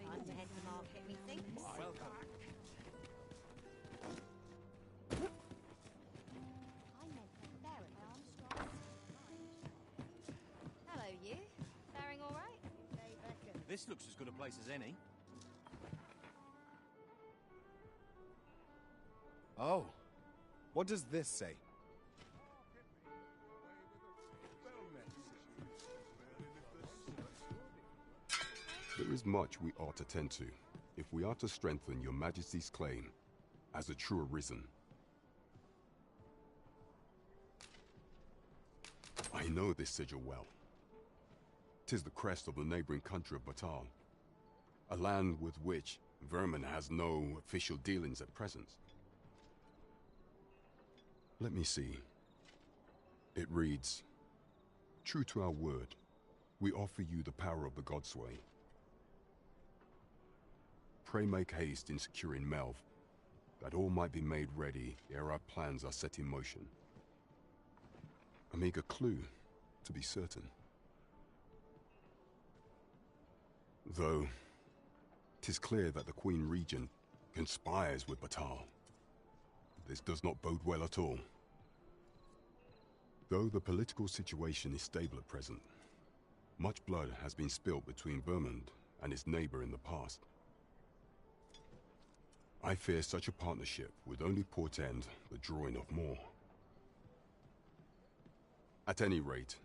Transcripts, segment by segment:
Time to head to market, methinks. Welcome. Hello, you. Faring all right? This looks as good a place as any. Oh, what does this say? There is much we ought to tend to, if we are to strengthen your Majesty's claim as a true arisen. I know this sigil well. 'Tis the crest of the neighboring country of Batal, a land with which Vermin has no official dealings at present. Let me see. It reads, "True to our word, we offer you the power of the Godsway. Pray make haste in securing Melv, that all might be made ready ere our plans are set in motion." A meager clue, to be certain. Though, 'tis clear that the Queen Regent conspires with Batal. This does not bode well at all. Though the political situation is stable at present, much blood has been spilt between Vermund and its neighbor in the past. I fear such a partnership would only portend the drawing of more. At any rate,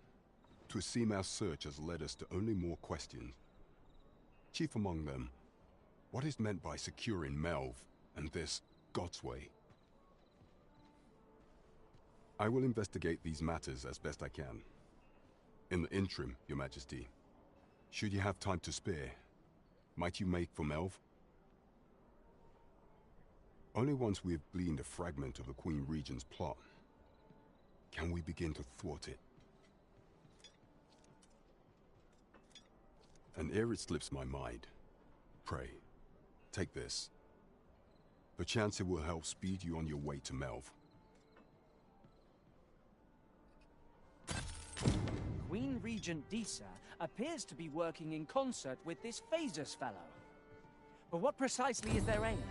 'twould seem our search has led us to only more questions. Chief among them, what is meant by securing Melv and this Godsway? I will investigate these matters as best I can. In the interim, Your Majesty, should you have time to spare, might you make for Melv? Only once we have gleaned a fragment of the Queen Regent's plot can we begin to thwart it. And ere it slips my mind, pray, take this. Perchance it will help speed you on your way to Melv. Queen Regent Disa appears to be working in concert with this Phasus fellow. But what precisely is their aim?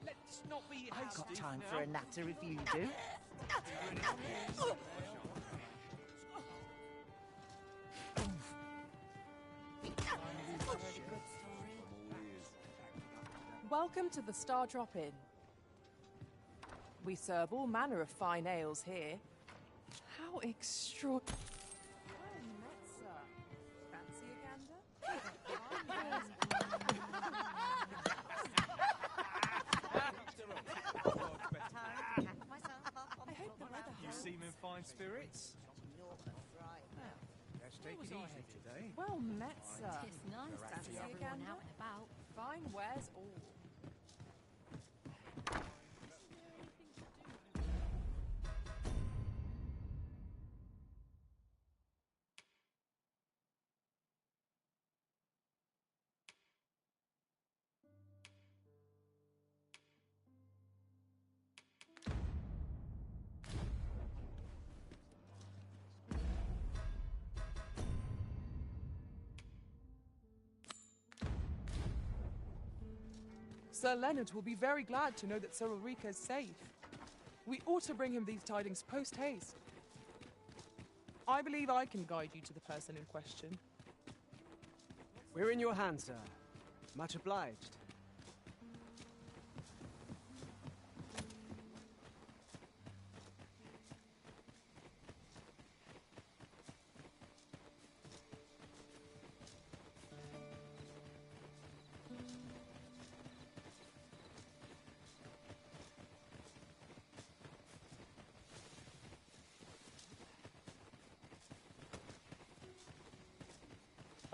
Let's not be I've got hasty time now. for a natter if you do. Welcome to the Star Drop-In. We serve all manner of fine ales here. How extraordinary. Fancy a gander? I hope the weather You holds. seem in fine spirits. Let's take it easy today. Well met, sir. It's nice to Fancy see a everyone gander? out and about. Fine wares all. Sir Leonard will be very glad to know that Sir Ulrika is safe. We ought to bring him these tidings post-haste. I believe I can guide you to the person in question. We're in your hands, sir. Much obliged.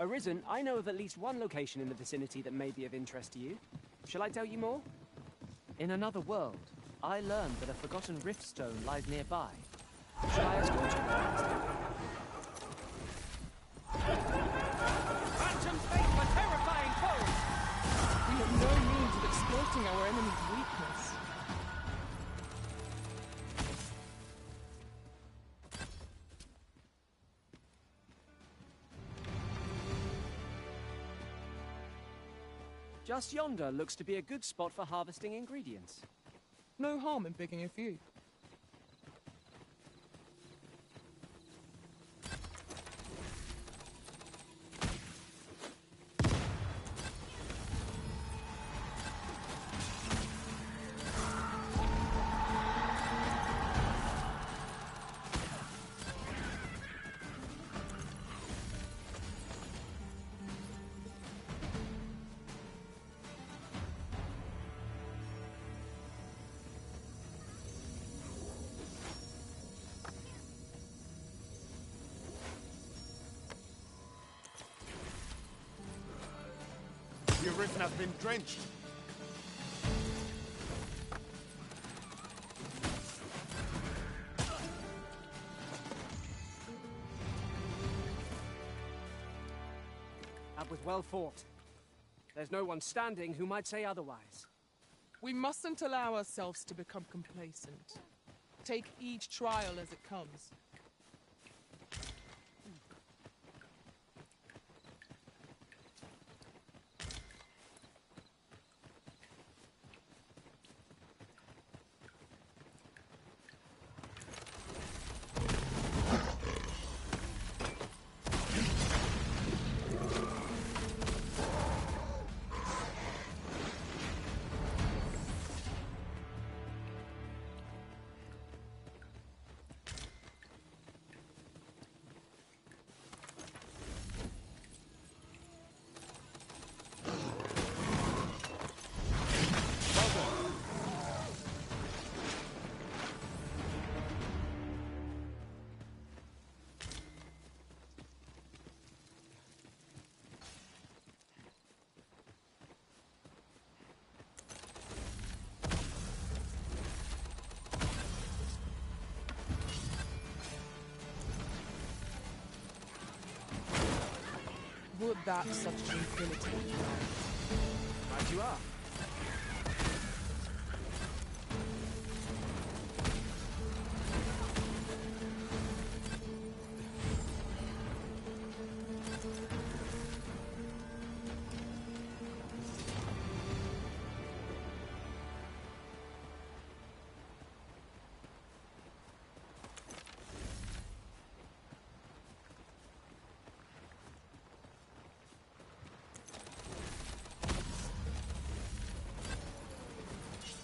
Arisen, I know of at least one location in the vicinity that may be of interest to you. Shall I tell you more? In another world, I learned that a forgotten rift stone lies nearby. Shall I escort you? Phantoms face a terrifying foe! We have no means of exploiting our enemy's weakness. Just yonder looks to be a good spot for harvesting ingredients. No harm in picking a few. The arisen has been drenched. That was well fought. There's no one standing who might say otherwise. We mustn't allow ourselves to become complacent. Take each trial as it comes. Would that such tranquility? Right you are.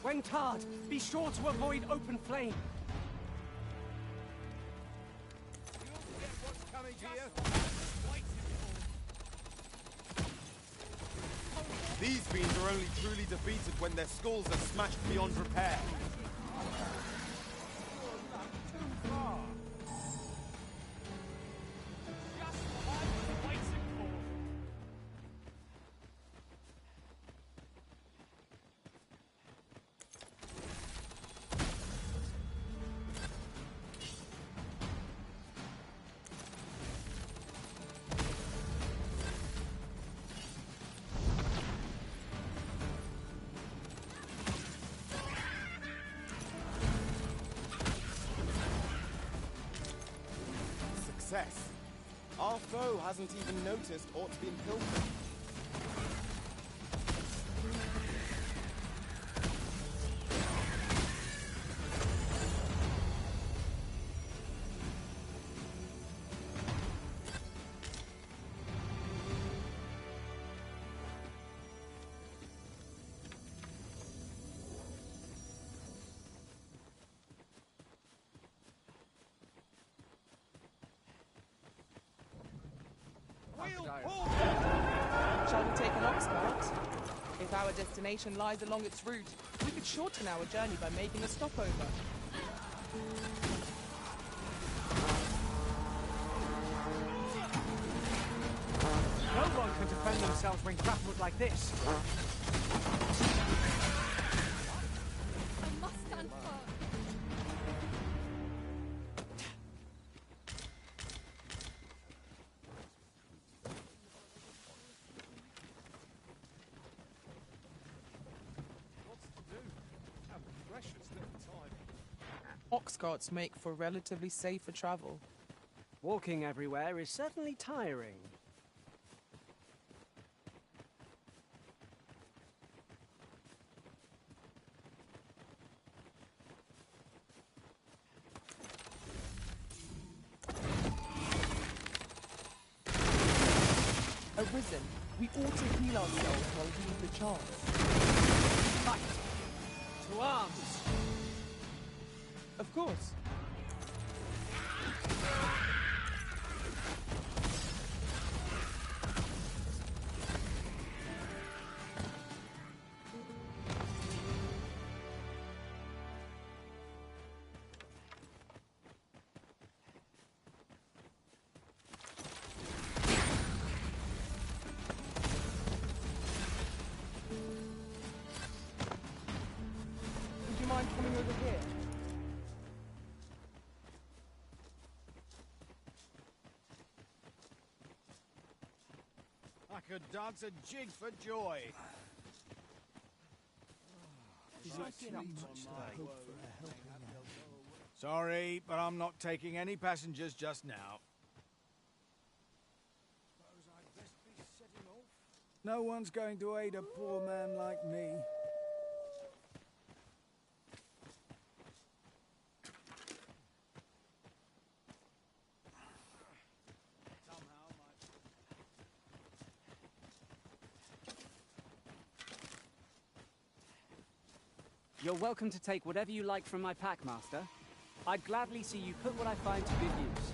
When tarred, be sure to avoid open flame. You'll get what's coming to you. These fiends are only truly defeated when their skulls are smashed beyond repair. Success. Our foe hasn't even noticed aught's been pilfered. Shall we take an ox cart? If our destination lies along its route, we could shorten our journey by making a stopover. No one can defend themselves when grappled like this. I must stand firm. Ox carts make for relatively safer travel. Walking everywhere is certainly tiring. Arisen, we ought to heal ourselves while we have the chance. Fight! To arms! Of course. Would you mind coming over here? I could dance a jig for joy. Sorry, but I'm not taking any passengers just now. No one's going to aid a poor man like me. You're welcome to take whatever you like from my pack, Master. I'd gladly see you put what I find to good use.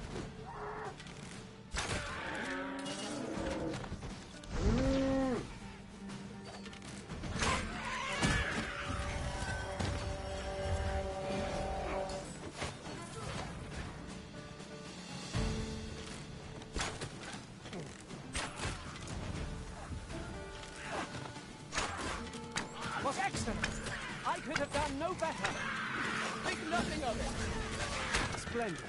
Was excellent! I could have done no better! Think nothing of it. Splendid.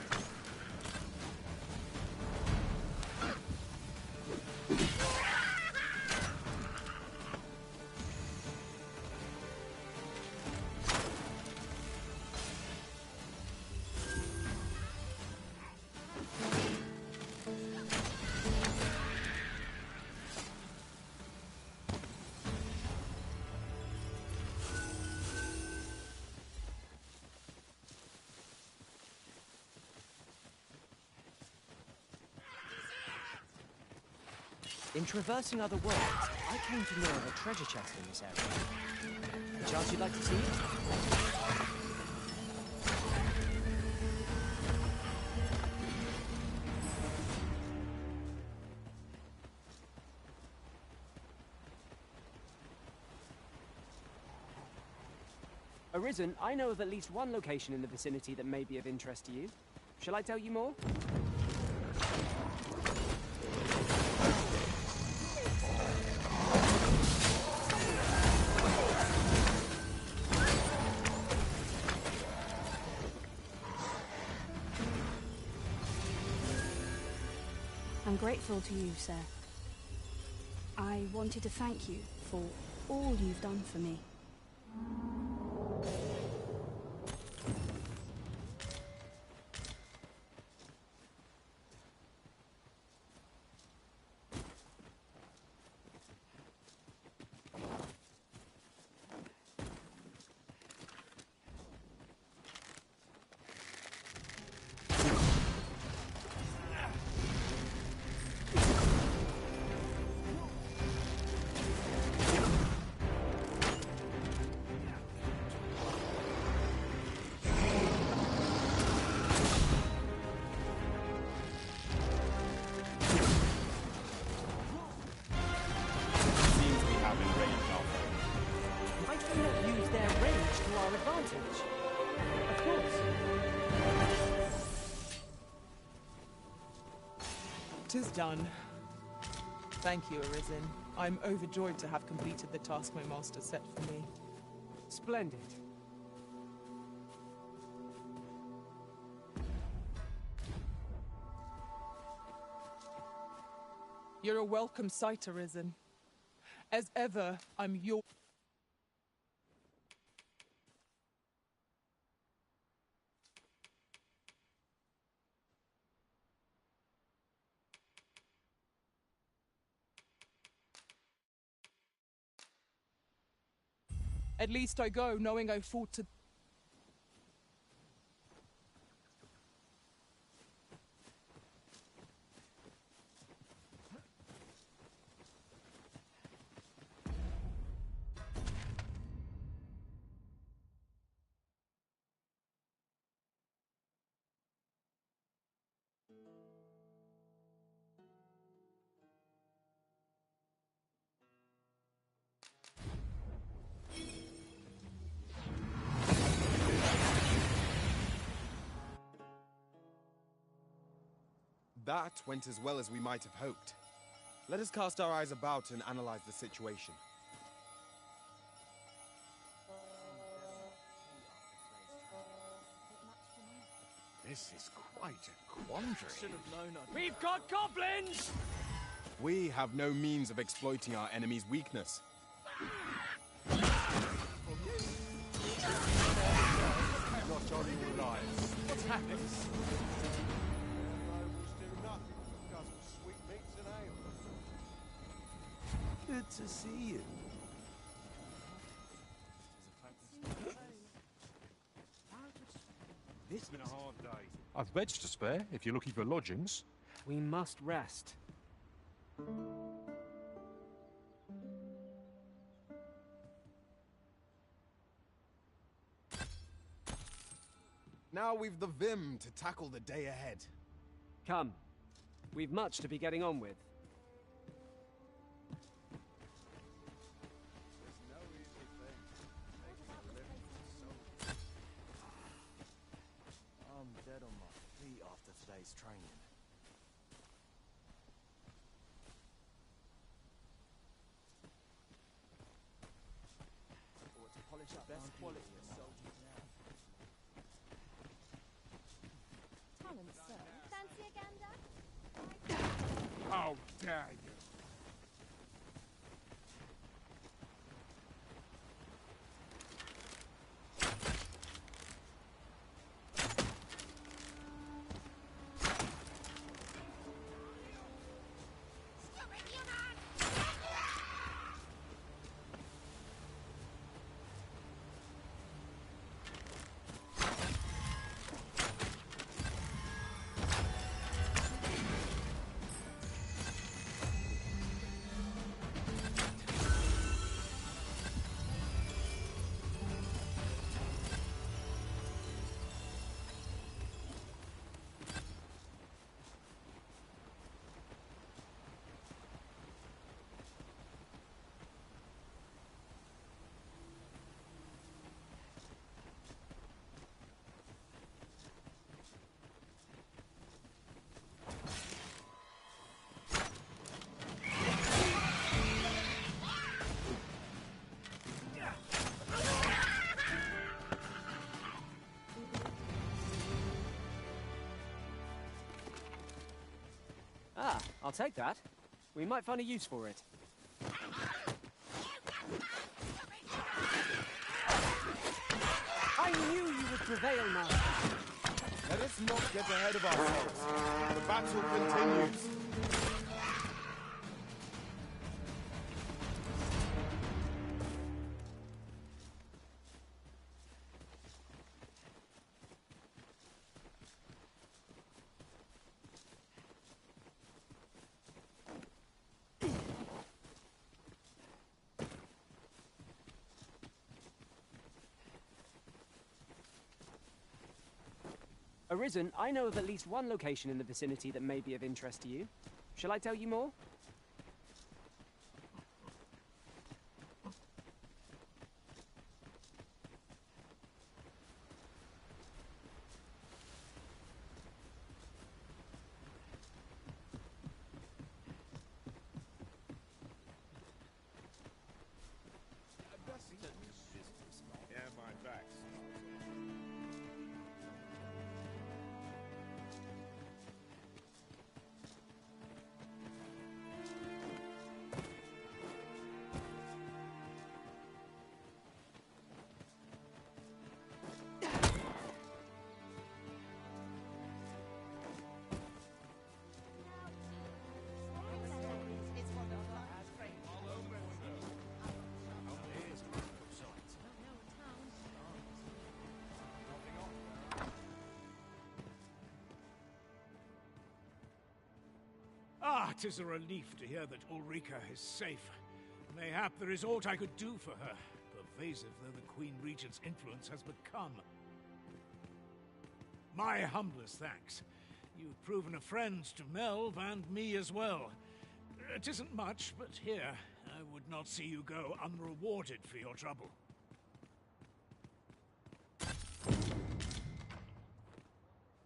In traversing other worlds, I came to know of a treasure chest in this area. A chance you'd like to see it? Arisen, I know of at least one location in the vicinity that may be of interest to you. Shall I tell you more? I'm grateful to you, sir. I wanted to thank you for all you've done for me. Of course. 'Tis done. Thank you, Arisen. I'm overjoyed to have completed the task my master set for me. Splendid. You're a welcome sight, Arisen. As ever, I'm your... At least I go knowing I fought to... That went as well as we might have hoped. Let us cast our eyes about and analyze the situation. This is quite a quandary. We've got goblins! We have no means of exploiting our enemy's weakness. Not on your lives. What's happening? Good to see you. It's been a hard day. I've beds to spare if you're looking for lodgings. We must rest. Now we've the vim to tackle the day ahead. Come. We've much to be getting on with. I'm dead on my feet after today's training. Or to polish up best quality of soldiers now. Talent, sir. Fancy a gander? How dare you! Ah, I'll take that. We might find a use for it. I knew you would prevail, Master. Let us not get ahead of ourselves. The battle continues. Arisen, I know of at least one location in the vicinity that may be of interest to you. Shall I tell you more? Yeah, my back's 'tis a relief to hear that Ulrika is safe. Mayhap there is aught I could do for her, pervasive though the Queen Regent's influence has become. My humblest thanks. You've proven a friend to Melv and me as well. It isn't much, but here, I would not see you go unrewarded for your trouble.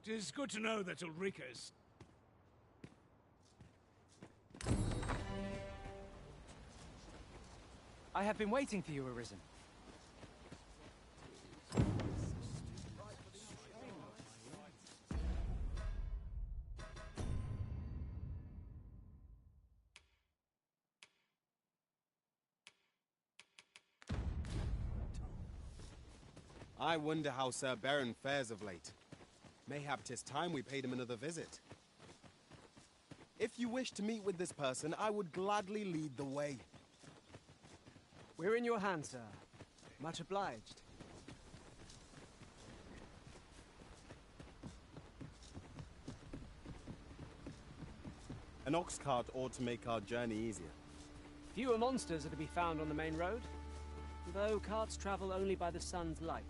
It is good to know that Ulrika is... I have been waiting for you, Arisen. I wonder how Sir Baron fares of late. Mayhap 'tis time we paid him another visit. If you wish to meet with this person, I would gladly lead the way. We're in your hands, sir. Much obliged. An ox cart ought to make our journey easier. Fewer monsters are to be found on the main road, though carts travel only by the sun's light.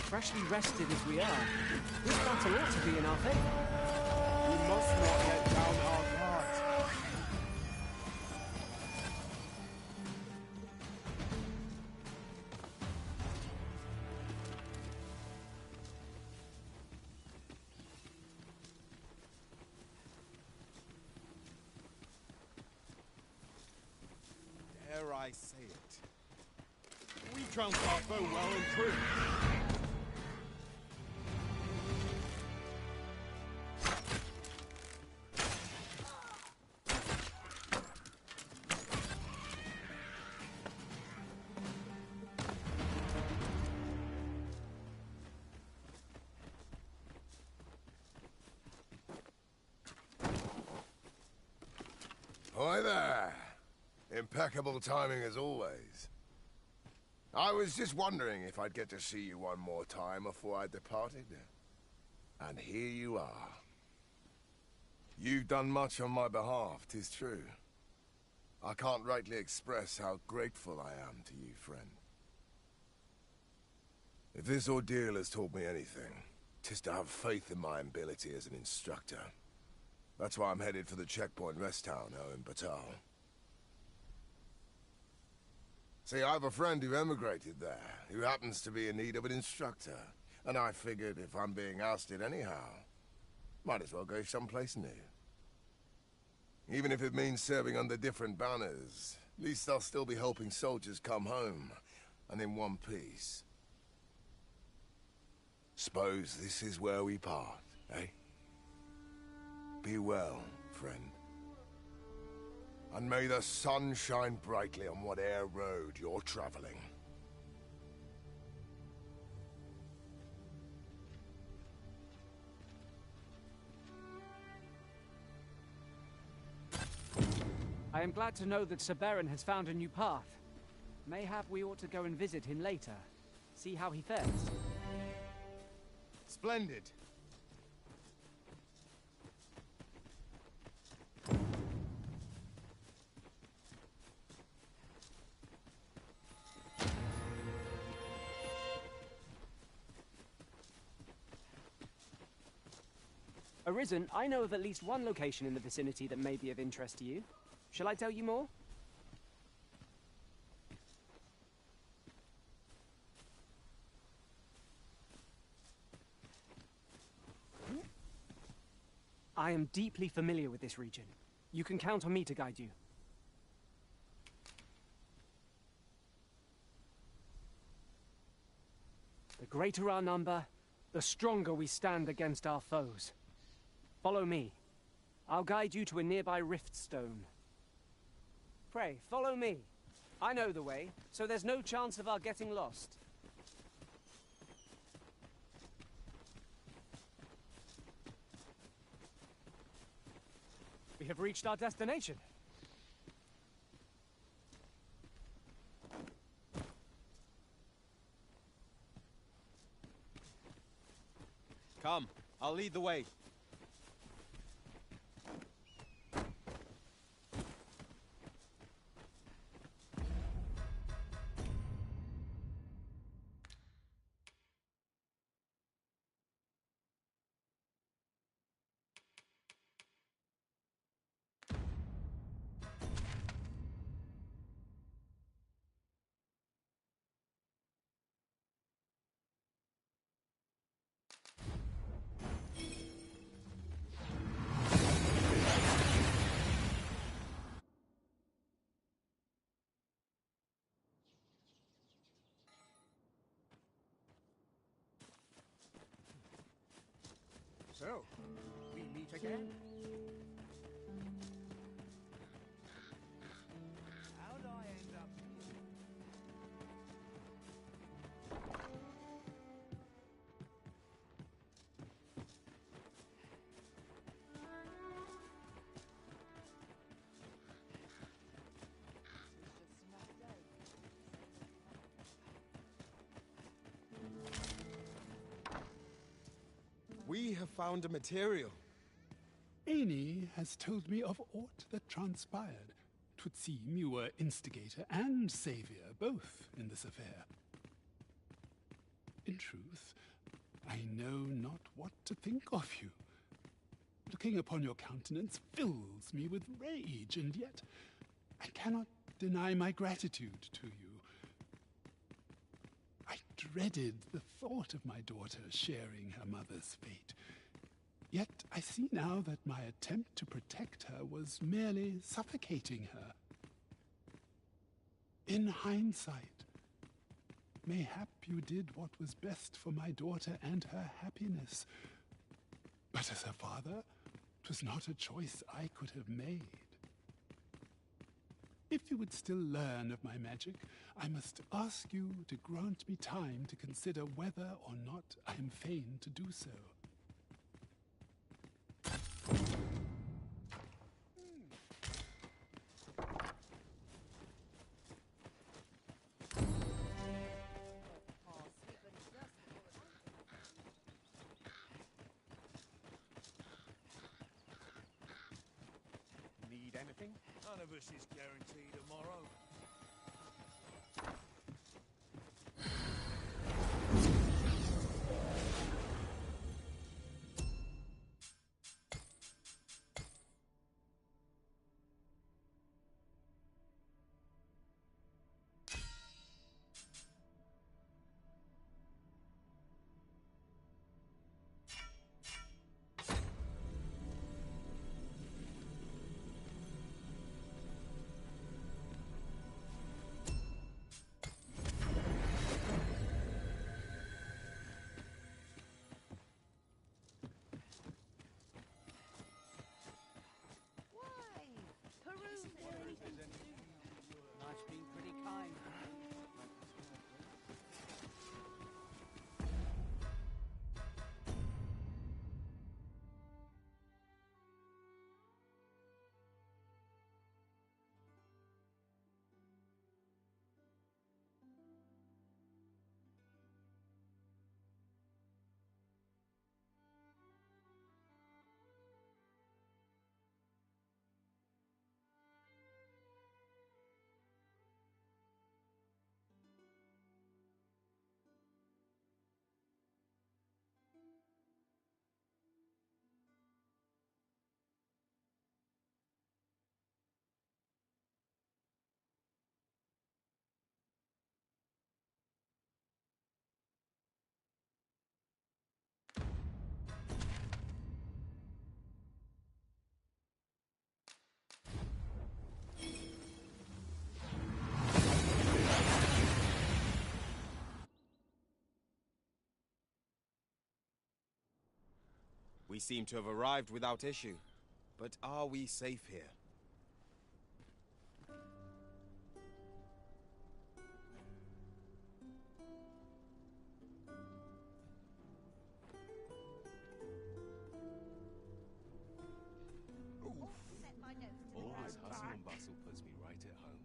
Freshly rested as we are, this battle ought to be in our favor. We must not let down our guard. Dare I say it? We trounced our foe well and true. Hi there. Impeccable timing as always. I was just wondering if I'd get to see you one more time before I departed. And here you are. You've done much on my behalf, 'tis true. I can't rightly express how grateful I am to you, friend. If this ordeal has taught me anything, 'tis to have faith in my ability as an instructor. That's why I'm headed for the checkpoint rest town now in Batal. See, I have a friend who emigrated there, who happens to be in need of an instructor. And I figured if I'm being ousted anyhow, might as well go someplace new. Even if it means serving under different banners, at least I'll still be helping soldiers come home, and in one piece. Suppose this is where we part, eh? Be well, friend. And may the sun shine brightly on whate'er road you're traveling. I am glad to know that Sir Baron has found a new path. Mayhap we ought to go and visit him later. See how he fares. Splendid. Arisen, I know of at least one location in the vicinity that may be of interest to you. Shall I tell you more? I am deeply familiar with this region. You can count on me to guide you. The greater our number, the stronger we stand against our foes. Follow me. I'll guide you to a nearby rift stone. Pray, follow me. I know the way, so there's no chance of our getting lost. We have reached our destination. Come, I'll lead the way. So, we meet again? How'd I end up here? We have found a material. Amy has told me of aught that transpired. 'Twould seem you were instigator and savior, both in this affair. In truth, I know not what to think of you. Looking upon your countenance fills me with rage, and yet I cannot deny my gratitude to you. I dreaded the thought of my daughter sharing her mother's fate. Yet I see now that my attempt to protect her was merely suffocating her. In hindsight, mayhap you did what was best for my daughter and her happiness. But as her father, 'twas not a choice I could have made. If you would still learn of my magic, I must ask you to grant me time to consider whether or not I am fain to do so. Need anything? None of us is guaranteed tomorrow. We seem to have arrived without issue. But are we safe here? All this hustle and bustle puts me right at home.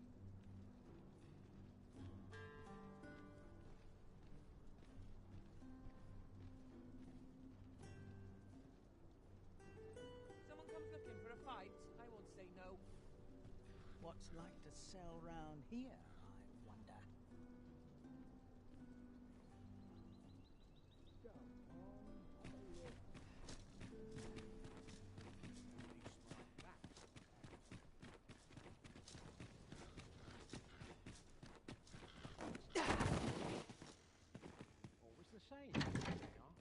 Someone comes looking for a fight, I won't say no. What's like to sell round here, I wonder? Always the same, they are.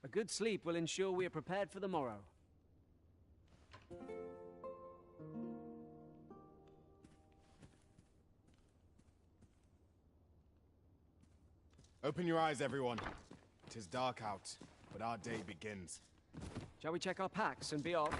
A good sleep will ensure we are prepared for the morrow. Open your eyes, everyone. 'Tis dark out, but our day begins. Shall we check our packs and be off?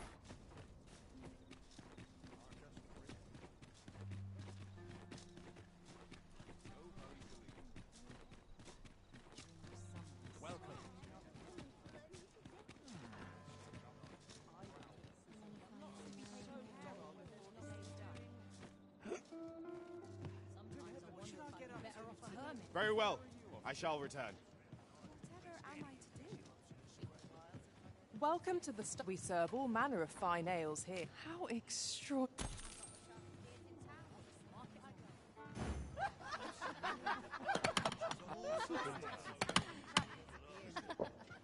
Very well. I shall return. Whatever am I to do? Welcome to the We serve all manner of fine ales here. How extraordinary.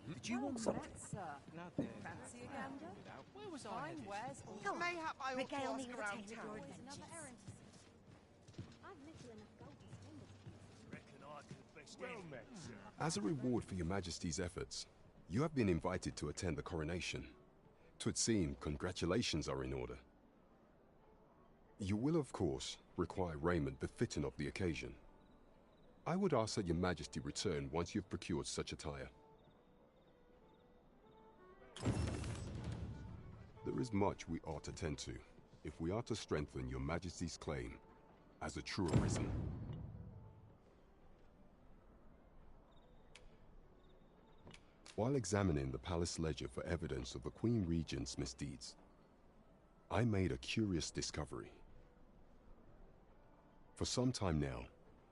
Did you want something? Sir. Nothing. Fancy a gander? Where was I Fine headed? wares all Go on. Mayhap I ought Regale to me ask with a around tale of town. your Always adventures. another errand to see. I've little enough gold to spend at peace. Reckon I could best well met, sir. As a reward for your Majesty's efforts, you have been invited to attend the coronation. 'Twould seem congratulations are in order. You will, of course, require raiment befitting of the occasion. I would ask that your Majesty return once you've procured such attire. There is much we ought to tend to, if we are to strengthen your Majesty's claim as a true arisen. While examining the palace ledger for evidence of the Queen Regent's misdeeds, I made a curious discovery. For some time now,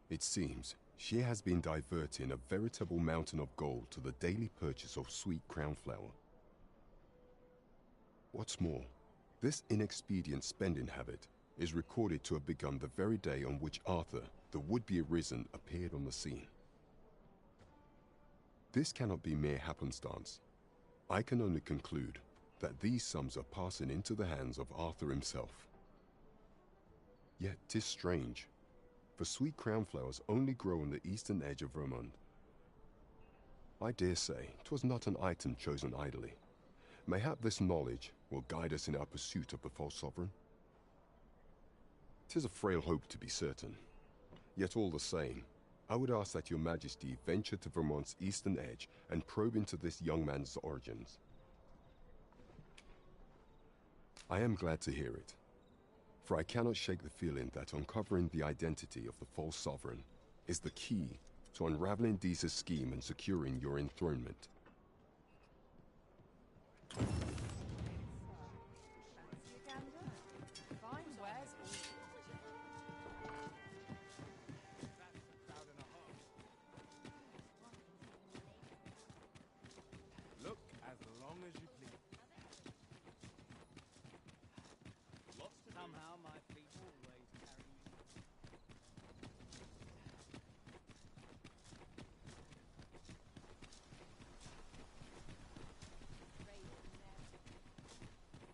it seems she has been diverting a veritable mountain of gold to the daily purchase of sweet crown flower. What's more, this inexpedient spending habit is recorded to have begun the very day on which Arthur, the would-be arisen, appeared on the scene. This cannot be mere happenstance. I can only conclude that these sums are passing into the hands of Arthur himself. Yet 'tis strange, for sweet crown flowers only grow on the eastern edge of Vermont. I dare say 'twas not an item chosen idly. Mayhap this knowledge will guide us in our pursuit of the false sovereign. 'Tis a frail hope to be certain, yet all the same, I would ask that your Majesty venture to Vermont's eastern edge and probe into this young man's origins. I am glad to hear it, for I cannot shake the feeling that uncovering the identity of the false sovereign is the key to unraveling Deeza's scheme and securing your enthronement.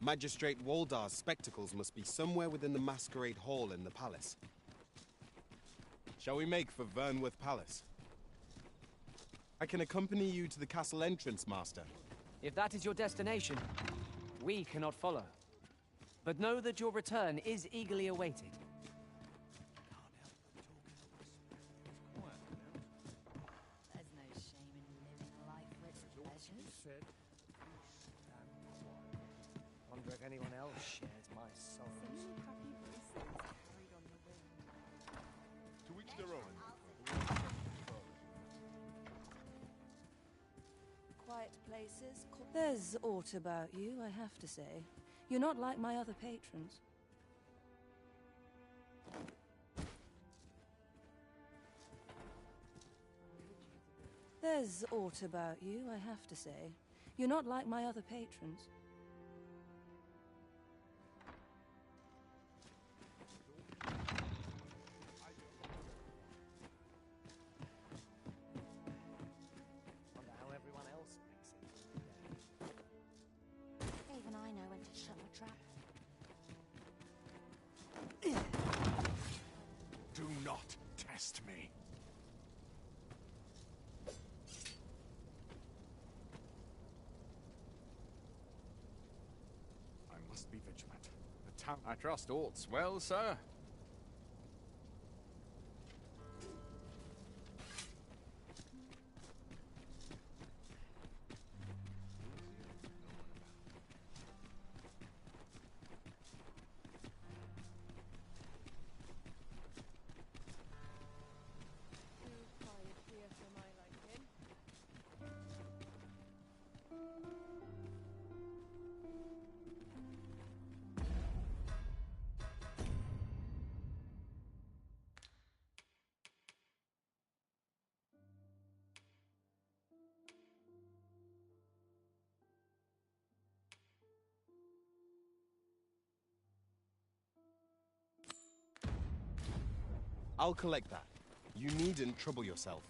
Magistrate Waldar's spectacles must be somewhere within the masquerade hall in the palace. Shall we make for Vernworth Palace? I can accompany you to the castle entrance, Master. If that is your destination, we cannot follow. But know that your return is eagerly awaited. There's no shame in living a life for its pleasures. Wonder if anyone else shares my sorrows. To each their own. Quiet places. There's aught about you, I have to say. You're not like my other patrons. There's aught about you, I have to say. You're not like my other patrons. Wonder how everyone else makes it. Even I know when to shut my trap. Do not test me. I must be vigilant. The town... I trust aught's well, sir. Too quiet here for my liking. I'll collect that. You needn't trouble yourself.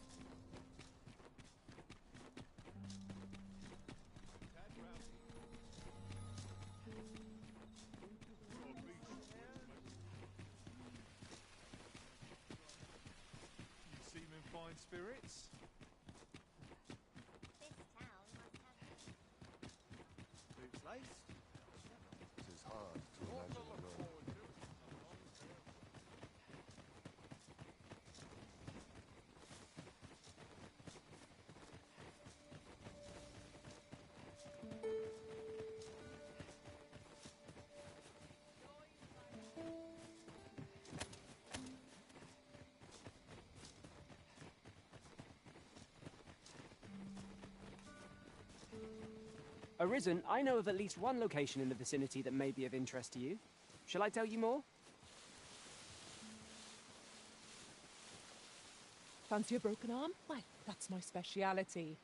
You seem in fine spirits. This town must have... Boots laced? It is hard to imagine a world. Arisen, I know of at least one location in the vicinity that may be of interest to you. Shall I tell you more? Fancy a broken arm? Why, that's my speciality.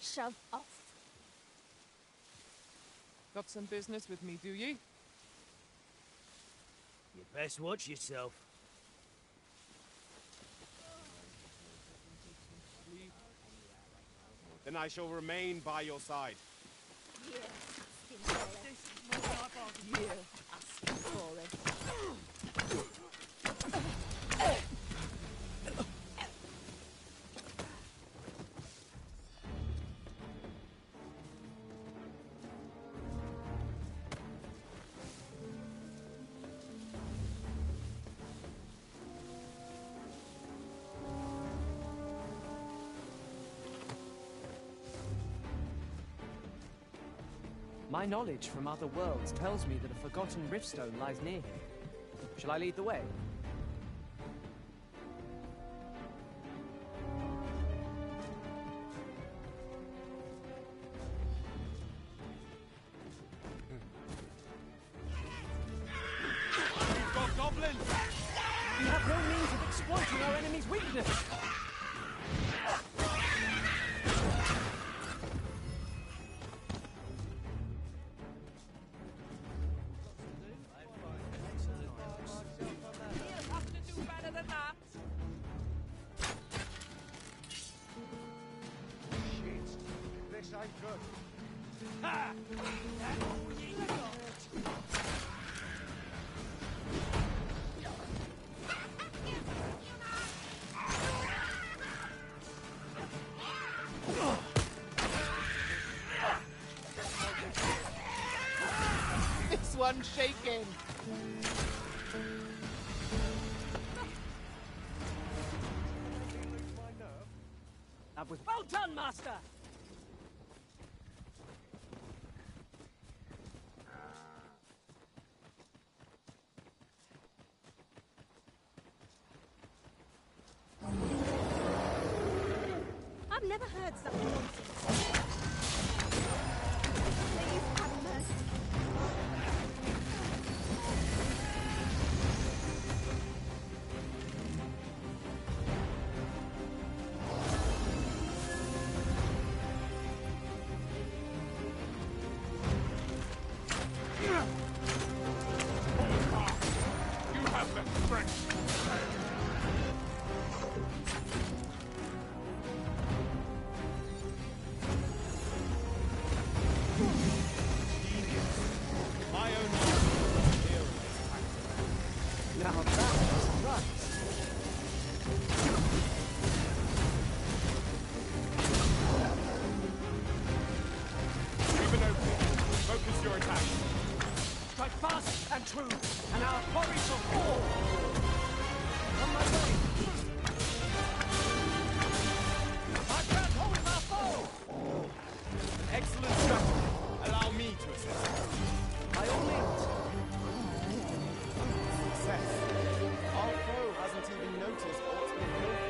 Shove off. Got some business with me, do you? You best watch yourself. Then I shall remain by your side. You asking for it. My knowledge from other worlds tells me that a forgotten riftstone lies near here. Shall I lead the way? We've got goblins! We have no means of exploiting our enemy's weakness! Wish I could. Ha! one shaking. That was well done, Master! I've never heard such nonsense. Please have mercy. You have the strength. My own Now that was right. Leave an opening. Focus your attack. Strike fast and true, and our quarry shall fall! On my way! I can't hold our foe! Excellent strategy. Allow me to assist. By all means. Success. Our foe hasn't even noticed what's been built.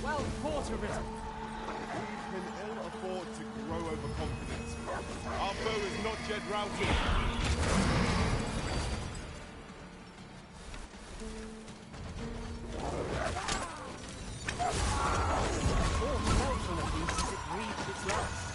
Well fought, Arisen. We can ill afford to grow overconfident. Our foe is not yet routed. All fortunately since it breathed its last.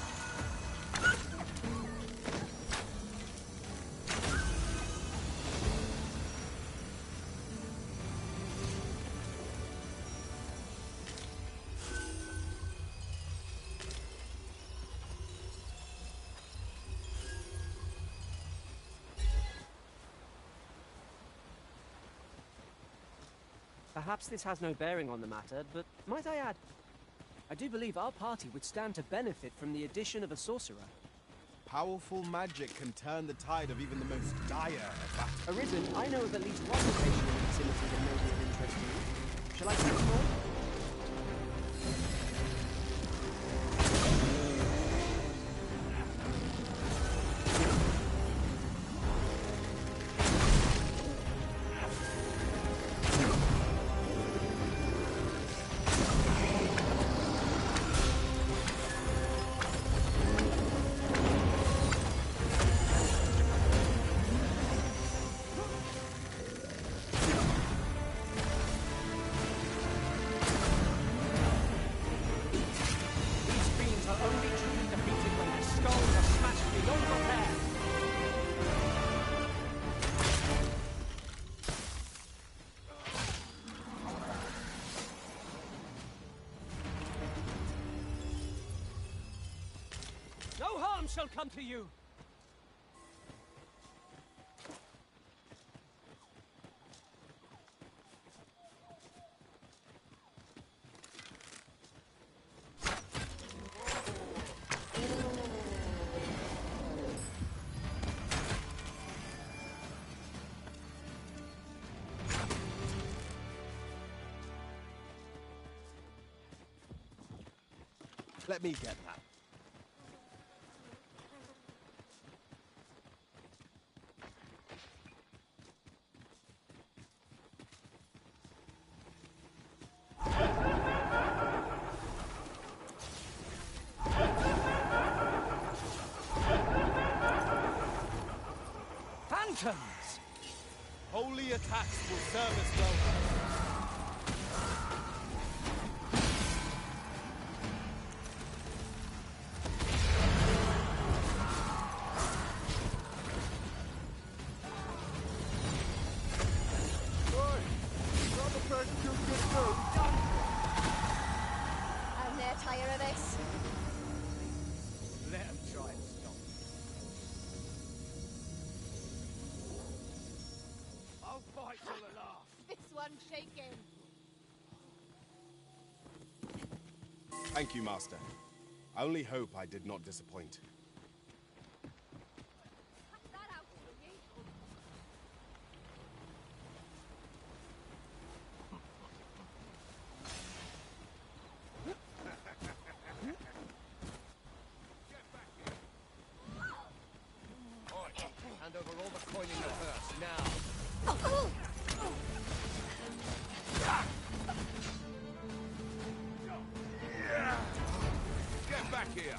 Perhaps this has no bearing on the matter, but might I add, I do believe our party would stand to benefit from the addition of a sorcerer. Powerful magic can turn the tide of even the most dire of battles. Arisen, I know of at least one location in the vicinity that may be of interest to you. Shall I search more? No harm shall come to you! Let me get that. Phantoms! Holy attacks will serve us well. I'll fight to the last. This one's shaking. Thank you, Master. I only hope I did not disappoint. Cut that out, will ye? Hand over all the coin in your purse, now. Get back here!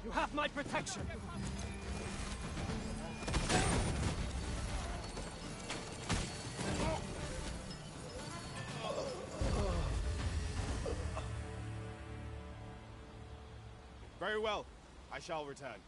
You have my protection! Very well. I shall return.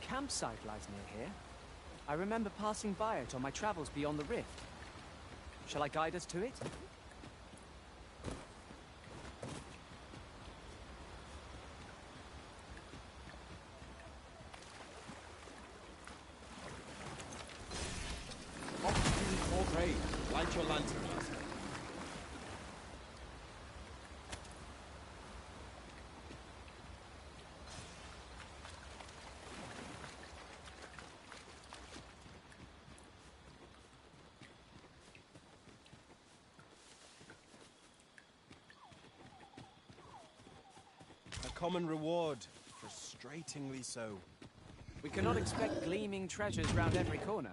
Campsite lies near here. I remember passing by it on my travels beyond the rift. Shall I guide us to it? Or brave. Light your lantern, Master. Common reward. Frustratingly so. We cannot expect gleaming treasures round every corner.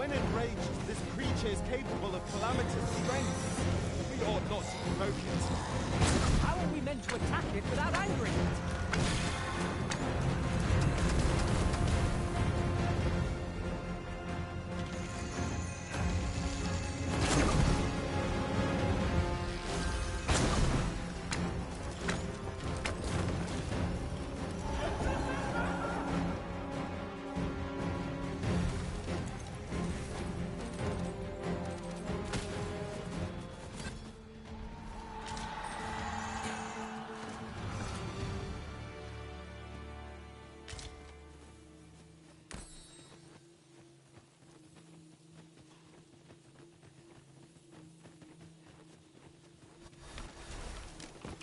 When enraged, this creature is capable of calamitous strength. We ought not to provoke it. How are we meant to attack it without angering it?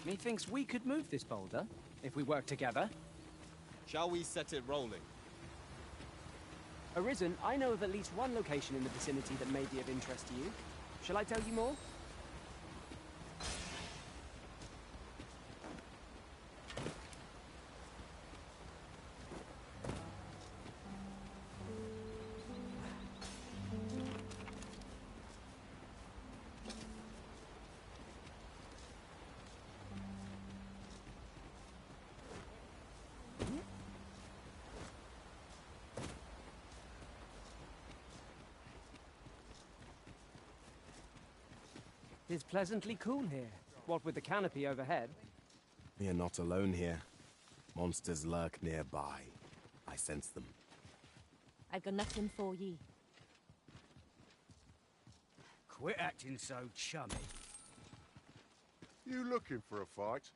Methinks we could move this boulder, if we work together. Shall we set it rolling? Arisen, I know of at least one location in the vicinity that may be of interest to you. Shall I tell you more? It's pleasantly cool here, what with the canopy overhead. We are not alone here. Monsters lurk nearby. I sense them. I've got nothing for ye. Quit acting so chummy. You looking for a fight?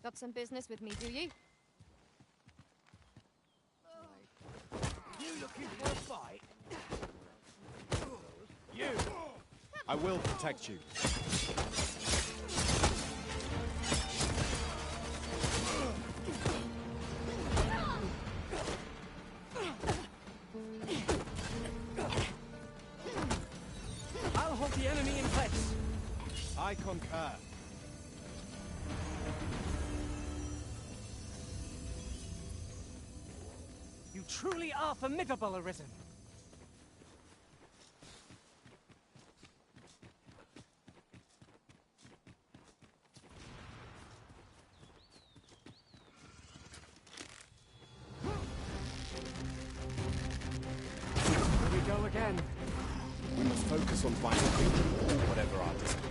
Got some business with me, do you? You looking for a fight? You! I will protect you. I'll hold the enemy in place. I concur. You truly are formidable, Arisen. Go again. We must focus on finding victory, whatever our discomfort.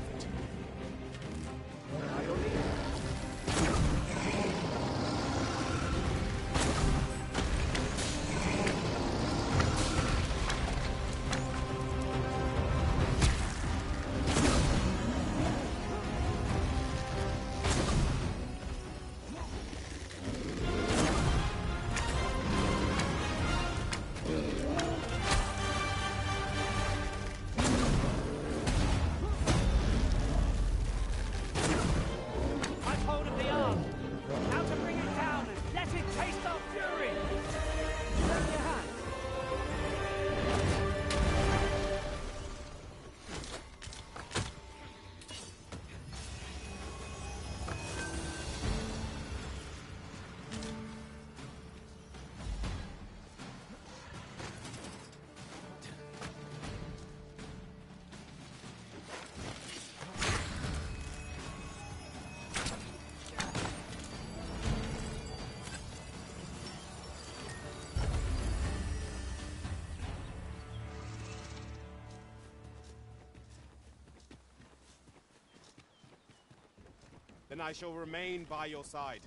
Then I shall remain by your side.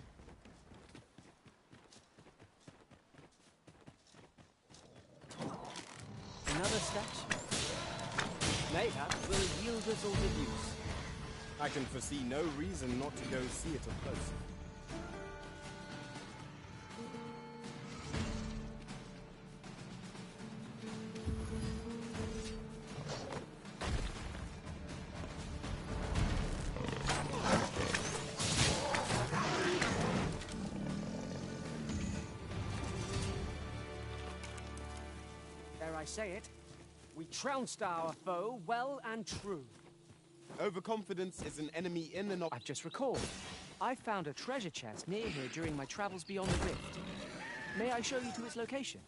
Another statue. Mayhap will yield result of use. I can foresee no reason not to go see it up close. I say it, we trounced our foe well and true. Overconfidence is an enemy in and of... I've just recalled. I found a treasure chest near here during my travels beyond the rift. May I show you to its location?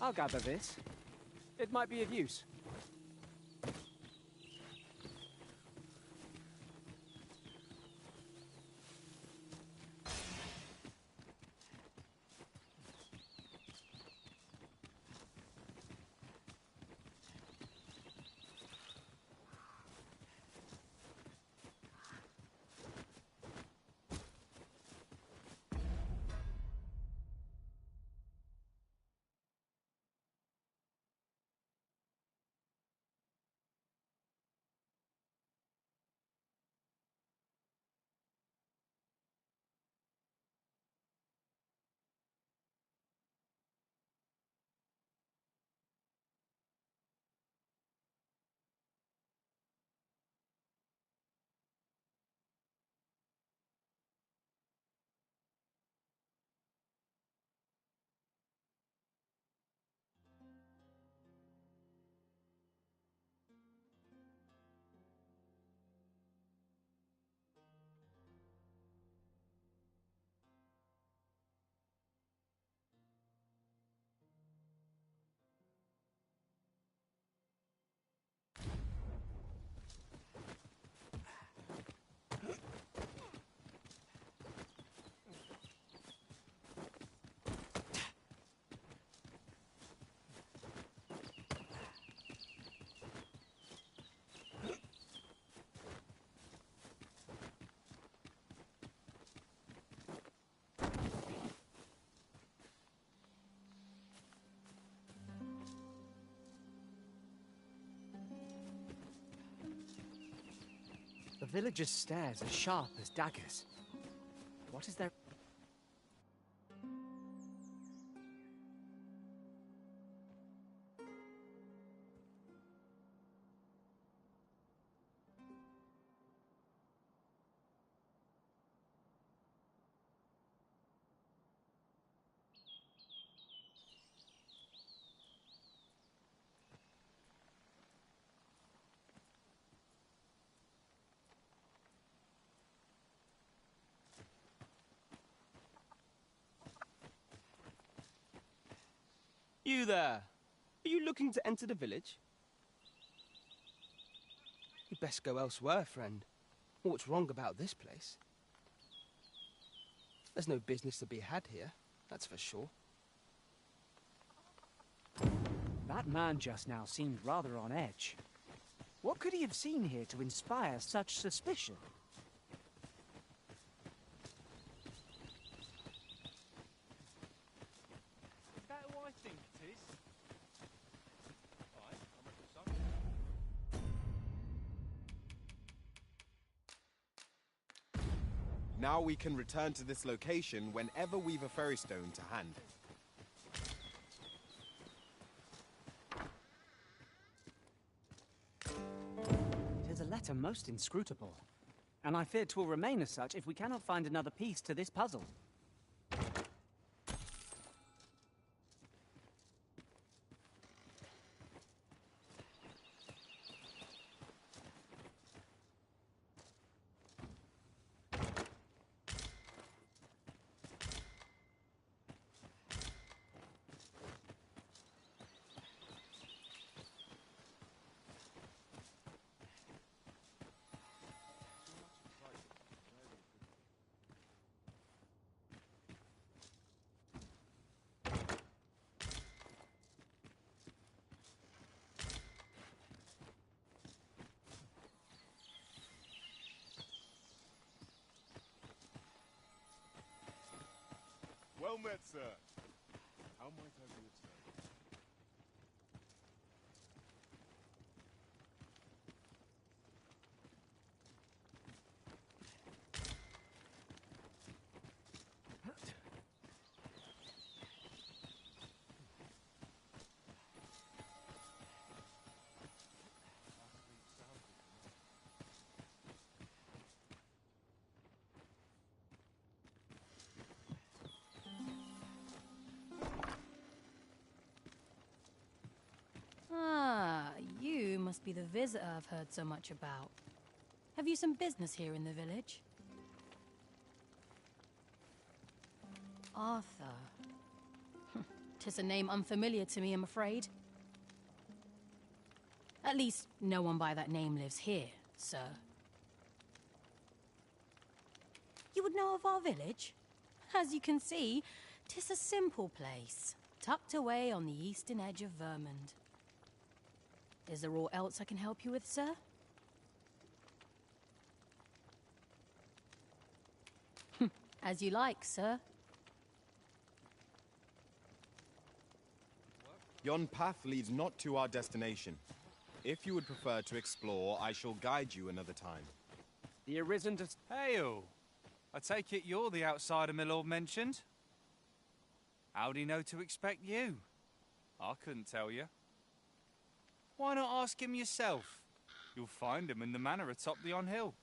I'll gather this. It might be of use. The villagers' stares are sharp as daggers. What is their... You there! Are you looking to enter the village? You'd best go elsewhere, friend. What's wrong about this place? There's no business to be had here, that's for sure. That man just now seemed rather on edge. What could he have seen here to inspire such suspicion? Is that who I think it is? Aye, I reckon so. Now we can return to this location whenever we've a ferry stone to hand. It is a letter most inscrutable, and I fear 'twill remain as such if we cannot find another piece to this puzzle. Well met, sir. How might I be of service? Ah, you must be the visitor I've heard so much about. Have you some business here in the village? Arthur. 'Tis a name unfamiliar to me, I'm afraid. At least, no one by that name lives here, sir. You would know of our village? As you can see, 'tis a simple place, tucked away on the eastern edge of Vermund. Is there aught else I can help you with, sir? As you like, sir. Yon path leads not to our destination. If you would prefer to explore, I shall guide you another time. The Arisen to... Hail! I take it you're the outsider my lord mentioned? How'd he know to expect you? I couldn't tell you. Why not ask him yourself? You'll find him in the manor atop the on-hill.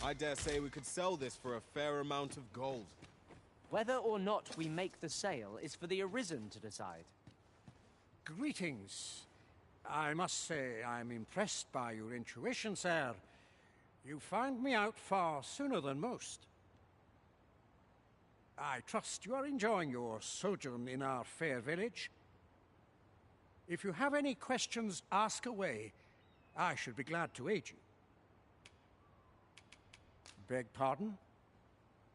I dare say we could sell this for a fair amount of gold. Whether or not we make the sale is for the Arisen to decide. Greetings. I must say I'm impressed by your intuition, sir. You found me out far sooner than most. I trust you are enjoying your sojourn in our fair village. If you have any questions, ask away. I should be glad to aid you. Beg pardon?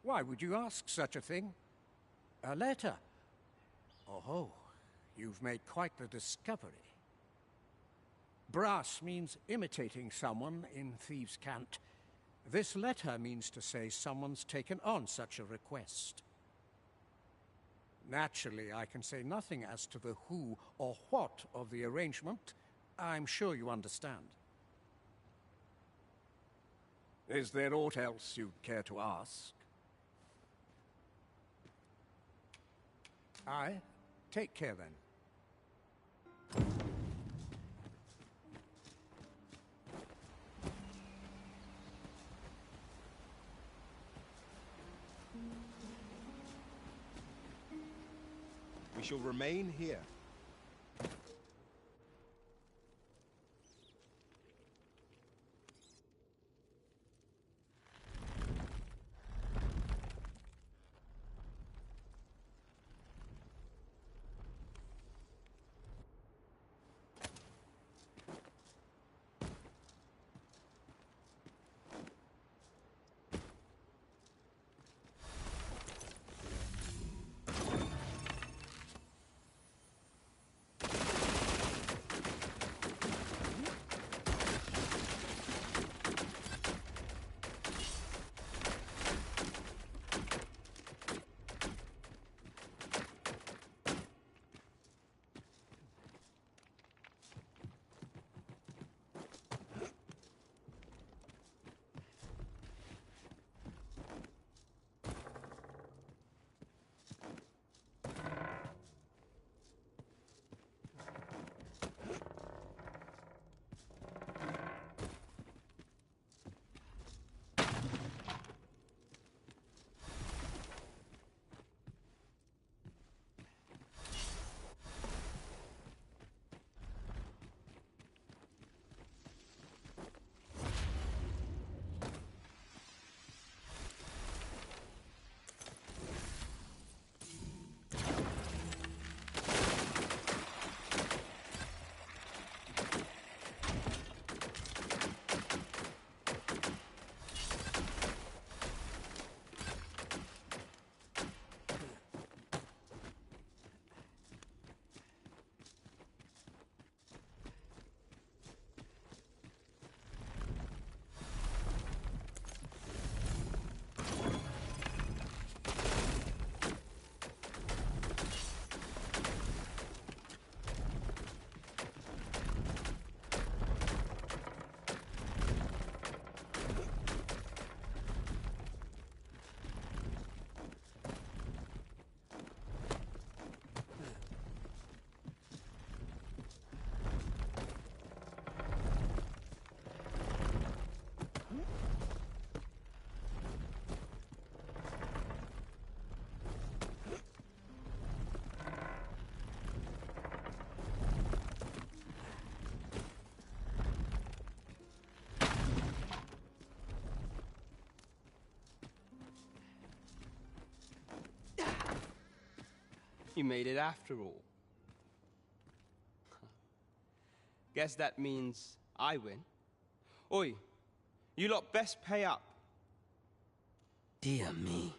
Why would you ask such a thing? A letter? Oh, you've made quite the discovery. Brass means imitating someone in thieves' cant. This letter means to say someone's taken on such a request. Naturally, I can say nothing as to the who or what of the arrangement. I'm sure you understand. Is there aught else you'd care to ask? Aye. Take care, then. We shall remain here. You made it after all. Guess that means I win. Oi, you lot best pay up. Dear me.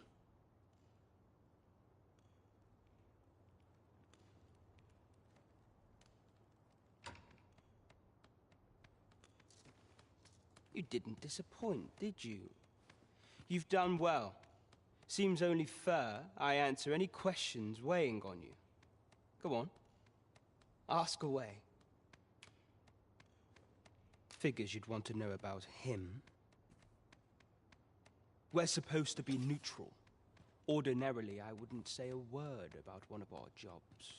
You didn't disappoint, did you? You've done well. Seems only fair I answer any questions weighing on you. Go on. Ask away. Figures you'd want to know about him. We're supposed to be neutral. Ordinarily, I wouldn't say a word about one of our jobs.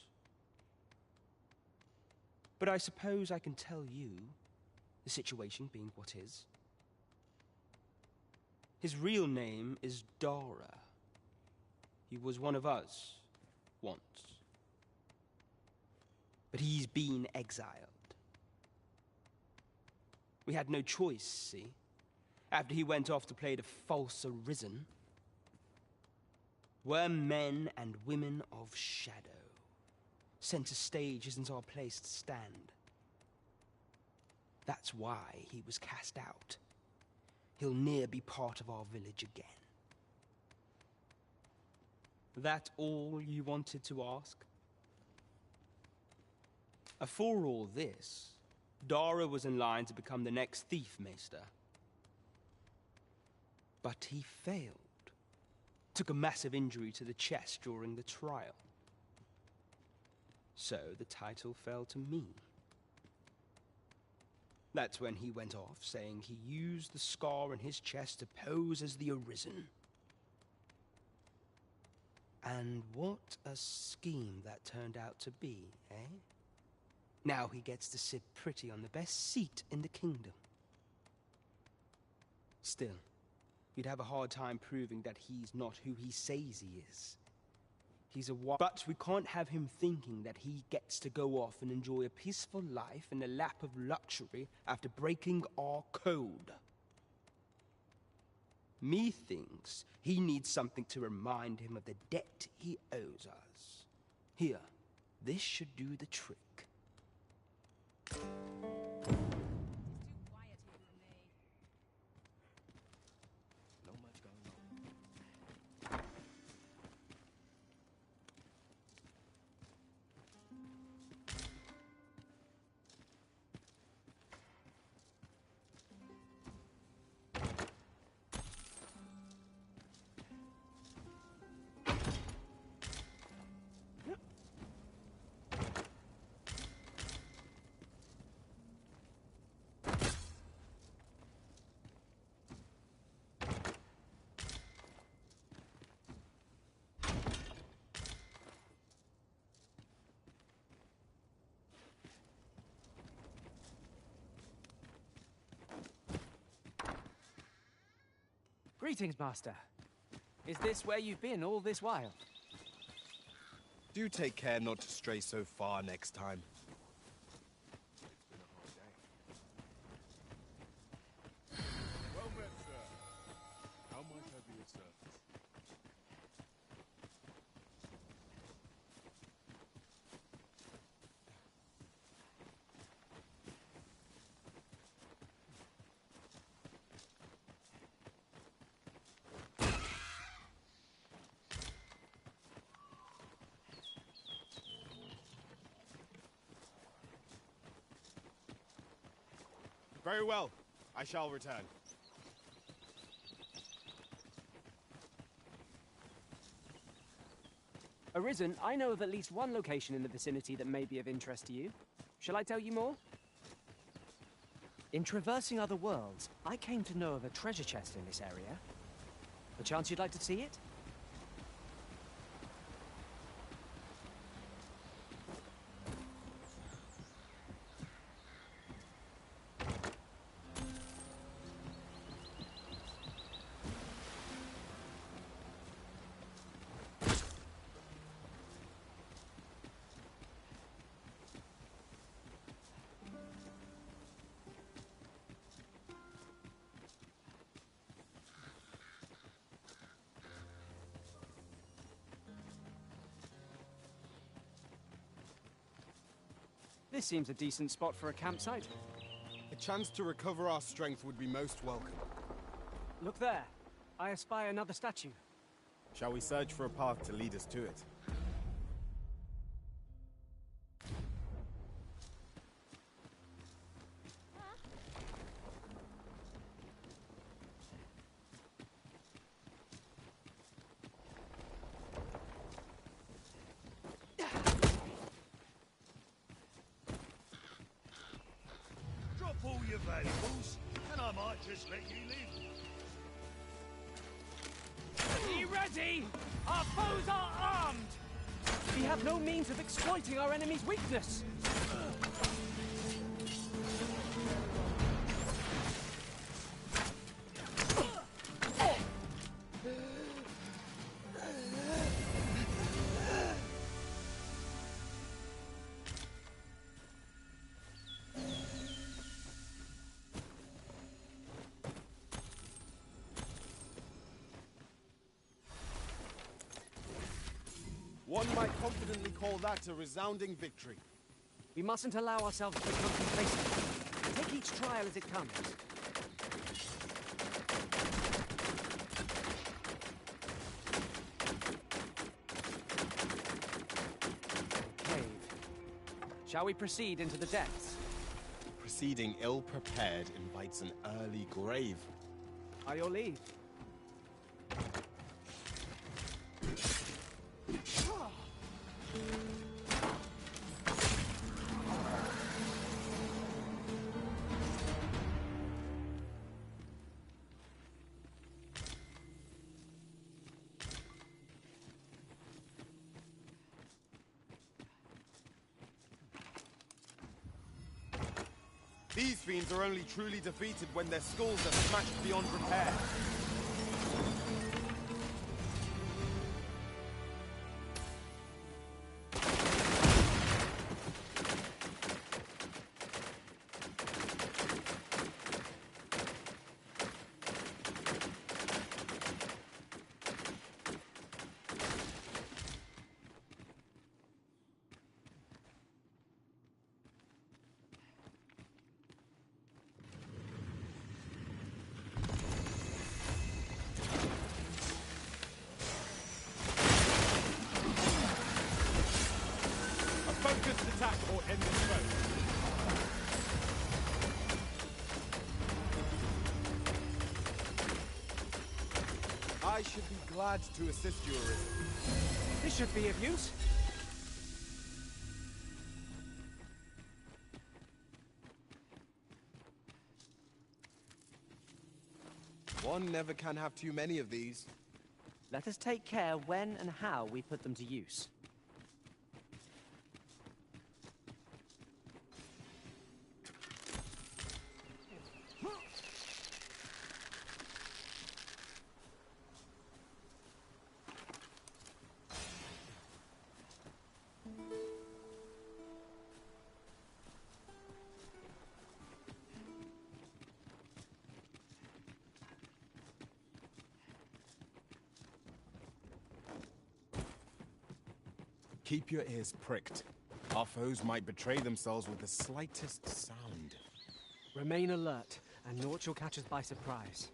But I suppose I can tell you, the situation being what is. His real name is Dara. He was one of us, once. But he's been exiled. We had no choice, see? After he went off to play the false arisen. We're men and women of shadow. Center stage isn't our place to stand. That's why he was cast out. He'll ne'er be part of our village again. That all you wanted to ask? For all this, Dara was in line to become the next thief maester. But he failed. Took a massive injury to the chest during the trial. So the title fell to me. That's when he went off, saying he used the scar in his chest to pose as the Arisen. And what a scheme that turned out to be, eh? Now he gets to sit pretty on the best seat in the kingdom. Still, you'd have a hard time proving that he's not who he says he is. He's a but we can't have him thinking that he gets to go off and enjoy a peaceful life in a lap of luxury after breaking our code. Methinks he needs something to remind him of the debt he owes us. Here, this should do the trick. Greetings, Master. Is this where you've been all this while? Do take care not to stray so far next time. Well met, sir. How might I be of service? Very well. I shall return. Arisen, I know of at least one location in the vicinity that may be of interest to you. Shall I tell you more? In traversing other worlds, I came to know of a treasure chest in this area. A chance you'd like to see it? This seems a decent spot for a campsite. A chance to recover our strength would be most welcome. Look there. I espy another statue. Shall we search for a path to lead us to it? Drop all your valuables, and I might just let you live. Be ready! Our foes are armed! We have no means of exploiting our enemy's weakness! One might confidently call that a resounding victory. We mustn't allow ourselves to become complacent. Take each trial as it comes. Cave. Shall we proceed into the depths? Proceeding ill-prepared invites an early grave. By your leave. These fiends are only truly defeated when their skulls are smashed beyond repair. Focused attack or end this foe. I should be glad to assist you, Arisen. This should be of use. One never can have too many of these. Let us take care when and how we put them to use. Keep your ears pricked. Our foes might betray themselves with the slightest sound. Remain alert, and naught shall catch us by surprise.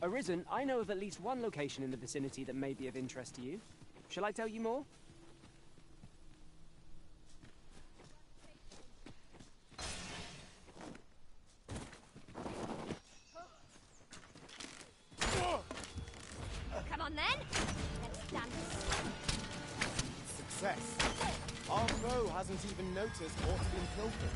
Arisen, I know of at least one location in the vicinity that may be of interest to you. Shall I tell you more? Come on then. Let's dance. Success. Our foe hasn't even noticed what's been pilfered.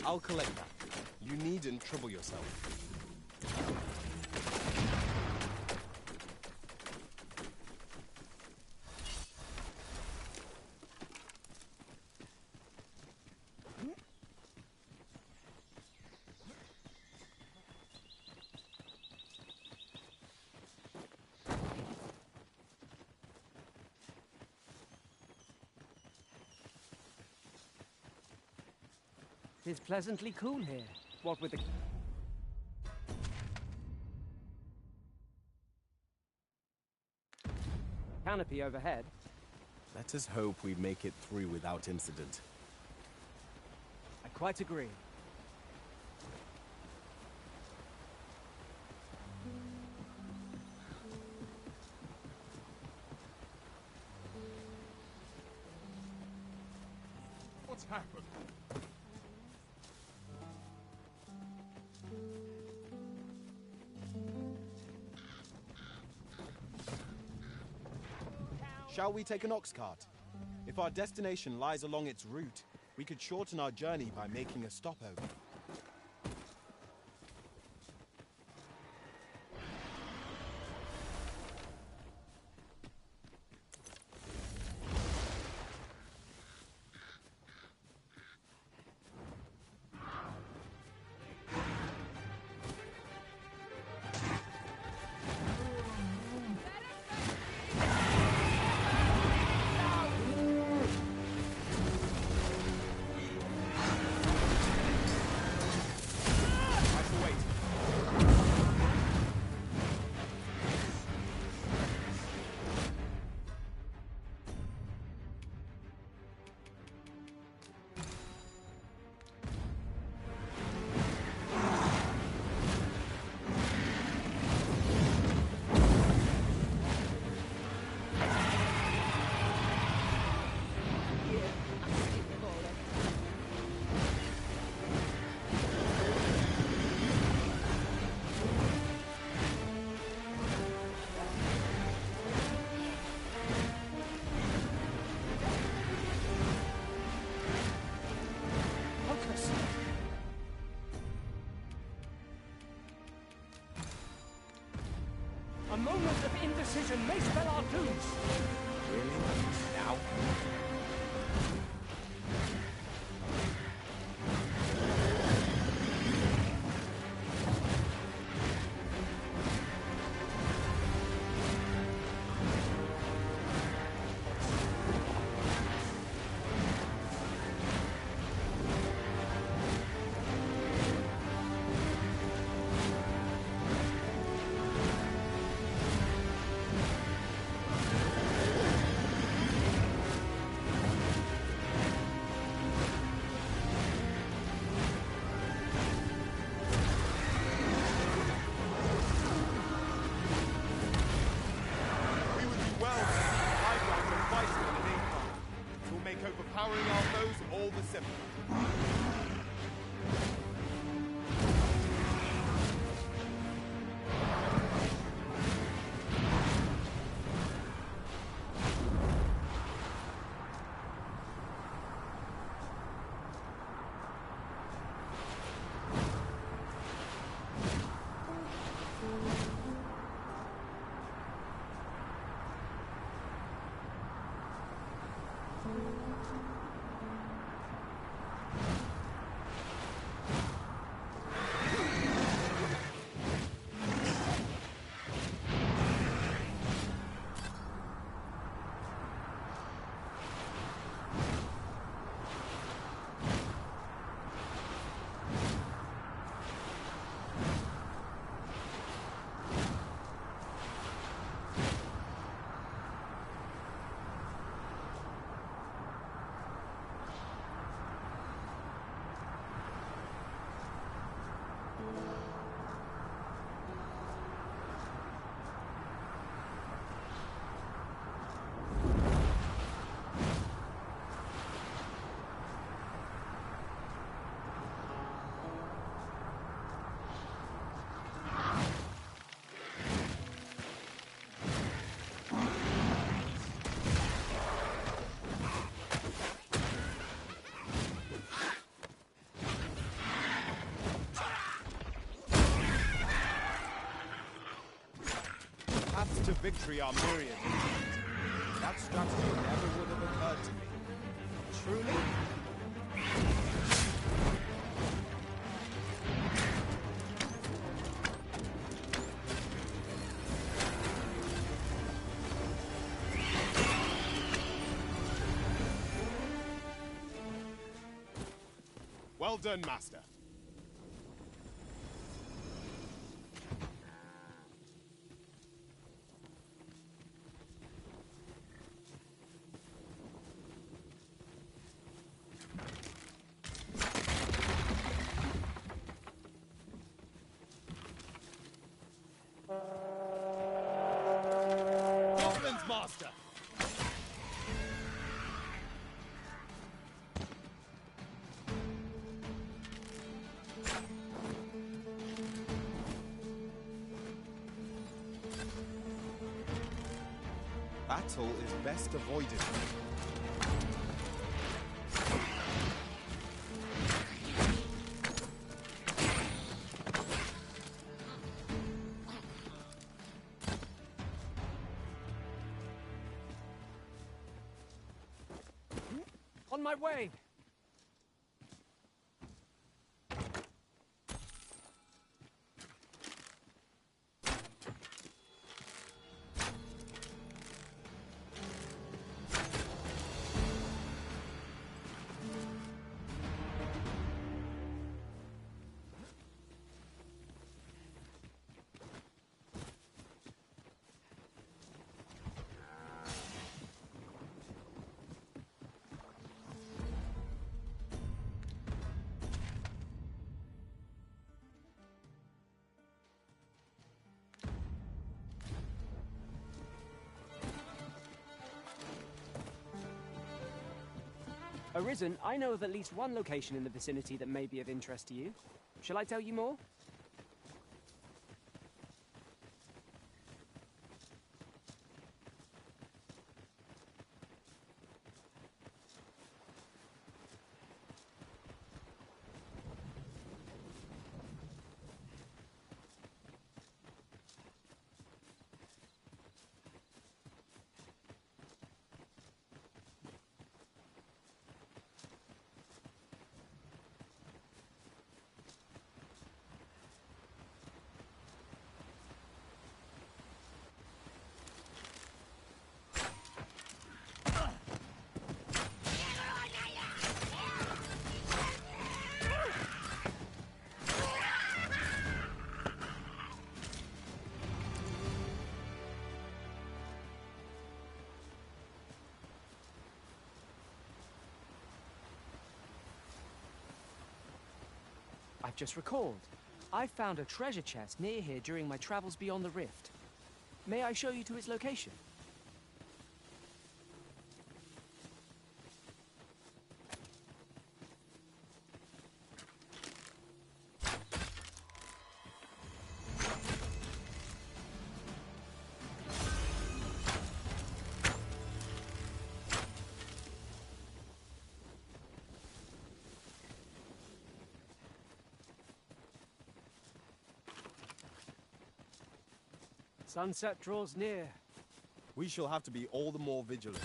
I'll collect that. You needn't trouble yourself. It's pleasantly cool here. What with the... canopy overhead. Let us hope we make it through without incident. I quite agree. What's happened? Shall we take an ox cart? If our destination lies along its route, we could shorten our journey by making a stopover. A moment of indecision may spell our dooms. Really? Now? Overpowering our foes all the simpler. to victory are myriad. That strategy never would have occurred to me. Truly? Well done, Master. Goblins, Master! Battle is best avoided. On my way! Arisen, I know of at least one location in the vicinity that may be of interest to you. Shall I tell you more? I've just recalled. I found a treasure chest near here during my travels beyond the rift. May I show you to its location? Sunset draws near. We shall have to be all the more vigilant.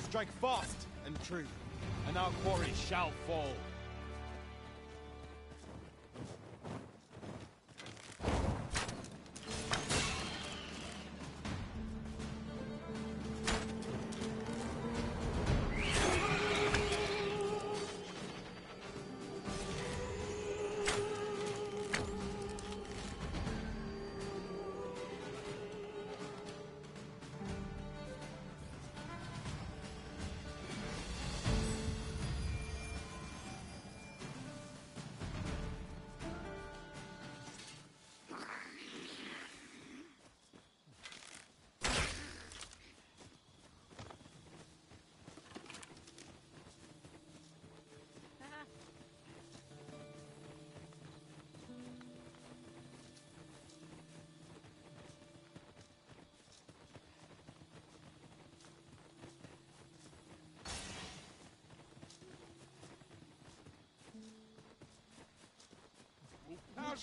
Strike fast and true, and our quarry shall fall.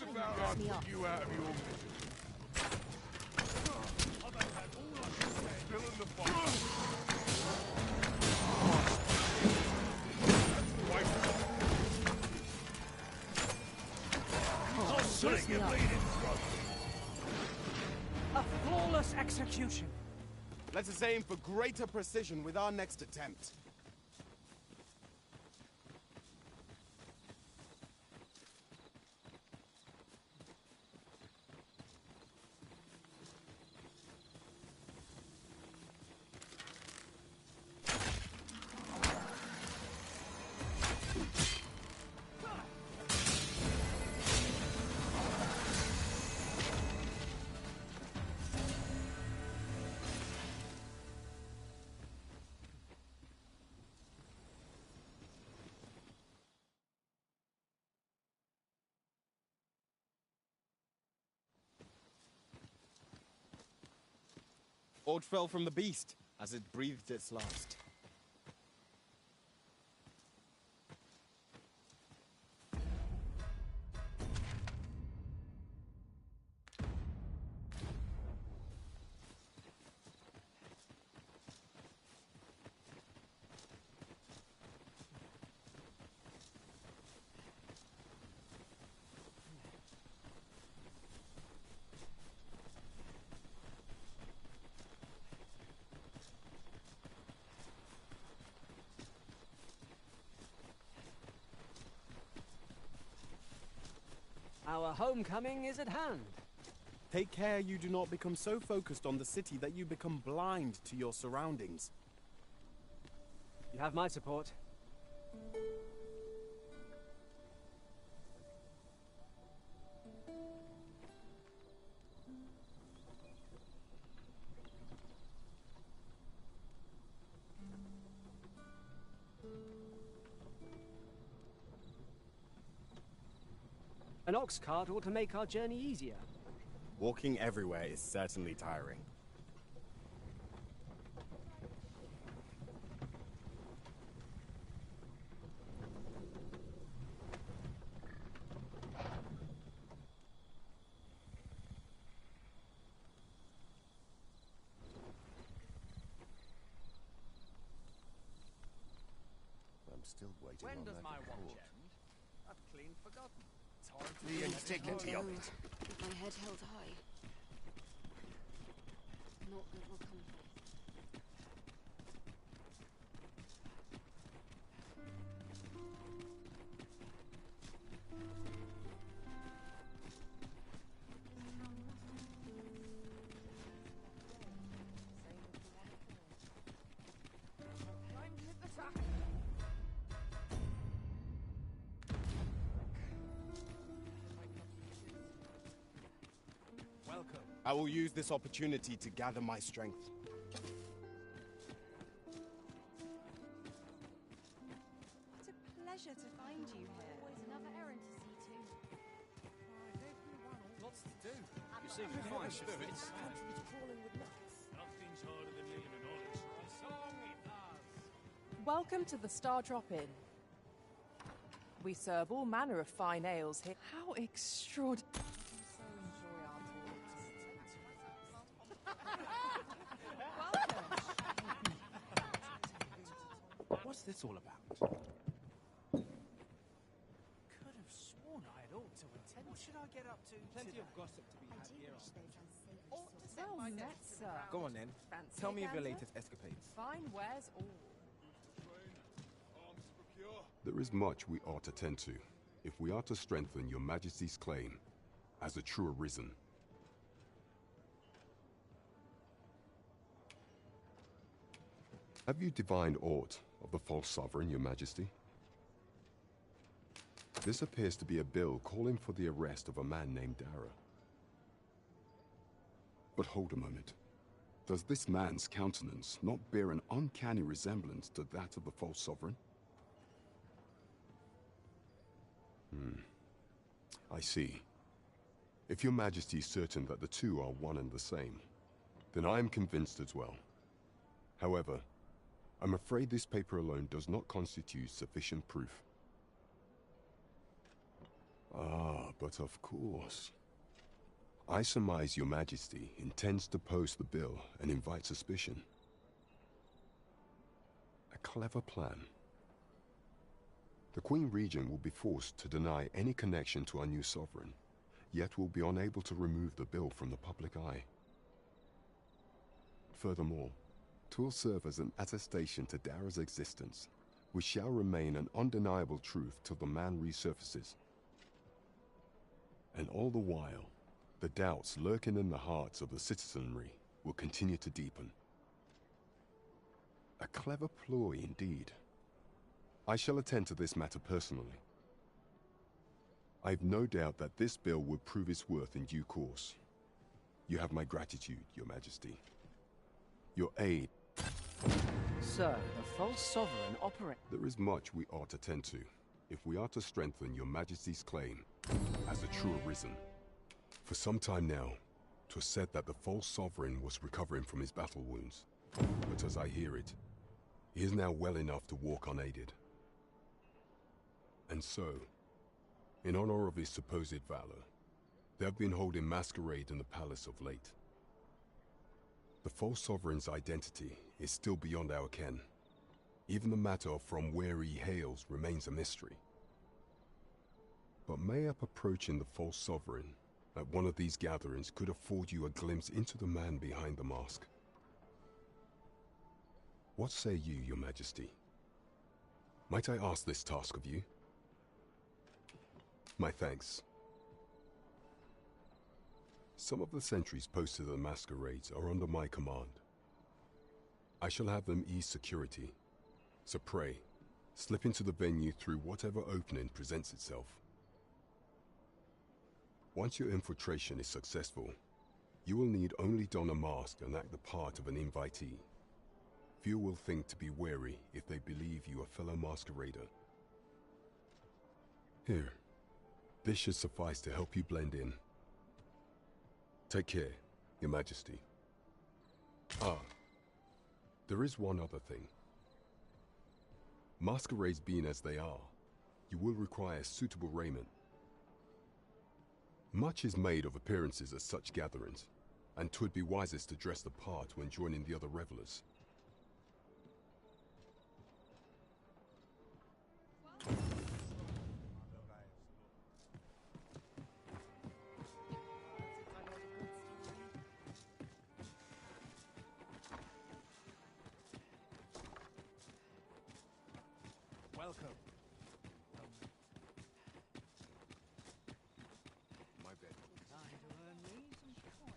What about I put you out of your misery? Still in the fight. Oh, Slit your bleeding throat. a flawless execution. Let us aim for greater precision with our next attempt. Aught fell from the beast as it breathed its last. Our homecoming is at hand. Take care you do not become so focused on the city that you become blind to your surroundings. You have my support. An ox cart ought to make our journey easier. Walking everywhere is certainly tiring. I'm still waiting When on does that my watch report. end? I've clean forgotten. The indignity of it. With my head held high. Not good will come of it. Time to hit the sack. Welcome. I will use this opportunity to gather my strength. What a pleasure to find you here. Always another errand to see to. Lots to do. You seem in fine spirits. Nothing's harder than living in honest. A song it has. Welcome to the Star Drop Inn. We serve all manner of fine ales here. How extraordinary. What's this all about? Could have sworn I had ought to attend. What should I get up to? Plenty of gossip to be had here. Well met, sir. Go on then. Fancy Tell me a of your gander? latest escapades. Fine wares all. There is much we ought to tend to, if we are to strengthen your Majesty's claim as a true Arisen. Have you divined aught of the false sovereign, your Majesty? This appears to be a bill calling for the arrest of a man named Dara. But hold a moment. Does this man's countenance not bear an uncanny resemblance to that of the false sovereign? I see. If your Majesty is certain that the two are one and the same, then I am convinced as well. However, I'm afraid this paper alone does not constitute sufficient proof. Ah, but of course. I surmise Your Majesty intends to post the bill and invite suspicion. A clever plan. The Queen Regent will be forced to deny any connection to our new sovereign, yet will be unable to remove the bill from the public eye. Furthermore, 'twill serve as an attestation to Dara's existence, which shall remain an undeniable truth till the man resurfaces. And all the while, the doubts lurking in the hearts of the citizenry will continue to deepen. A clever ploy indeed. I shall attend to this matter personally. I've no doubt that this bill will prove its worth in due course. You have my gratitude, Your Majesty. Your aid. Sir, the false sovereign operate. There is much we ought to tend to, if we are to strengthen Your Majesty's claim as a true arisen. For some time now, 'twas said that the false sovereign was recovering from his battle wounds. But as I hear it, he is now well enough to walk unaided. And so, in honor of his supposed valor, they have been holding masquerade in the palace of late. The false sovereign's identity is still beyond our ken. Even the matter of from where he hails remains a mystery. But mayhap approaching the false sovereign at one of these gatherings could afford you a glimpse into the man behind the mask. What say you, Your Majesty? Might I ask this task of you? My thanks. Some of the sentries posted at the masquerades are under my command. I shall have them ease security, so pray, slip into the venue through whatever opening presents itself. Once your infiltration is successful, you will need only don a mask and act the part of an invitee. Few will think to be wary if they believe you a fellow masquerader. Here, this should suffice to help you blend in. Take care, Your Majesty. Ah, there is one other thing. Masquerades being as they are, you will require suitable raiment. Much is made of appearances at such gatherings, and 'twould be wisest to dress the part when joining the other revelers. Welcome. My bed. Time to earn me some coin.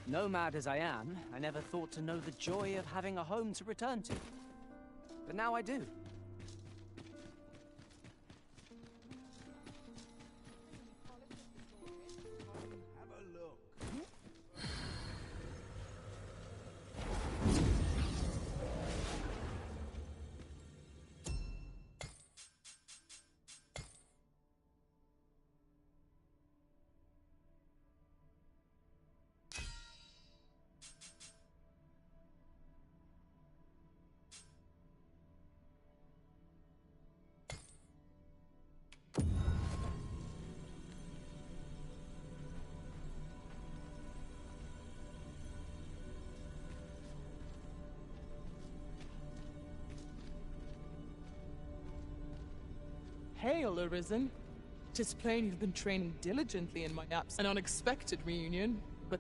Nomad as I am, I never thought to know the joy of having a home to return to. But now I do. Have a look. Hail, Arisen. 'Tis plain you've been training diligently in my absence. An unexpected reunion, but...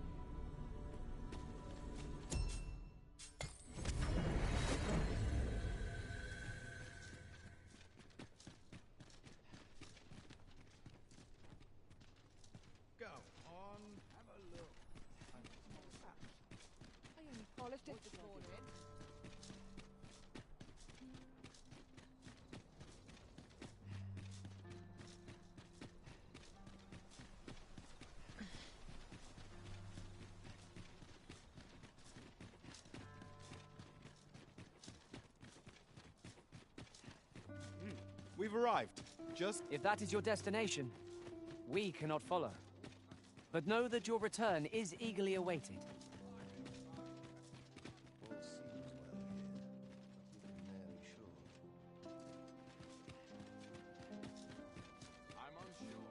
Go on, have a look. I only polished it this morning. We've arrived. Just... If that is your destination, we cannot follow. But know that your return is eagerly awaited. All seems well here. Not entirely sure. I'm unsure.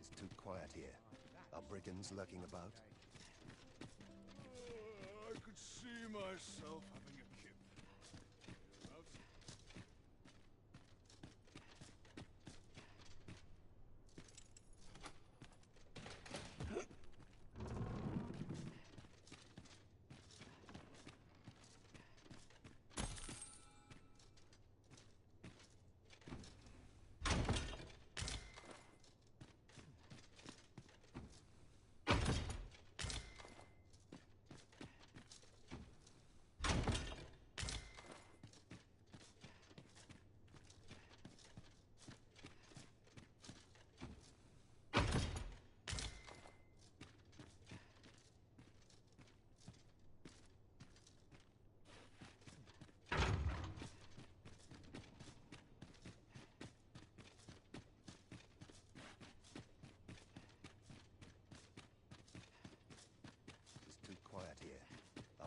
It's too quiet here. Are brigands lurking about? I could see myself having a kip.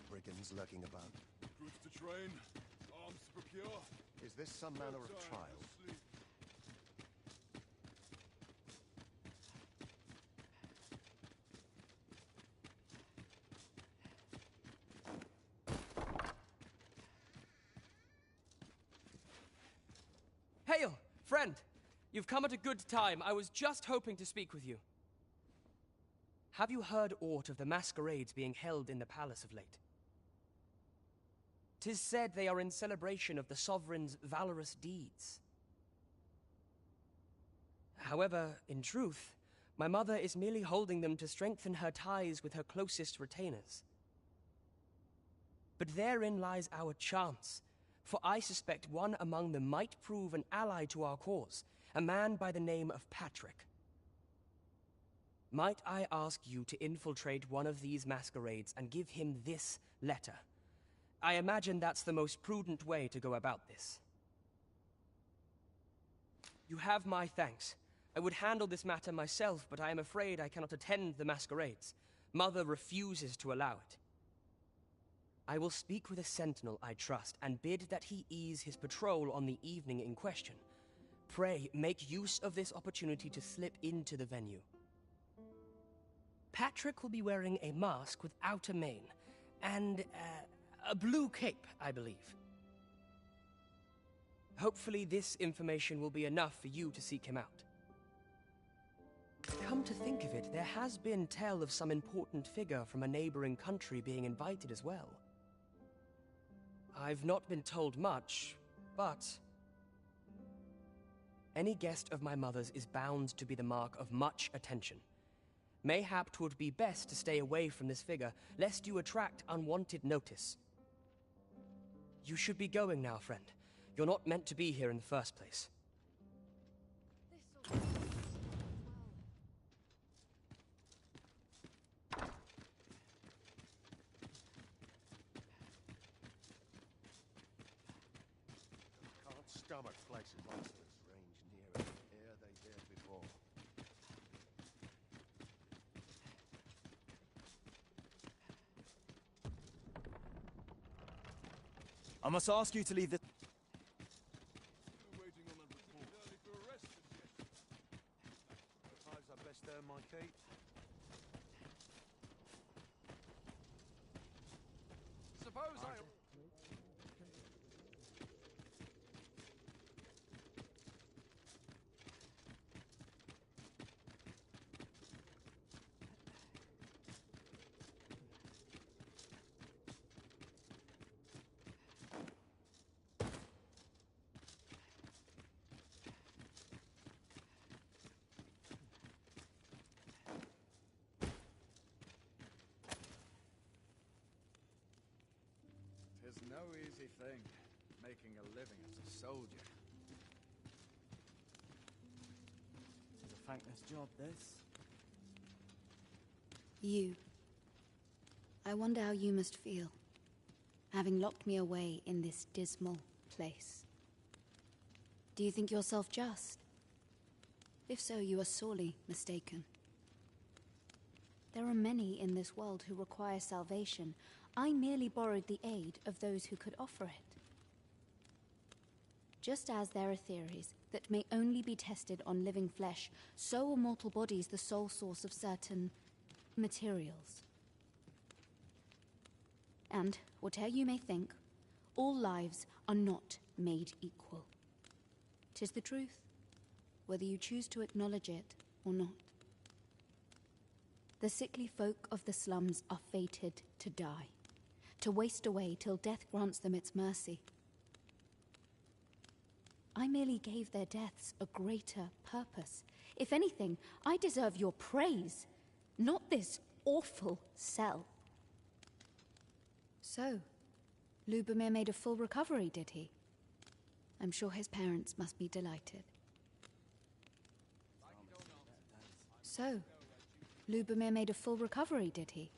brigands lurking about? Goods to train, arms to procure. Is this some manner of trial? Hail, friend! You've come at a good time. I was just hoping to speak with you. Have you heard aught of the masquerades being held in the palace of late? 'Tis said they are in celebration of the sovereign's valorous deeds. However, in truth, my mother is merely holding them to strengthen her ties with her closest retainers. But therein lies our chance, for I suspect one among them might prove an ally to our cause, a man by the name of Patrick. Might I ask you to infiltrate one of these masquerades and give him this letter? I imagine that's the most prudent way to go about this. You have my thanks. I would handle this matter myself, but I am afraid I cannot attend the masquerades. Mother refuses to allow it. I will speak with a sentinel I trust, and bid that he ease his patrol on the evening in question. Pray, make use of this opportunity to slip into the venue. Patrick will be wearing a mask without a mane, and a blue cape, I believe. Hopefully this information will be enough for you to seek him out. Come to think of it, there has been tell of some important figure from a neighboring country being invited as well. I've not been told much, but any guest of my mother's is bound to be the mark of much attention. Mayhap 'twould be best to stay away from this figure, lest you attract unwanted notice. You should be going now, friend. You're not meant to be here in the first place. Can't stomach placing monsters range nearer here they dared before. I must ask you to leave the... Waiting on a report. Early for arrest as yet. Suppose I best earn my keep. Suppose I... It's no easy thing, making a living as a soldier. It's a thankless job, this. You. I wonder how you must feel, having locked me away in this dismal place. Do you think yourself just? If so, you are sorely mistaken. There are many in this world who require salvation. I merely borrowed the aid of those who could offer it. Just as there are theories that may only be tested on living flesh, so are mortal bodies the sole source of certain materials. And, whatever you may think, all lives are not made equal. 'Tis the truth, whether you choose to acknowledge it or not. The sickly folk of the slums are fated to die, to waste away till death grants them its mercy. I merely gave their deaths a greater purpose. If anything, I deserve your praise, not this awful cell. So, Lubomir made a full recovery, did he? I'm sure his parents must be delighted. So, Lubomir made a full recovery, did he?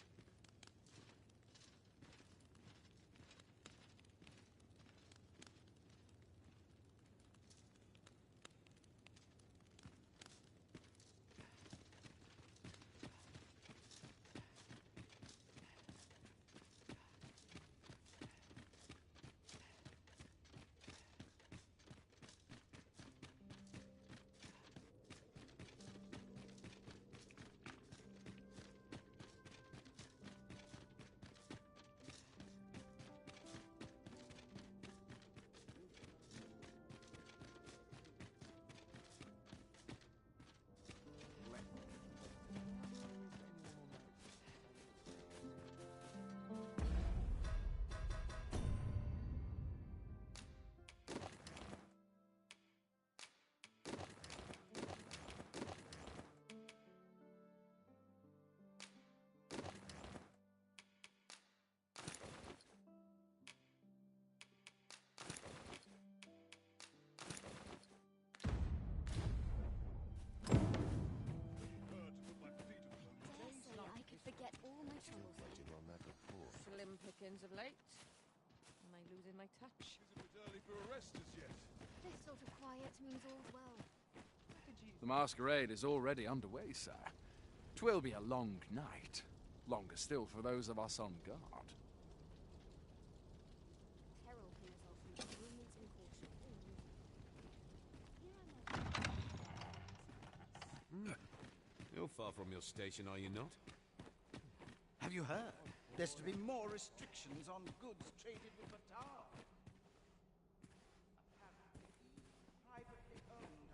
Forget all my troubles. Waiting on that report. Slim pickings of late. Am I losing my touch? Is it early for arrest as yet? This sort of quiet means all's well. The masquerade is already underway, sir. 'Twill be a long night. Longer still for those of us on guard. Terrell hears off with rumors and caution. You're far from your station, are you not? Have you heard? There's to be more restrictions on goods traded with Batar. Privately owned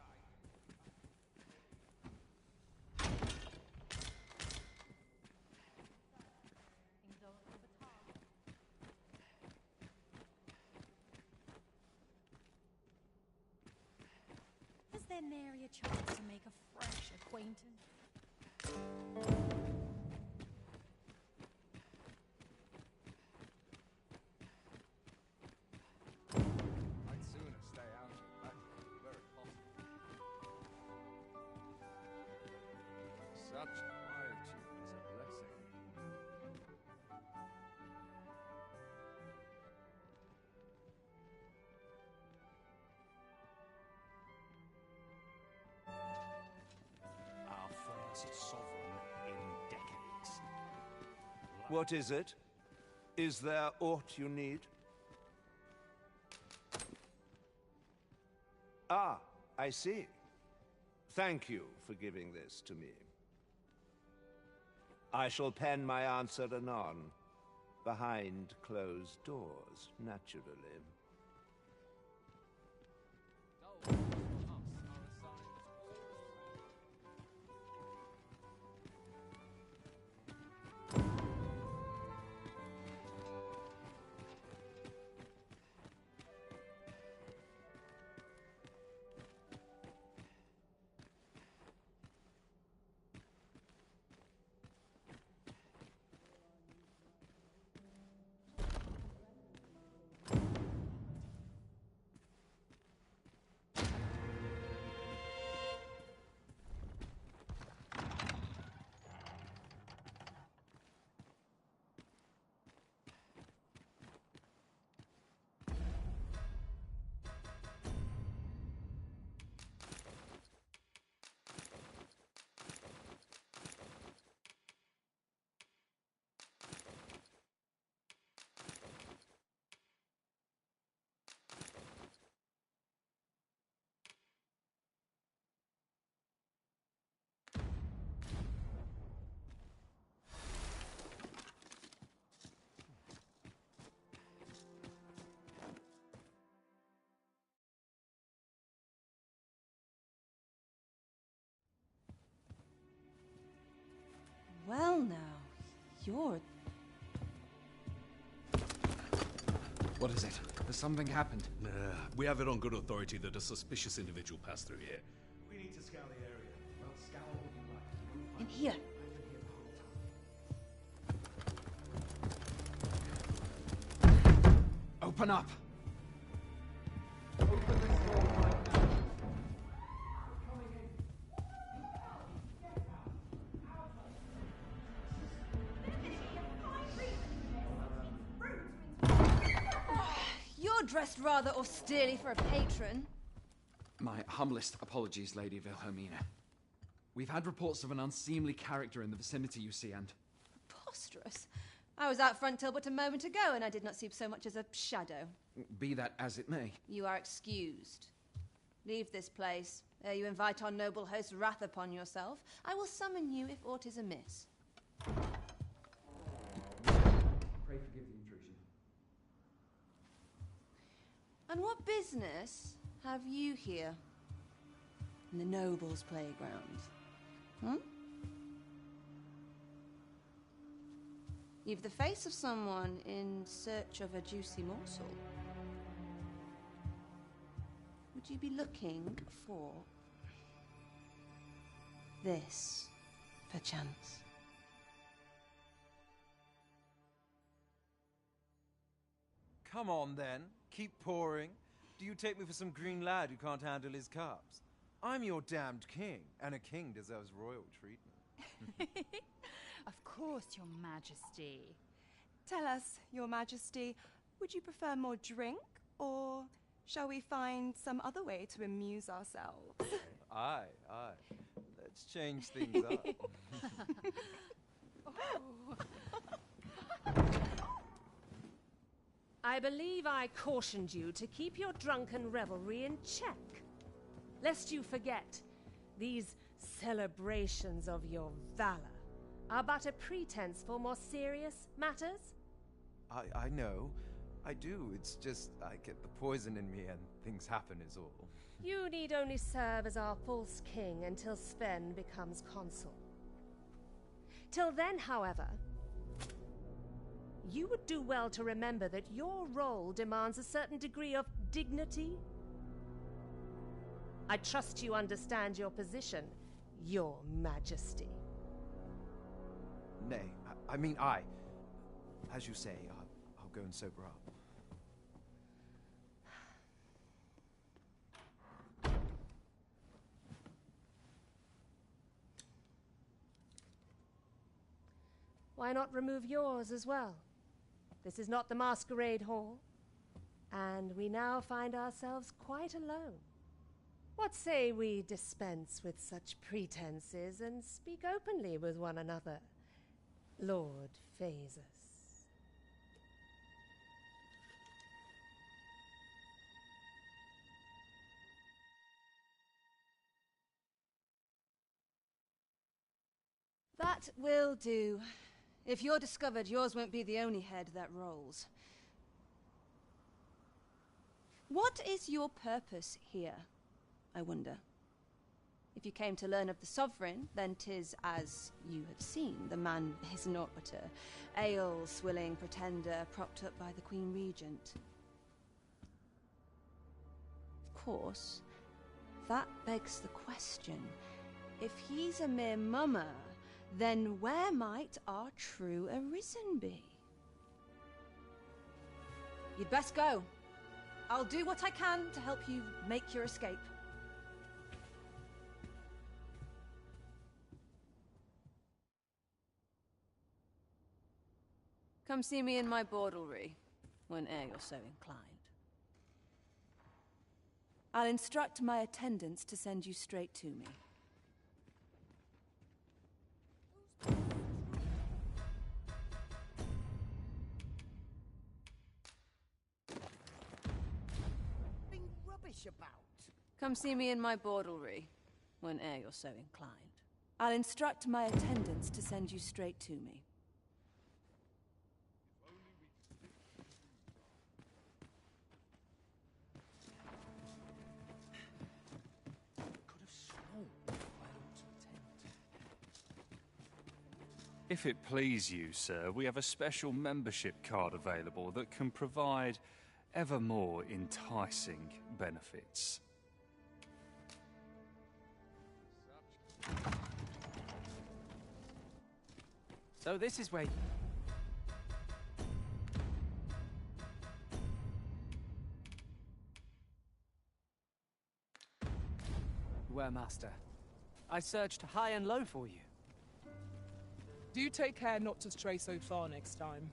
Is there nary a chance to make a fresh acquaintance? I'd sooner stay out of that where it's possible. Such quietude is a blessing. Our first sovereign in decades. What is it? Is there aught you need? Ah, I see. Thank you for giving this to me. I shall pen my answer anon, behind closed doors, naturally. Well now, you're... What is it? Has something happened? We have it on good authority that a suspicious individual passed through here. We need to scour the area. Well, scour what you like. In here. Open up! You're dressed rather austerely for a patron. My humblest apologies, Lady Wilhelmina. We've had reports of an unseemly character in the vicinity, you see, and... Preposterous. I was out front till but a moment ago, and I did not see so much as a shadow. Be that as it may. You are excused. Leave this place, ere you invite our noble host's wrath upon yourself. I will summon you if aught is amiss. Pray forgive the intrusion. And what business have you here? In the nobles' playground? Hmm? You've the face of someone in search of a juicy morsel. Would you be looking for this, perchance? Come on, then. Keep pouring. Do you take me for some green lad who can't handle his cups? I'm your damned king, and a king deserves royal treatment. Of course, Your Majesty. Tell us, Your Majesty, would you prefer more drink, or shall we find some other way to amuse ourselves? Aye. Let's change things up. I believe I cautioned you to keep your drunken revelry in check, lest you forget these celebrations of your valor are but a pretense for more serious matters? I know. I do. It's just I get the poison in me and things happen is all. You need only serve as our false king until Sven becomes consul. Till then, however, you would do well to remember that your role demands a certain degree of dignity. I trust you understand your position, Your Majesty. Nay, as you say, I'll go and sober up. Why not remove yours as well? This is not the masquerade hall, and we now find ourselves quite alone. What say we dispense with such pretenses and speak openly with one another, Lord Phaesus? That will do. If you're discovered, yours won't be the only head that rolls. What is your purpose here, I wonder? If you came to learn of the Sovereign, then 'tis as you have seen. The man is naught but a ale-swilling pretender propped up by the Queen Regent. Of course, that begs the question. If he's a mere mummer, then where might our true Arisen be? You'd best go. I'll do what I can to help you make your escape. Come see me in my bordlery, whene'er you're so inclined. I'll instruct my attendants to send you straight to me. About. Come see me in my bordlery, whene'er you're so inclined. I'll instruct my attendants to send you straight to me. If it please you, sir, we have a special membership card available that can provide ever more enticing benefits. So this is where... Where, Master? I searched high and low for you. Do take care not to stray so far next time.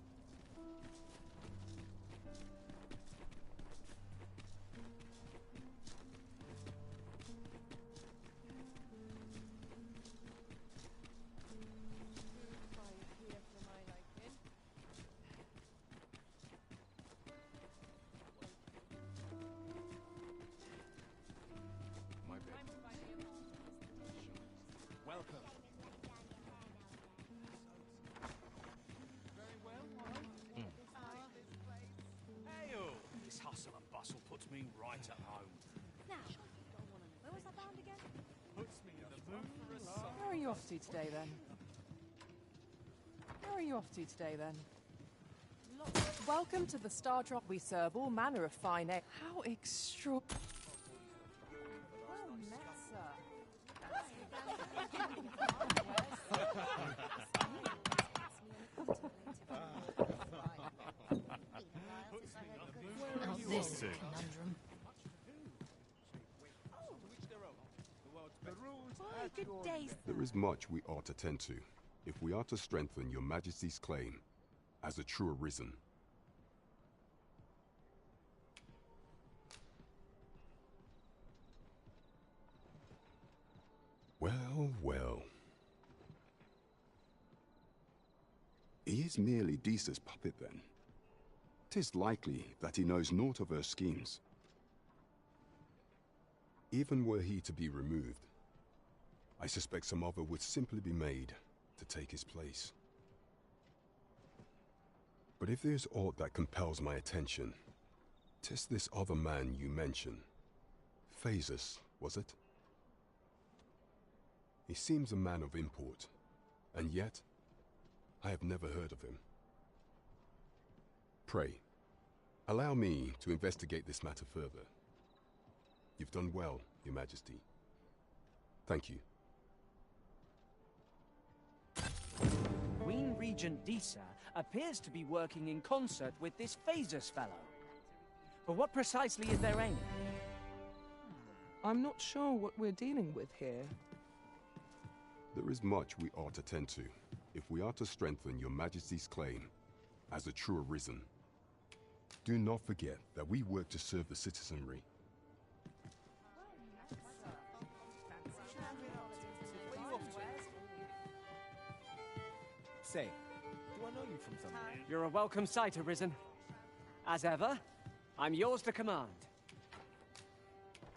Where are you off to today, then? Where are you off to today, then? Welcome to the Star Drop. We serve all manner of fine ale. How extraordinary. This conundrum. Good day, sir. There is much we ought to tend to, if we are to strengthen your Majesty's claim as a true Arisen. Well, well. He is merely Disa's puppet, then. 'Tis likely that he knows naught of her schemes. Even were he to be removed, I suspect some other would simply be made to take his place. But if there's aught that compels my attention, 'tis this other man you mention. Phasus, was it? He seems a man of import, and yet I have never heard of him. Pray, allow me to investigate this matter further. You've done well, Your Majesty. Thank you. Queen Regent Disa appears to be working in concert with this Phasus fellow. But what precisely is their aim? I'm not sure what we're dealing with here. There is much we ought to tend to, if we are to strengthen Your Majesty's claim as a true Arisen. Do not forget that we work to serve the citizenry. Say, do I know you from somewhere? You're a welcome sight, Arisen. As ever, I'm yours to command.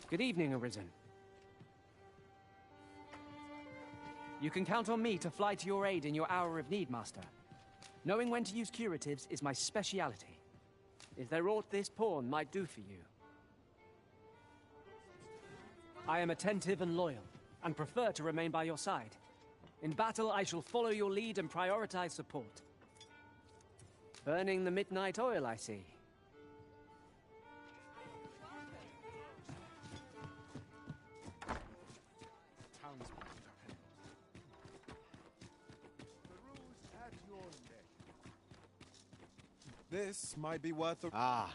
Good evening, Arisen. You can count on me to fly to your aid in your hour of need, Master. Knowing when to use curatives is my speciality. Is there aught this pawn might do for you? I am attentive and loyal, and prefer to remain by your side. In battle, I shall follow your lead and prioritize support. Burning the midnight oil, I see. This might be worth a... Ah,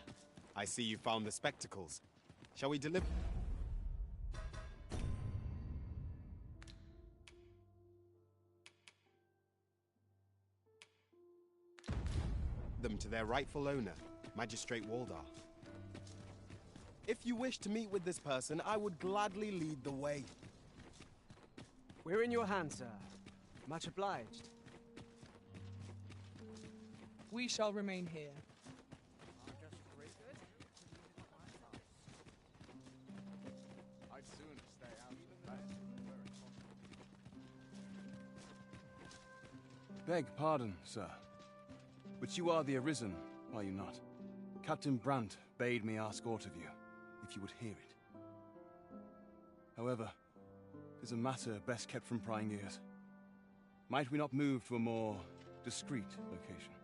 I see you found the spectacles. Shall we deliver... them to their rightful owner, Magistrate Waldar. If you wish to meet with this person, I would gladly lead the way. We're in your hands, sir. Much obliged. We shall remain here. I'd sooner stay out. Beg pardon, sir. But you are the Arisen, are you not? Captain Brandt bade me ask aught of you, if you would hear it. However, 'tis a matter best kept from prying ears. Might we not move to a more discreet location?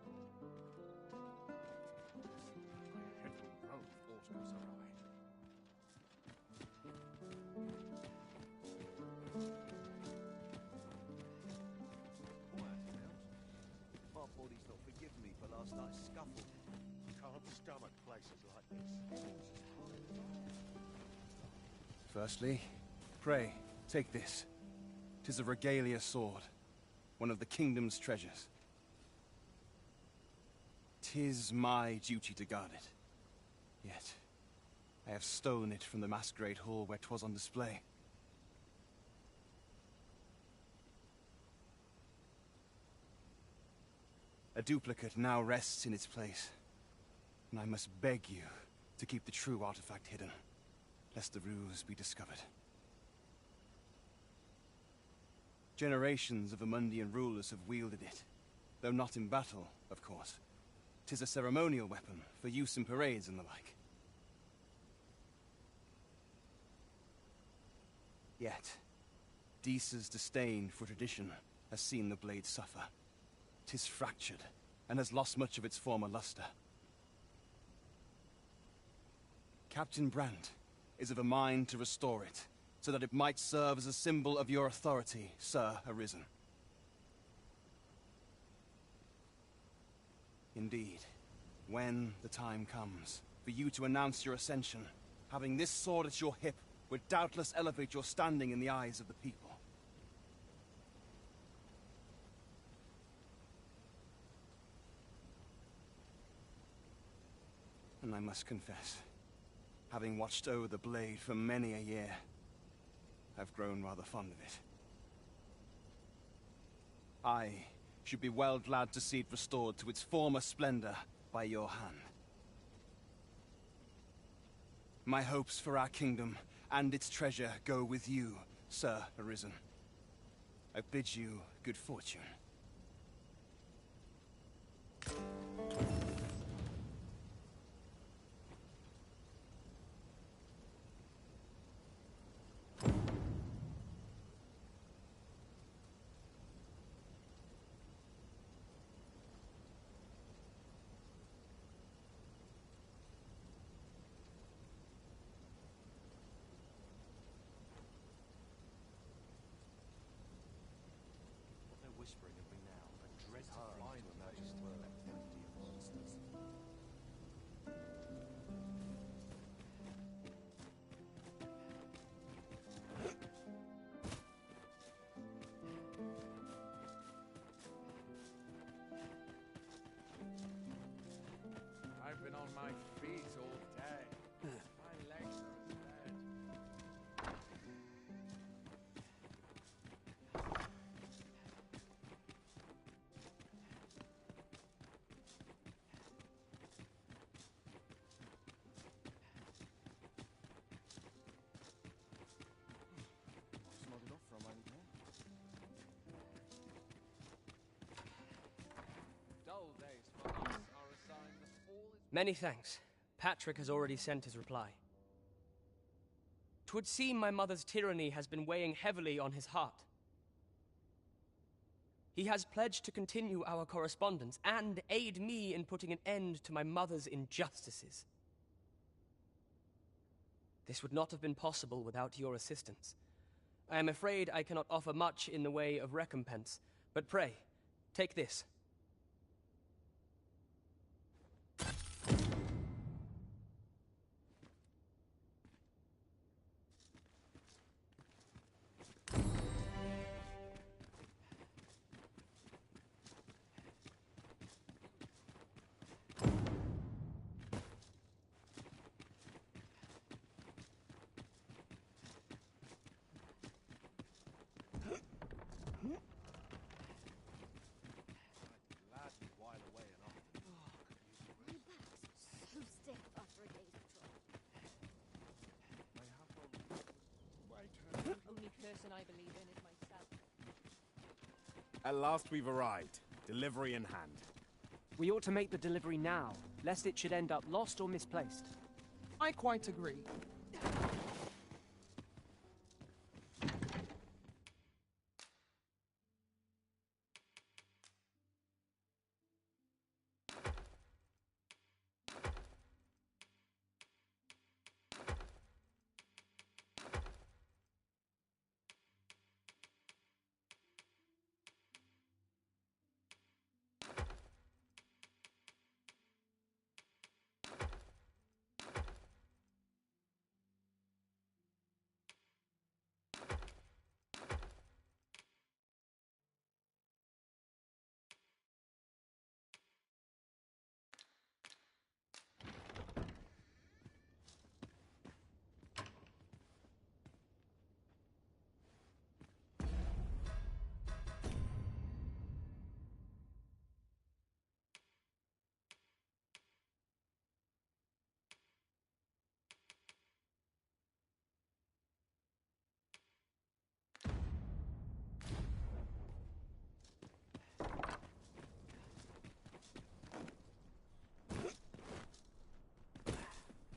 My body's not forgiven me for last night's scuffle. Can't stomach places like this. Firstly, pray, take this. 'Tis a regalia sword, one of the kingdom's treasures. 'Tis my duty to guard it. Yet, I have stolen it from the masquerade hall where 'twas on display. A duplicate now rests in its place, and I must beg you to keep the true artifact hidden, lest the ruse be discovered. Generations of Amundian rulers have wielded it, though not in battle, of course. 'Tis a ceremonial weapon for use in parades and the like. Yet, Disa's disdain for tradition has seen the blade suffer. 'Tis fractured, and has lost much of its former luster. Captain Brandt is of a mind to restore it, so that it might serve as a symbol of your authority, Sir Arisen. Indeed, when the time comes for you to announce your ascension, having this sword at your hip would doubtless elevate your standing in the eyes of the people. And I must confess, having watched over the blade for many a year, I've grown rather fond of it. I should be well glad to see it restored to its former splendor by your hand. My hopes for our kingdom and its treasure go with you, Sir Arisen. I bid you good fortune. Whispering of me now, a dread to fly in the Majesty's world empty of monsters. I've been on my feet all day. My legs are as dead. Nodded off for a moment there. Dull days for us are a sign that all is... Many thanks. Patrick has already sent his reply. 'Twould seem my mother's tyranny has been weighing heavily on his heart. He has pledged to continue our correspondence and aid me in putting an end to my mother's injustices. This would not have been possible without your assistance. I am afraid I cannot offer much in the way of recompense, but pray, take this. So stiff after a day's patrol. Only person I believe in is myself. At last we've arrived. Delivery in hand. We ought to make the delivery now, lest it should end up lost or misplaced. I quite agree.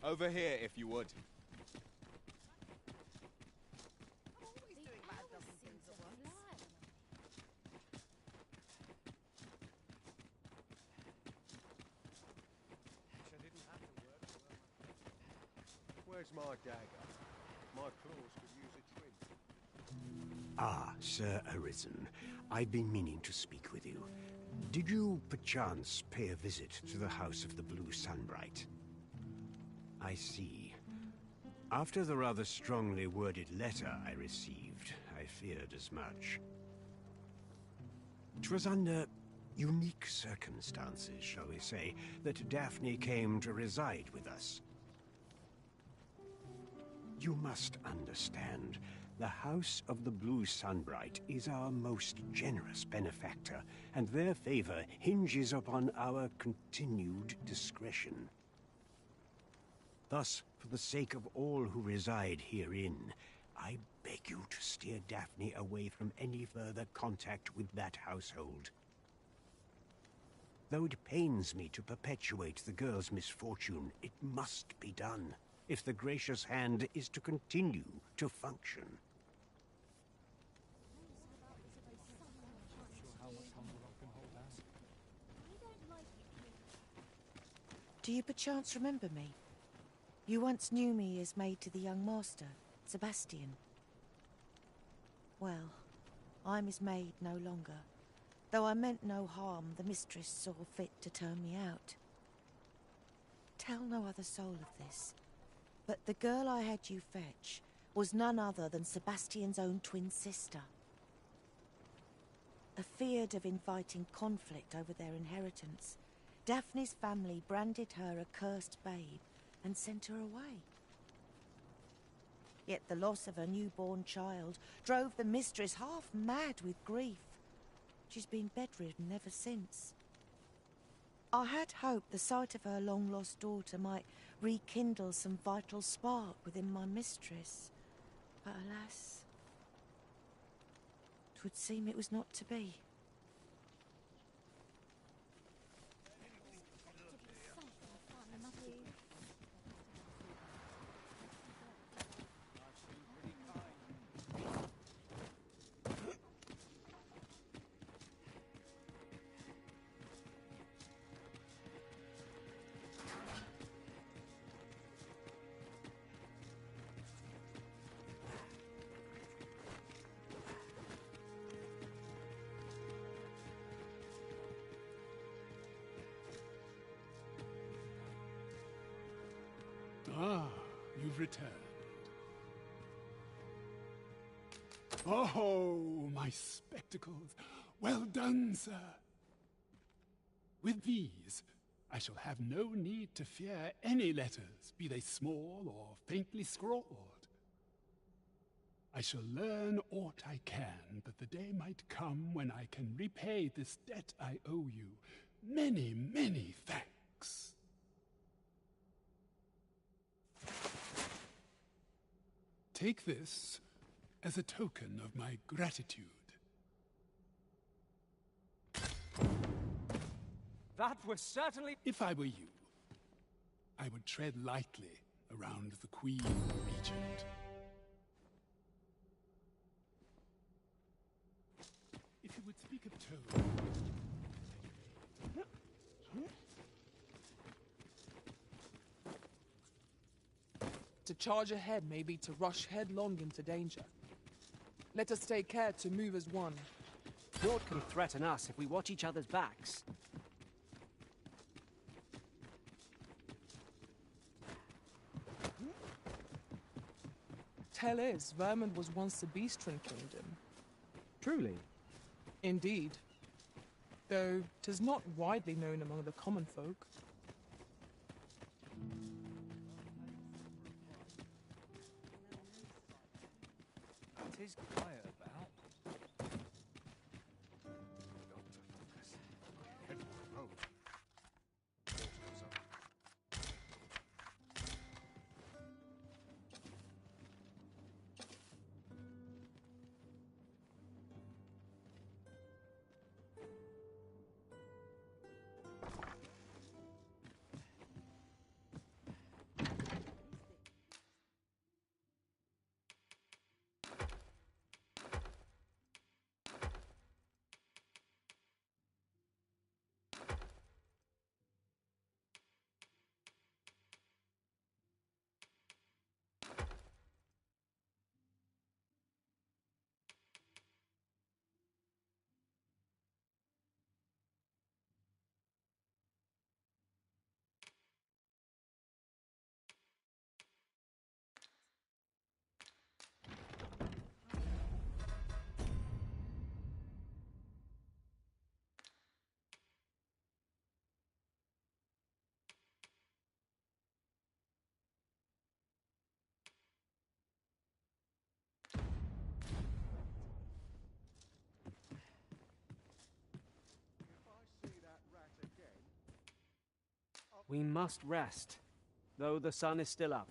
Over here, if you would. Where's my dagger? My claws could use a trim. Ah, Sir Arisen. I've been meaning to speak with you. Did you, perchance, pay a visit to the House of the Blue Sunbright? I see. After the rather strongly worded letter I received, I feared as much. 'Twas under unique circumstances, shall we say, that Daphne came to reside with us. You must understand, the House of the Blue Sunbright is our most generous benefactor, and their favor hinges upon our continued discretion. Thus, for the sake of all who reside herein, I beg you to steer Daphne away from any further contact with that household. Though it pains me to perpetuate the girl's misfortune, it must be done if the gracious hand is to continue to function. Do you perchance remember me? You once knew me as maid to the young master, Sebastian. Well, I'm his maid no longer. Though I meant no harm, the mistress saw fit to turn me out. Tell no other soul of this, but the girl I had you fetch was none other than Sebastian's own twin sister. Afeard of inviting conflict over their inheritance, Daphne's family branded her a cursed babe and sent her away. Yet the loss of her newborn child drove the mistress half mad with grief. She's been bedridden ever since. I had hoped the sight of her long-lost daughter might rekindle some vital spark within my mistress. But alas, 'twould seem it was not to be. Ah, you've returned. Oh, my spectacles. Well done, sir. With these, I shall have no need to fear any letters, be they small or faintly scrawled. I shall learn aught I can, but the day might come when I can repay this debt I owe you. Many, many thanks. Take this as a token of my gratitude. That was certainly... If I were you, I would tread lightly around the Queen Regent. If you would speak of tone... To charge ahead may be to rush headlong into danger. Let us take care to move as one. Naught can threaten us if we watch each other's backs. Tell is, Vermund was once a beastren kingdom. Truly? Indeed. Though 'tis not widely known among the common folk. It is quiet about. Head for the road. Water goes up. We must rest, though the sun is still up.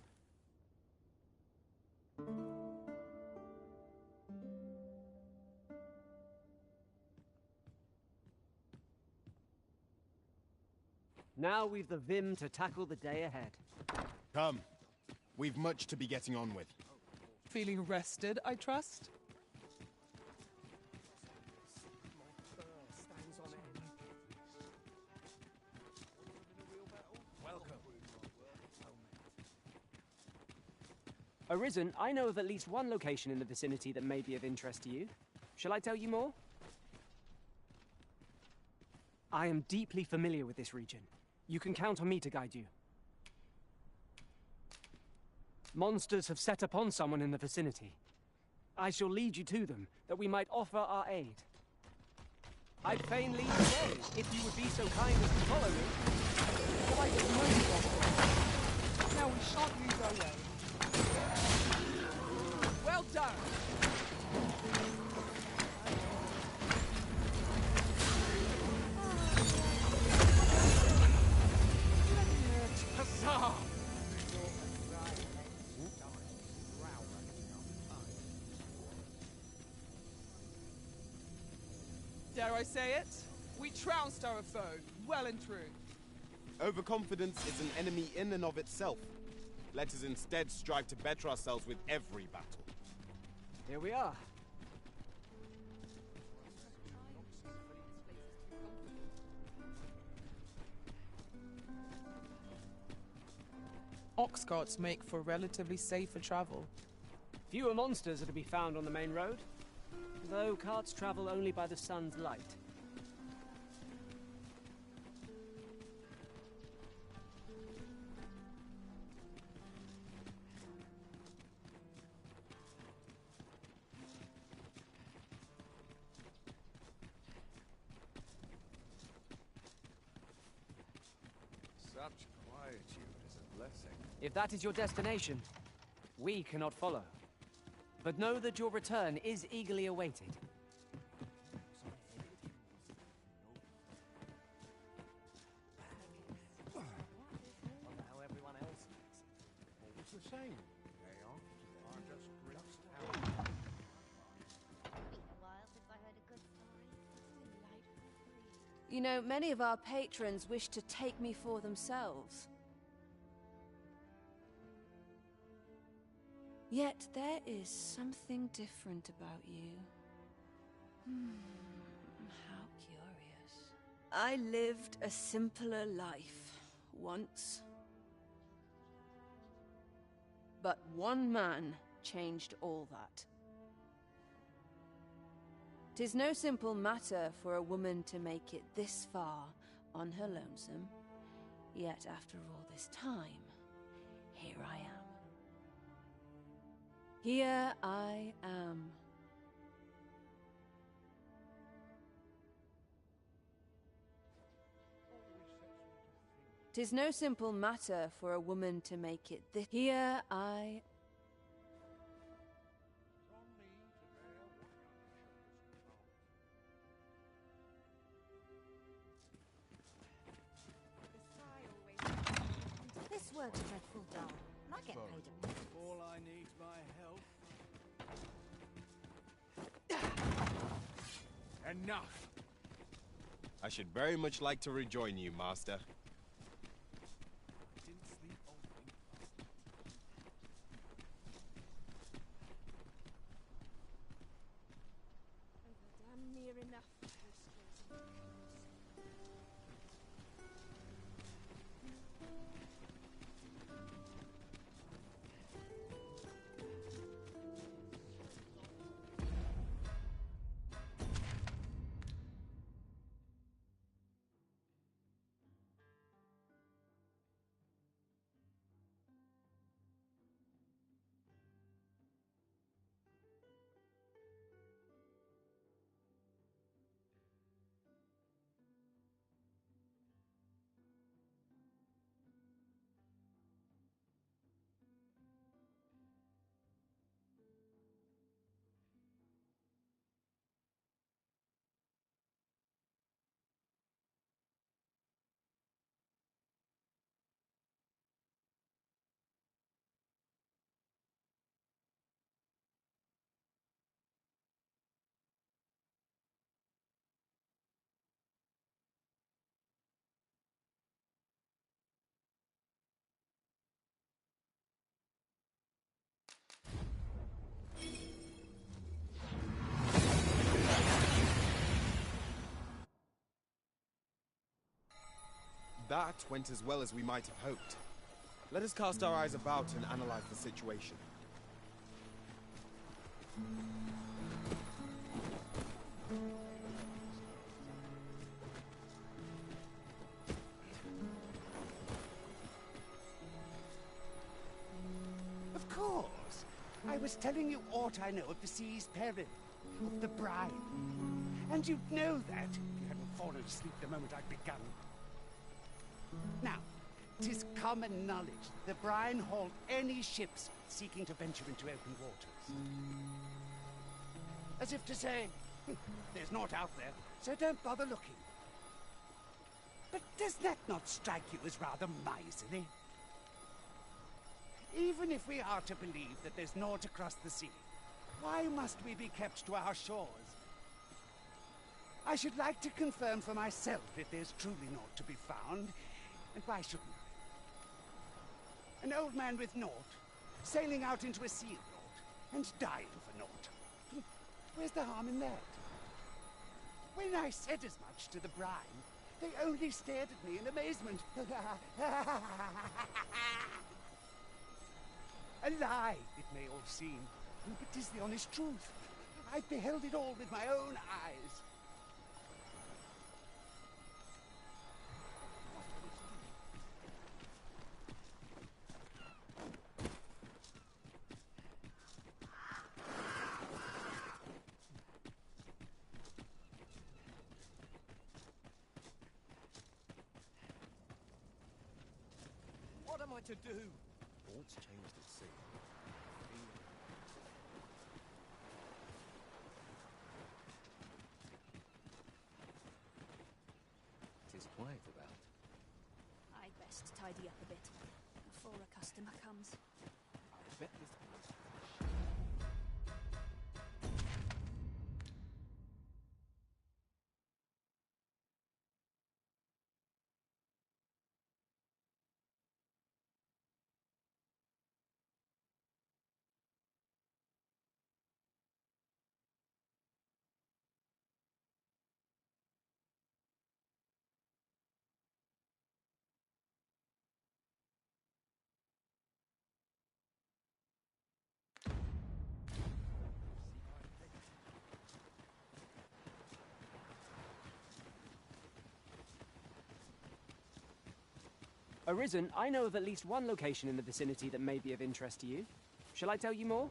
Now we've the vim to tackle the day ahead. Come. We've much to be getting on with. Feeling rested, I trust? Arisen, I know of at least one location in the vicinity that may be of interest to you. Shall I tell you more? I am deeply familiar with this region. You can count on me to guide you. Monsters have set upon someone in the vicinity. I shall lead you to them, that we might offer our aid. I'd fain lead the way, if you would be so kind as to follow me. Quite as most possible. Now we shan't lose our way. Well done! Huzzah! Dare I say it? We trounced our foe, well and true. Overconfidence is an enemy in and of itself. Let us instead strive to better ourselves with every battle. Here we are. Ox carts make for relatively safer travel. Fewer monsters are to be found on the main road, though carts travel only by the sun's light. Such quietude is a blessing. If that is your destination, we cannot follow. But know that your return is eagerly awaited. Wonder how everyone else makes it. Always the same. They are just drifts out. Been a while since I heard a good story. Delightful. You know, many of our patrons wish to take me for themselves. Yet there is something different about you. How curious. I lived a simpler life once. But one man changed all that. 'Tis no simple matter for a woman to make it this far on her lonesome. Yet after all this time, here I am. Here I am. 'Tis no simple matter for a woman to make it this. Here I. This work's dreadful dull, and I get paid a bit. All I need's my help. Enough! I should very much like to rejoin you, Master. Didn't sleep all week. Damn near enough. That went as well as we might have hoped. Let us cast our eyes about and analyze the situation. Of course. I was telling you aught I know of the sea's peril, of the brine. And you'd know that if you hadn't fallen asleep the moment I'd begun. Now, 'tis common knowledge that the brine halt any ships seeking to venture into open waters. As if to say, there's naught out there, so don't bother looking. But does that not strike you as rather miserly? Even if we are to believe that there's naught across the sea, why must we be kept to our shores? I should like to confirm for myself if there's truly naught to be found, and why shouldn't I? An old man with naught, sailing out into a sea of naught, and dying for naught. Where's the harm in that? When I said as much to the brine, they only stared at me in amazement. A lie, it may all seem, but 'tis the honest truth. I beheld it all with my own eyes. What am I to do? Aught's changed at sea. Tis quiet about. I'd best tidy up a bit before a customer comes. I bet this place. Arisen, I know of at least one location in the vicinity that may be of interest to you. Shall I tell you more?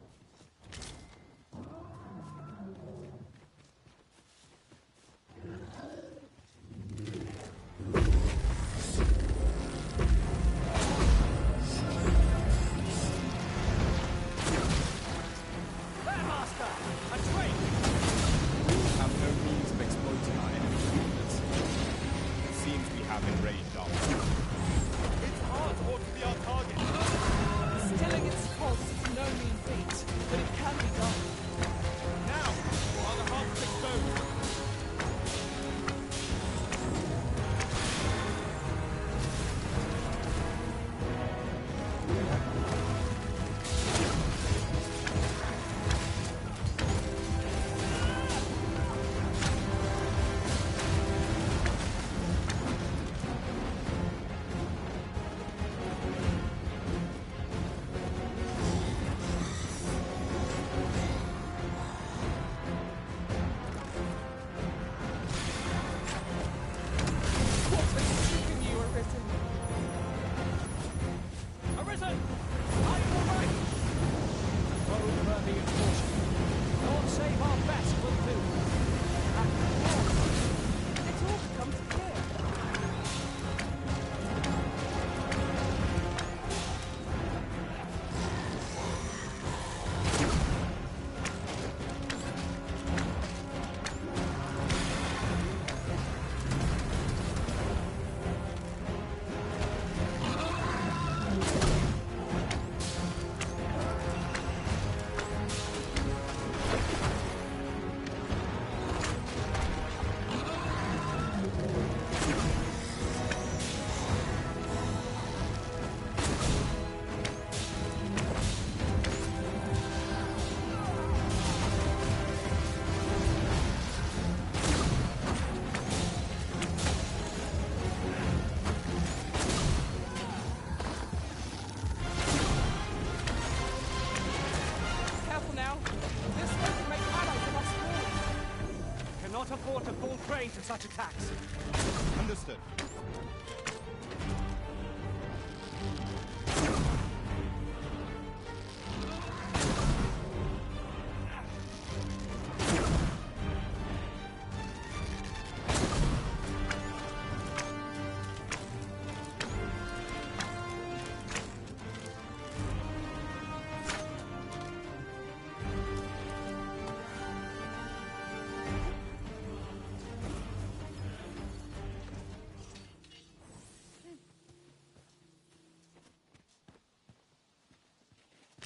Stilling its pulse is no mean feat. afford to fall prey to such attacks. Understood.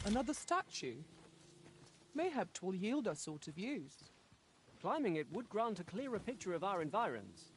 Another statue? Mayhap 'twill yield us sort of use. Climbing it would grant a clearer picture of our environs.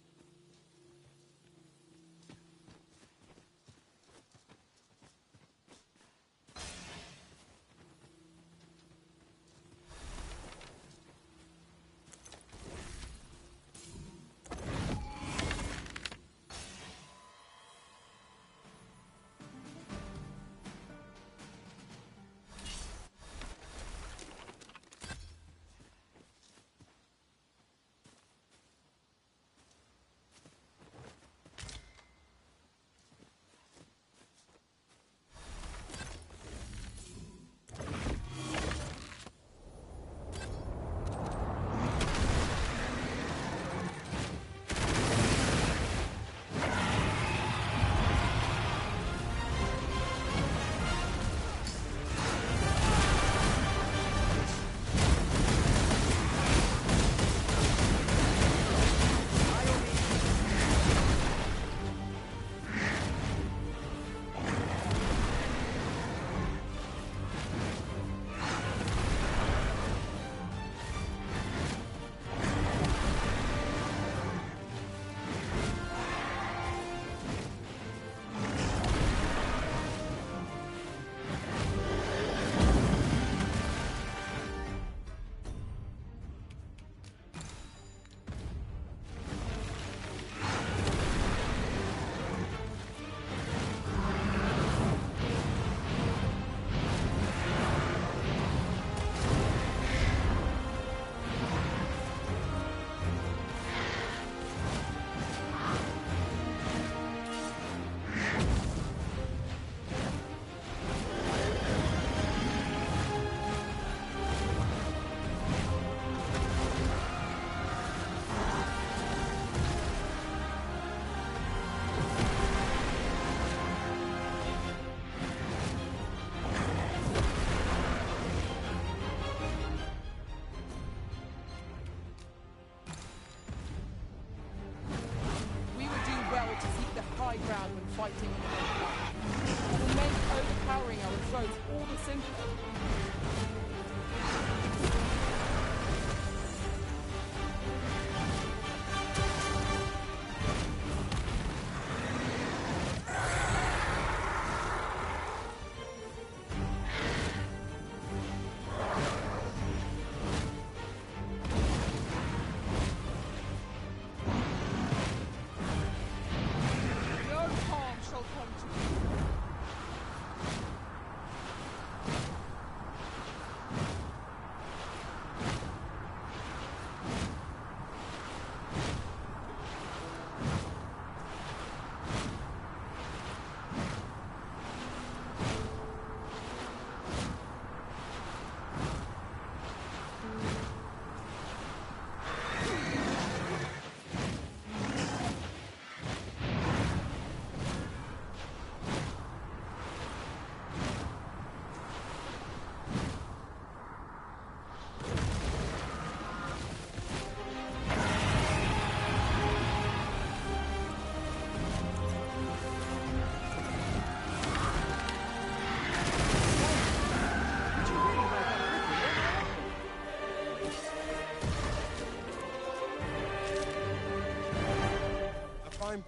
Ground when fighting on the road. It will make overpowering our foes all the simpler.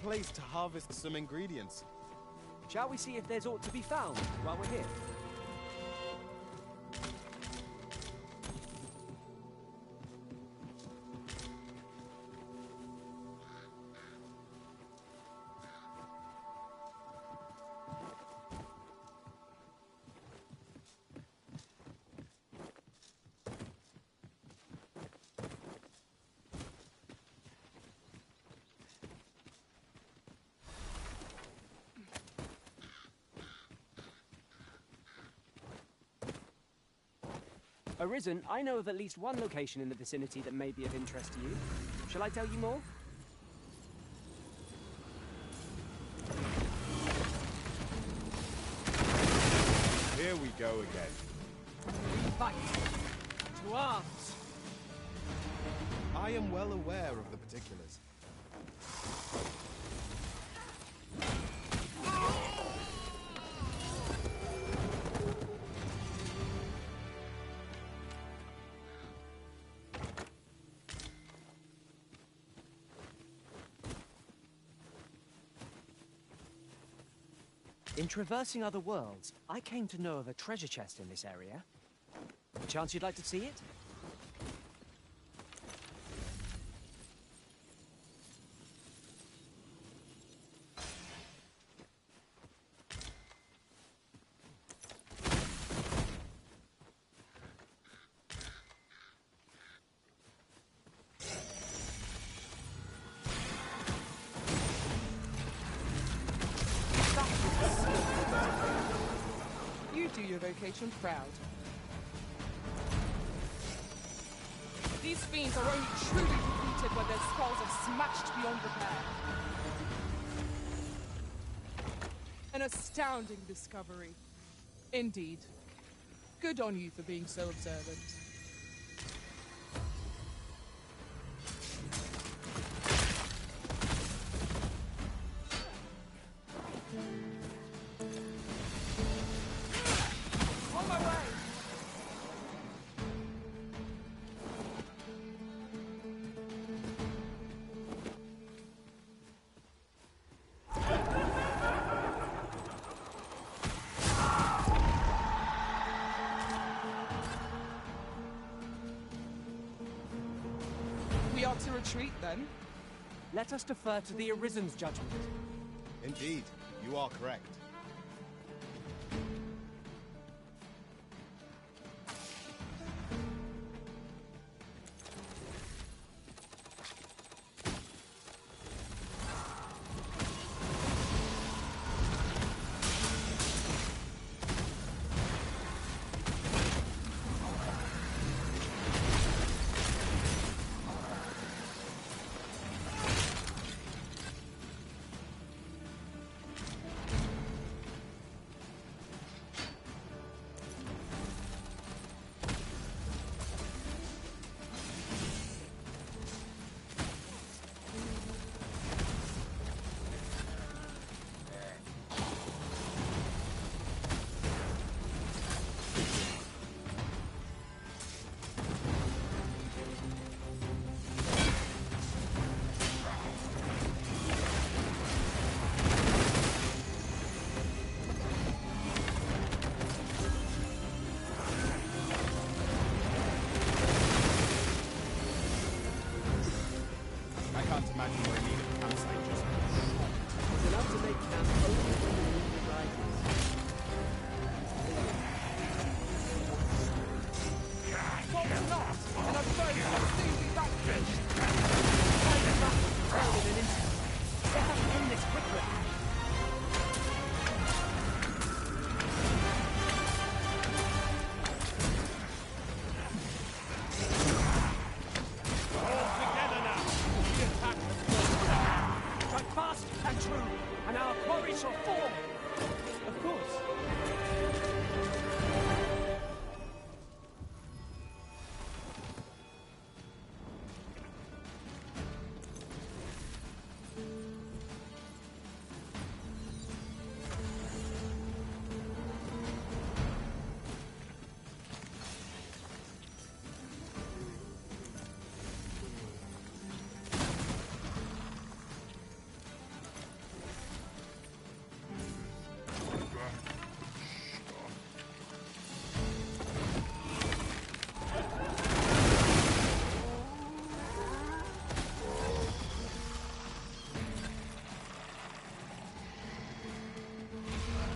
Place to harvest some ingredients. Shall we see if there's aught to be found while we're here? Arisen, I know of at least one location in the vicinity that may be of interest to you. Shall I tell you more? Here we go again. Fight! To arms! I am well aware of the particulars. In traversing other worlds, I came to know of a treasure chest in this area. Chance you'd like to see it? You do your vocation proud. These fiends are only truly defeated when their skulls are smashed beyond repair. An astounding discovery. Indeed. Good on you for being so observant. On my way! We are to retreat, then? Let us defer to the Arisen's judgment. Indeed, you are correct. I can't imagine we're in need of a campsite just now. It's enough to make camp only when the moon rises. Fall not, and our foes will soon be vanquished. Find the battle turn in an instant. Let us end this quickly. Strike fast and true, and our quarry shall fall. Of course.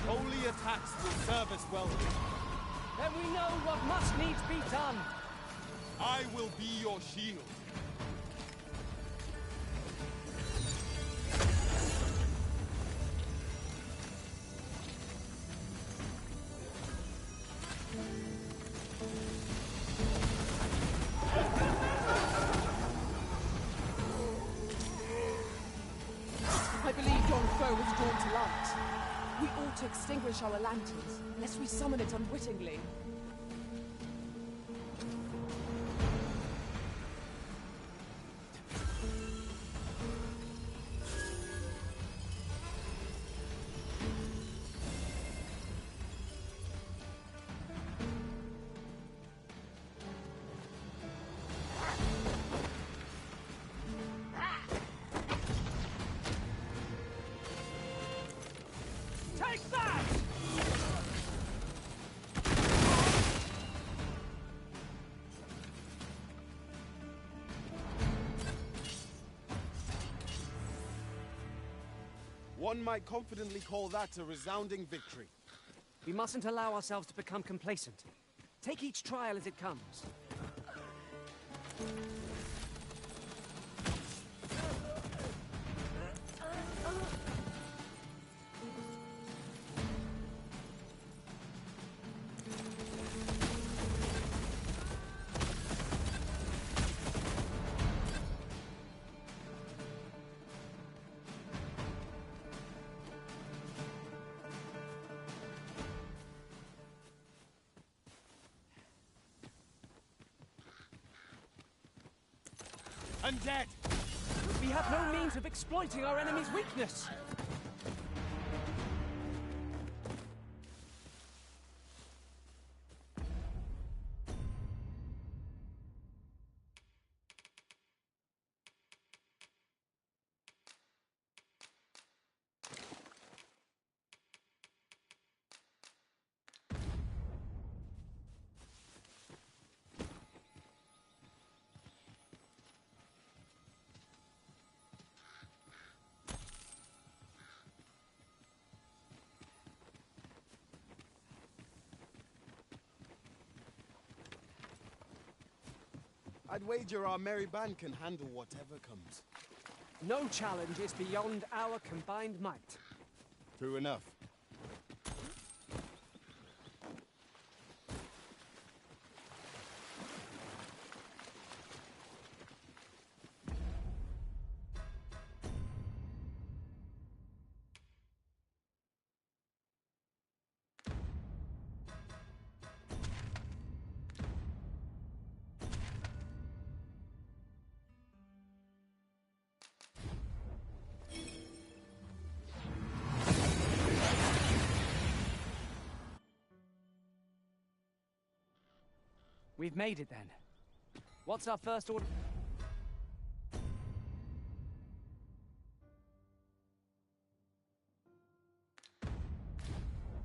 Holy attacks will serve us well. Then we know what must needs be done. I will be your shield. to extinguish our lanterns, lest we summon it unwittingly. Take that! One might confidently call that a resounding victory. We mustn't allow ourselves to become complacent. Take each trial as it comes. Undead! We have no means of exploiting our enemy's weakness! I'd wager our merry band can handle whatever comes. No challenge is beyond our combined might. True enough. We've made it then. What's our first order?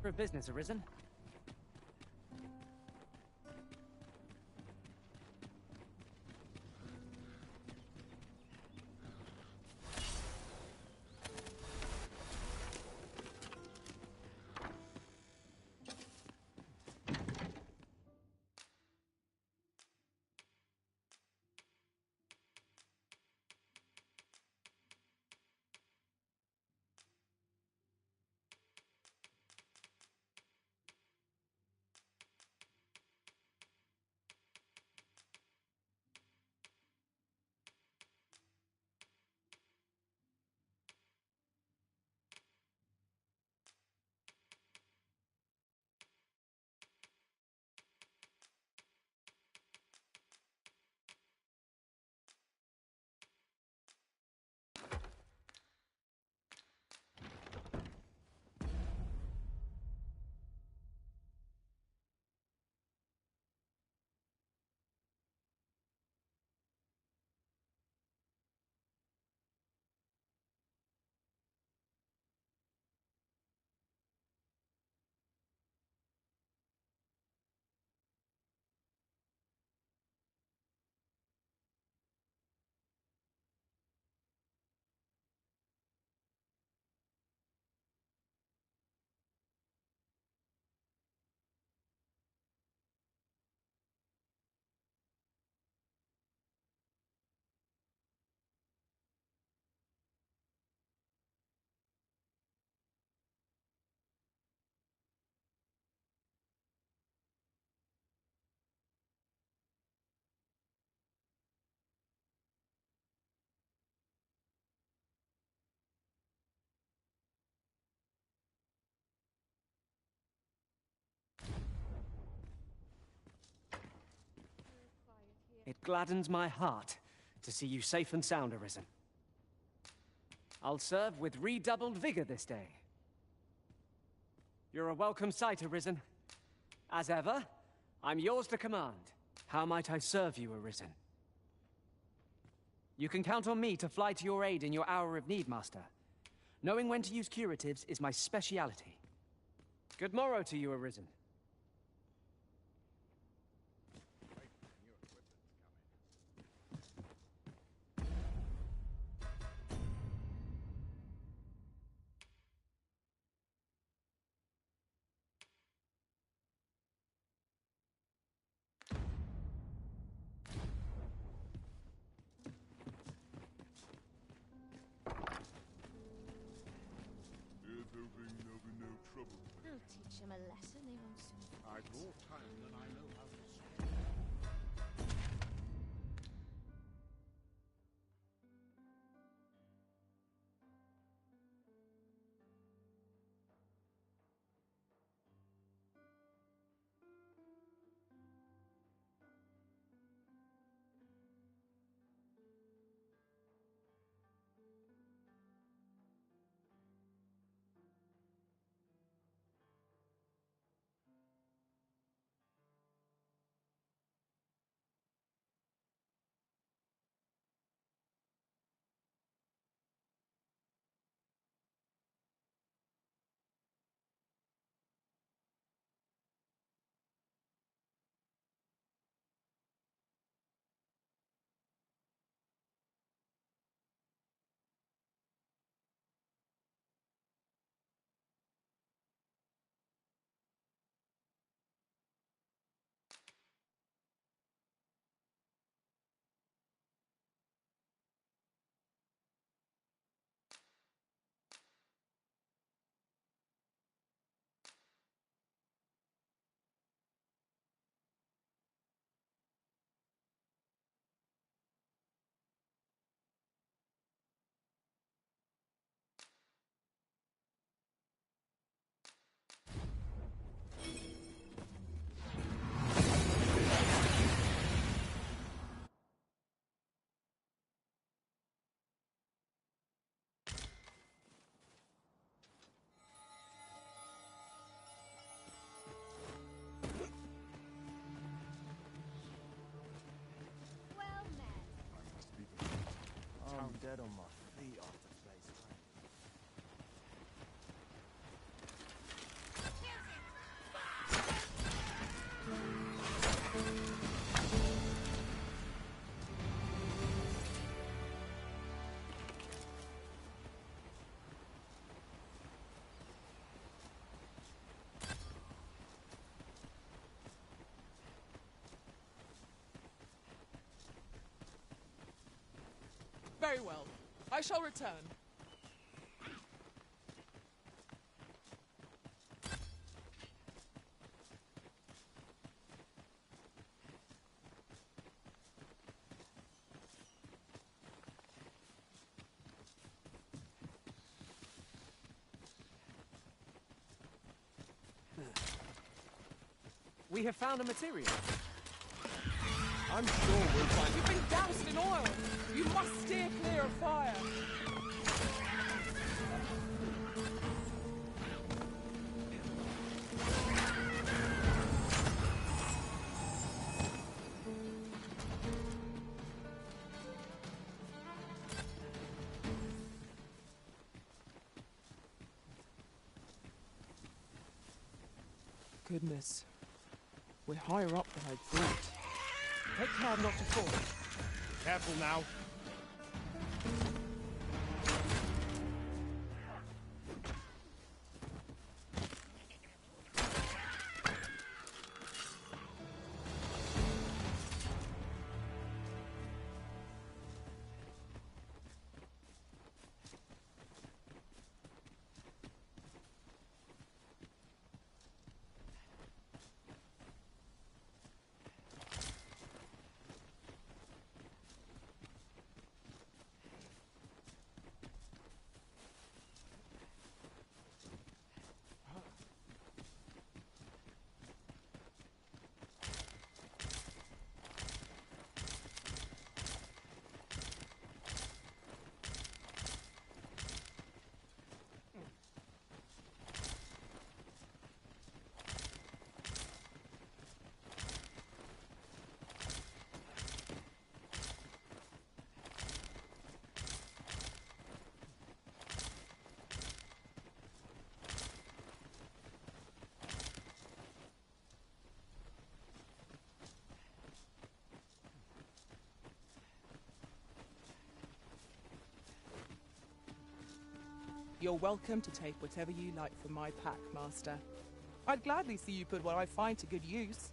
For business arisen. gladdens my heart to see you safe and sound, Arisen. I'll serve with redoubled vigor this day. You're a welcome sight, Arisen. As ever, I'm yours to command. How might I serve you, Arisen? You can count on me to fly to your aid in your hour of need, Master. Knowing when to use curatives is my speciality. Good morrow to you, Arisen. I'll teach him a lesson they won't soon forget. I've more time than I know how to spend. I'm dead on my feet after today's training. Very well. I shall return. We have found a material. I'm sure we'll find... You've been doused in oil! You must steer clear of fire! Goodness. We're higher up than I thought. Take care not to fall. Careful now. You're welcome to take whatever you like from my pack, Master. I'd gladly see you put what I find to good use.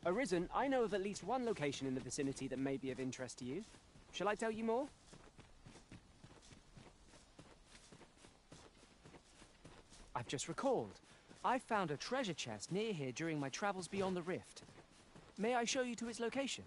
Arisen, I know of at least one location in the vicinity that may be of interest to you. Shall I tell you more? I've just recalled. I found a treasure chest near here during my travels beyond the rift. May I show you to its location?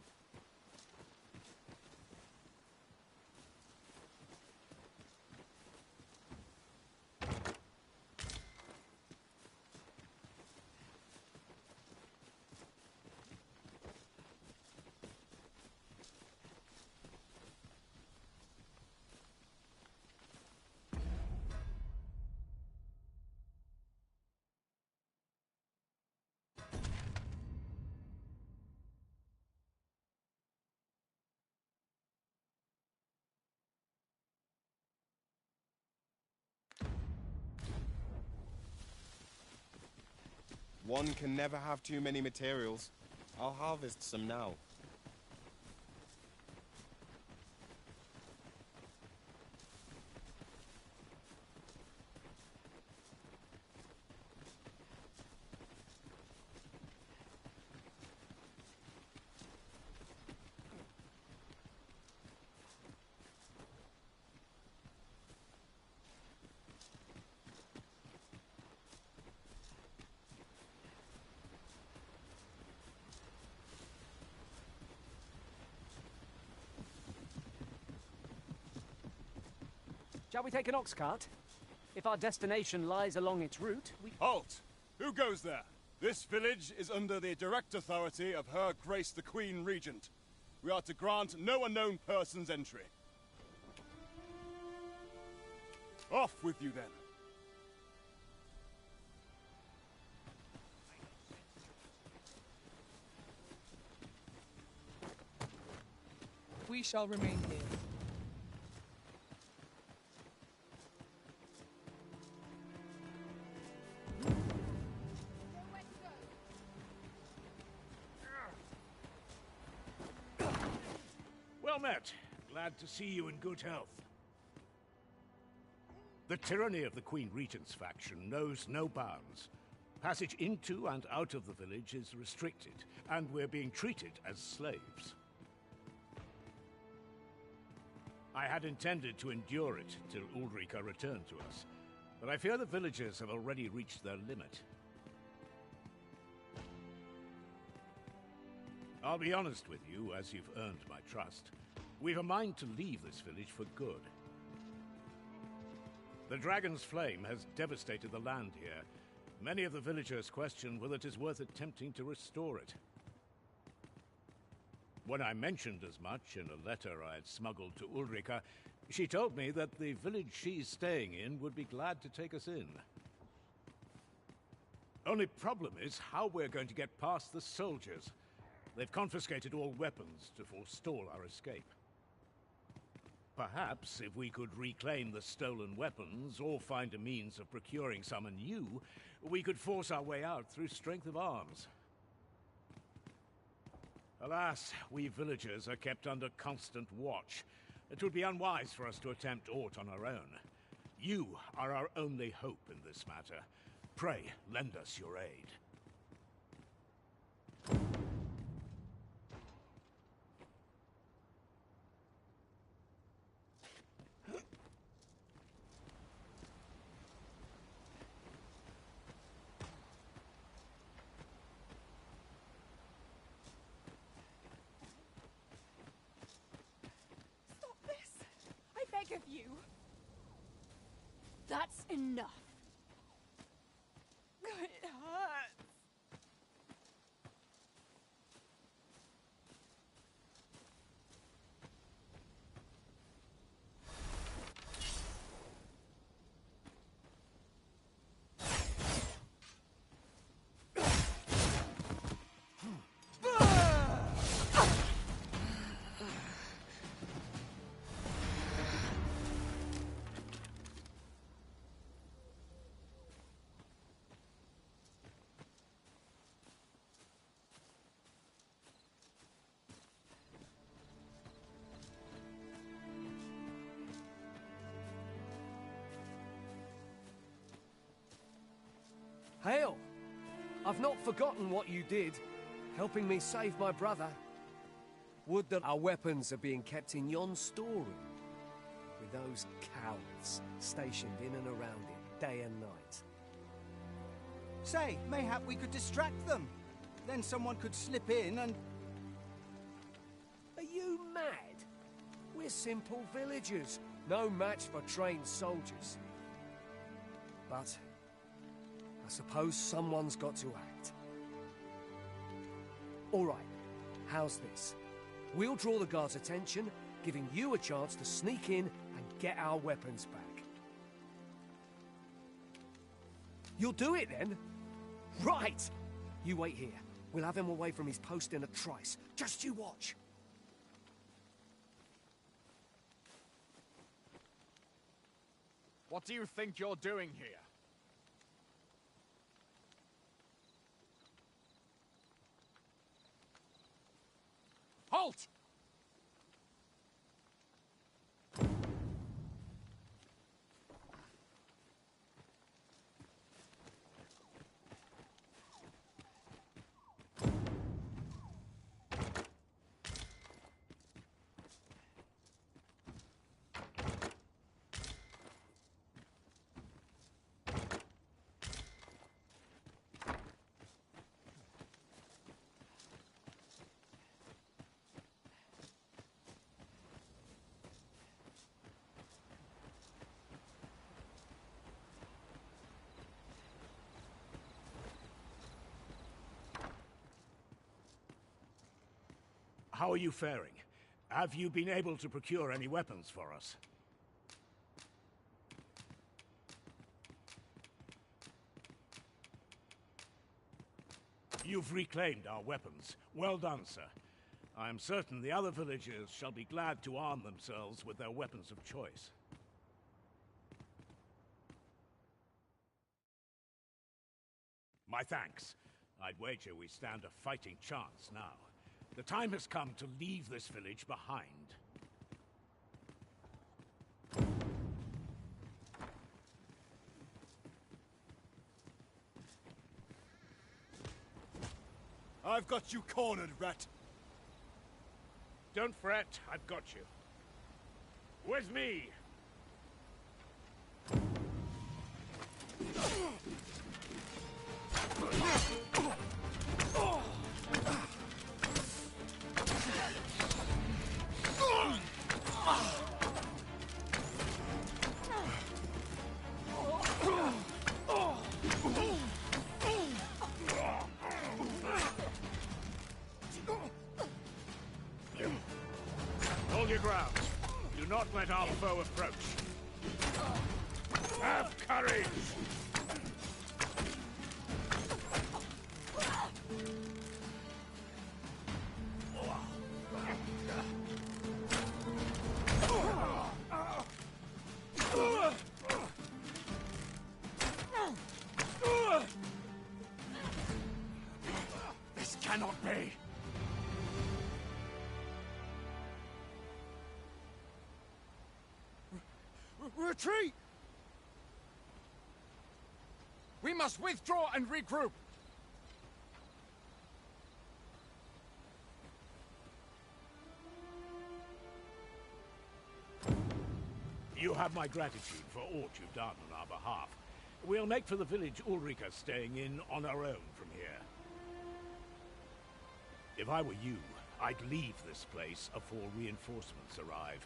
One can never have too many materials. I'll harvest some now. Shall we take an ox cart? If our destination lies along its route, we... Halt! Who goes there? This village is under the direct authority of Her Grace the Queen Regent. We are to grant no unknown persons entry. Off with you, then. We shall remain here. Well met. Glad to see you in good health. The tyranny of the Queen Regent's faction knows no bounds. Passage into and out of the village is restricted, and we're being treated as slaves. I had intended to endure it till Ulrika returned to us, but I fear the villagers have already reached their limit. I'll be honest with you, as you've earned my trust. We've a mind to leave this village for good. The Dragon's Flame has devastated the land here. Many of the villagers question whether it is worth attempting to restore it. When I mentioned as much in a letter I had smuggled to Ulrika, she told me that the village she's staying in would be glad to take us in. Only problem is how we're going to get past the soldiers. They've confiscated all weapons to forestall our escape. Perhaps if we could reclaim the stolen weapons or find a means of procuring some anew, we could force our way out through strength of arms. Alas, we villagers are kept under constant watch. It would be unwise for us to attempt aught on our own. You are our only hope in this matter. Pray, lend us your aid. Of you. That's enough. It hurts. Hail! I've not forgotten what you did, helping me save my brother. Would that our weapons are being kept in yon storeroom, with those cowards stationed in and around it day and night. Say, mayhap we could distract them. Then someone could slip in and... Are you mad? We're simple villagers, no match for trained soldiers. But I suppose someone's got to act. All right, how's this? We'll draw the guards' attention, giving you a chance to sneak in and get our weapons back. You'll do it then? Right! You wait here. We'll have him away from his post in a trice. Just you watch. What do you think you're doing here? Halt! How are you faring? Have you been able to procure any weapons for us? You've reclaimed our weapons. Well done, sir. I am certain the other villagers shall be glad to arm themselves with their weapons of choice. My thanks. I'd wager we stand a fighting chance now. The time has come to leave this village behind. I've got you cornered, rat. Don't fret, I've got you. With me! Hold your ground. Do not let our foe approach. Have courage! This cannot be. Retreat! We must withdraw and regroup. You have my gratitude for aught you've done on our behalf. We'll make for the village Ulrika staying in on our own from here. If I were you, I'd leave this place afore reinforcements arrive.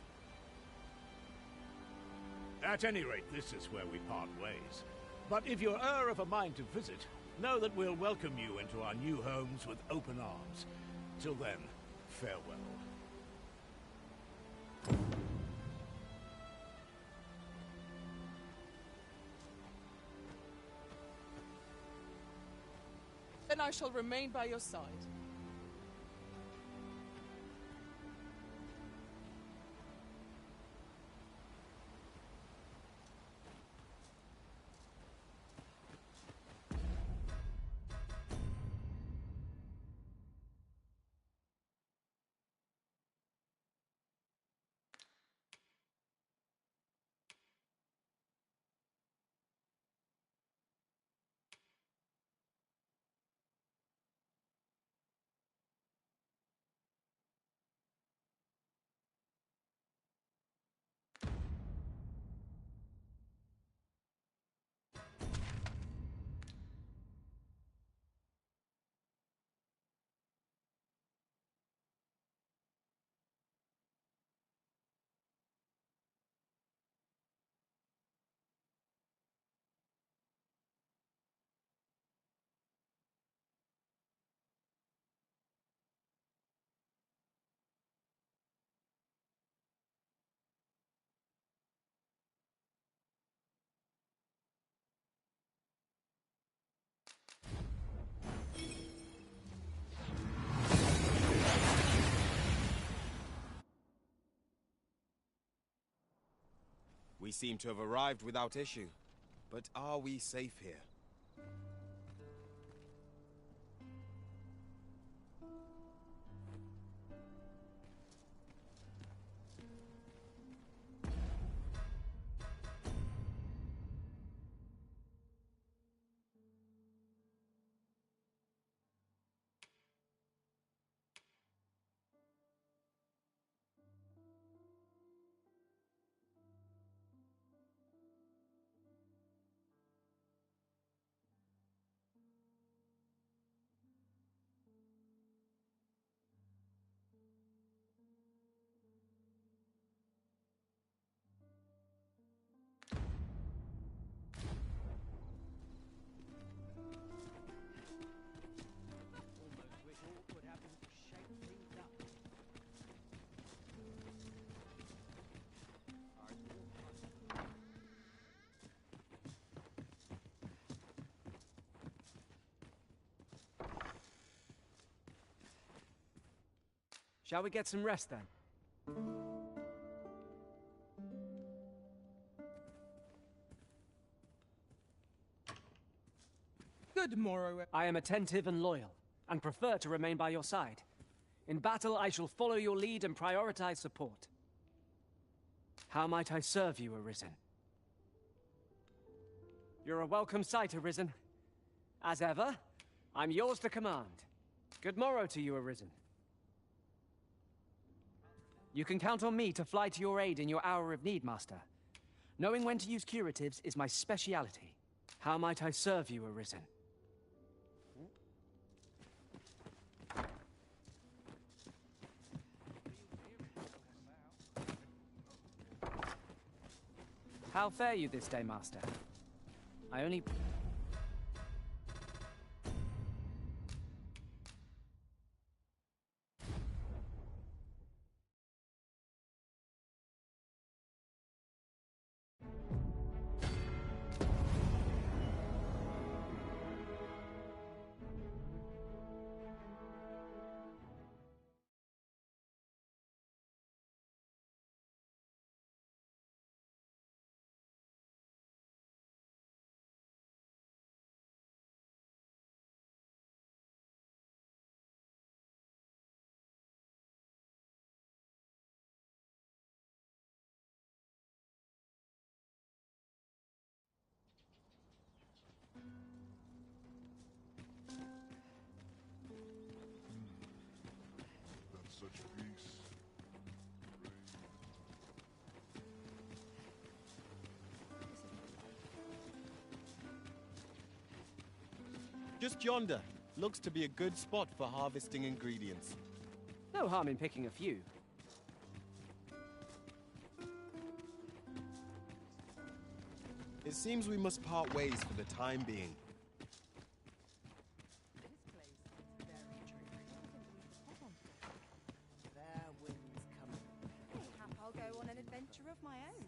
At any rate, this is where we part ways. But if you're of a mind to visit, know that we'll welcome you into our new homes with open arms. Till then, farewell. Then I shall remain by your side. We seem to have arrived without issue. But are we safe here? Shall we get some rest then? Good morrow. I am attentive and loyal, and prefer to remain by your side. In battle, I shall follow your lead and prioritize support. How might I serve you, Arisen? You're a welcome sight, Arisen. As ever, I'm yours to command. Good morrow to you, Arisen. You can count on me to fly to your aid in your hour of need, Master. Knowing when to use curatives is my speciality. How might I serve you, Arisen? How fare you this day, Master? I only... That's such peace. Just yonder. Looks to be a good spot for harvesting ingredients. No harm in picking a few. It seems we must part ways for the time being. Fair winds coming. Mayhap I'll go on an adventure of my own.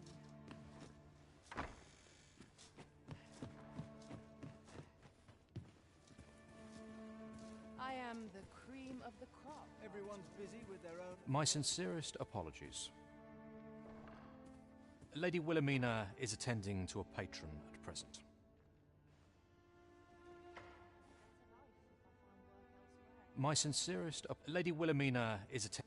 I am the cream of the crop. Everyone's busy with their own... My sincerest apologies. Lady Wilhelmina is attending to a patron at present. My sincerest... Lady Wilhelmina is attending...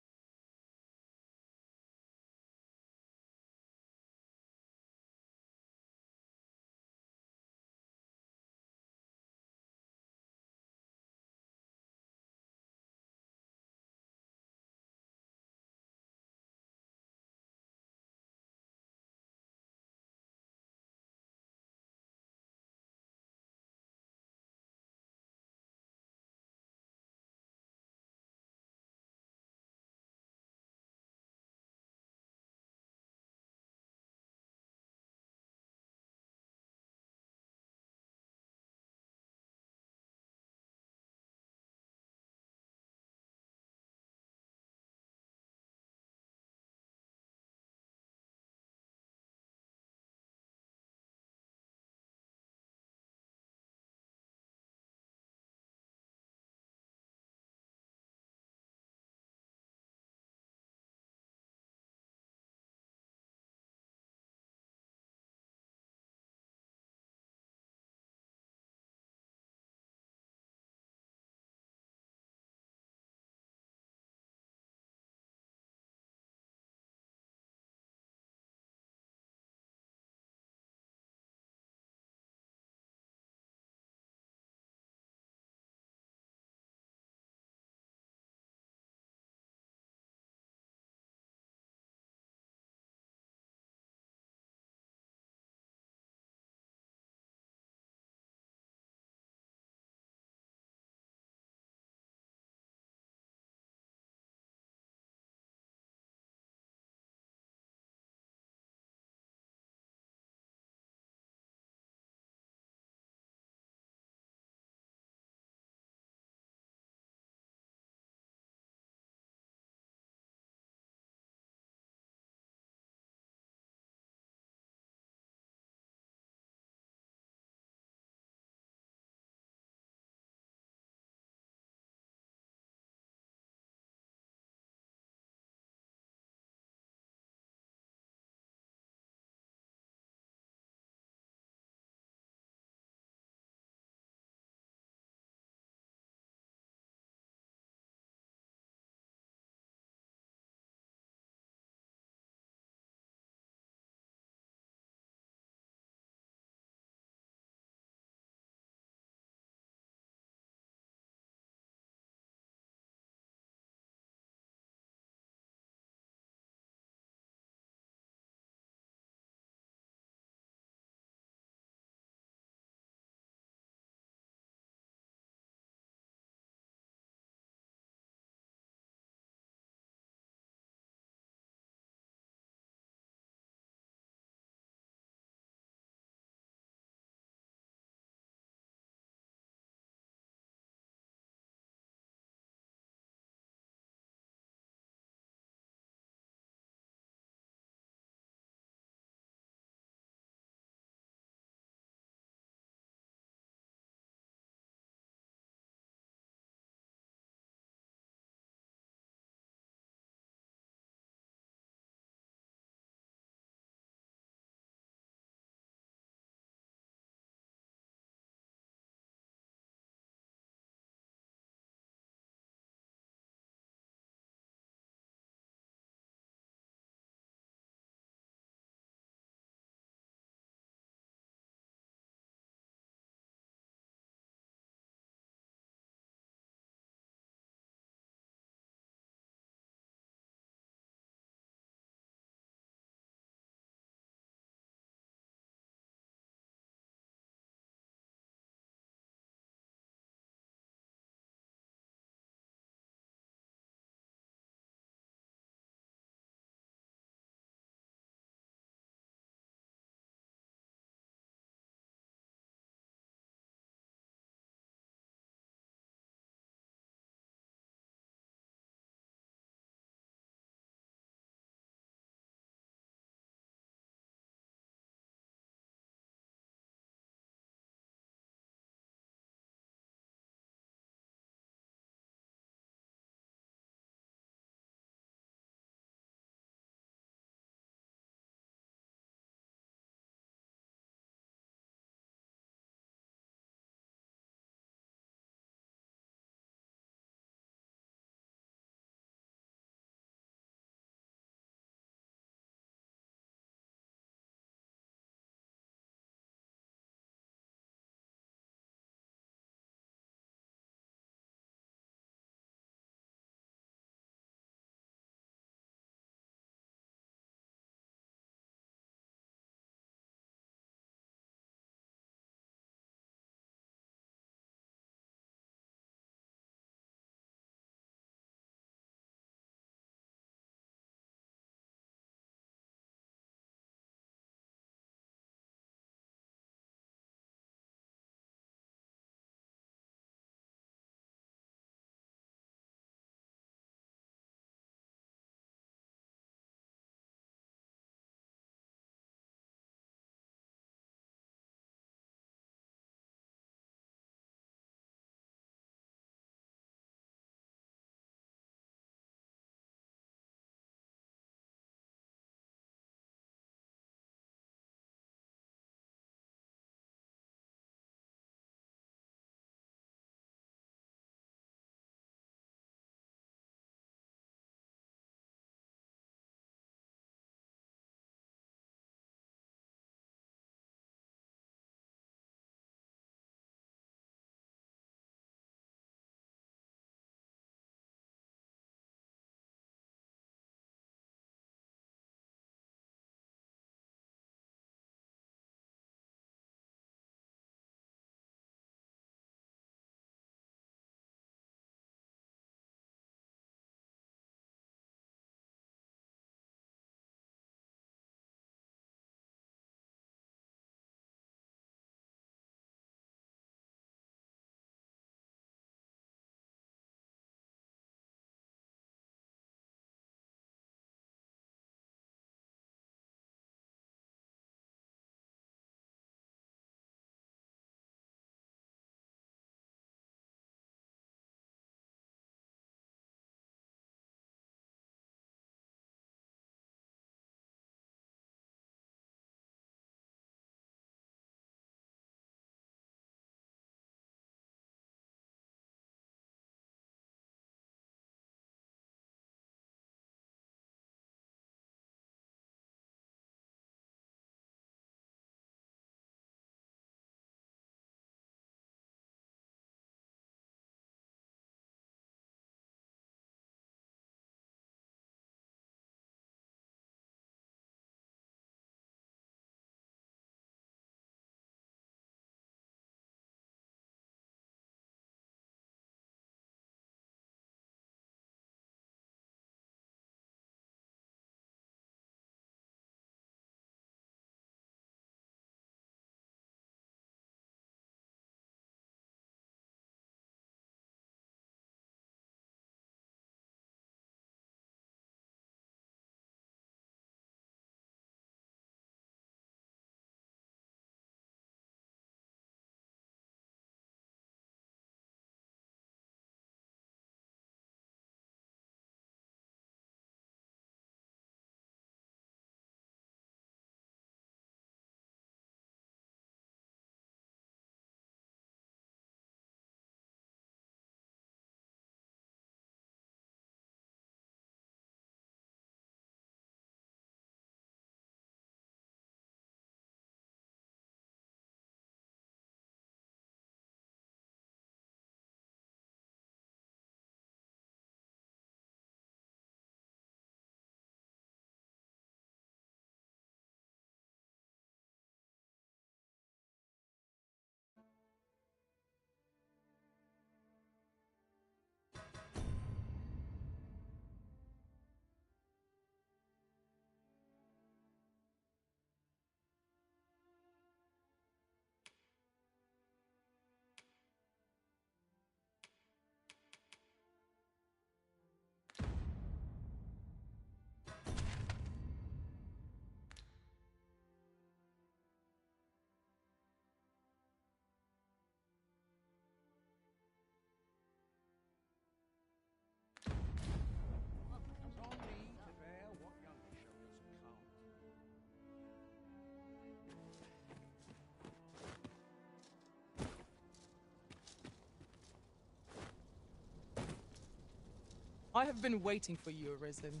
I have been waiting for you, Arisen.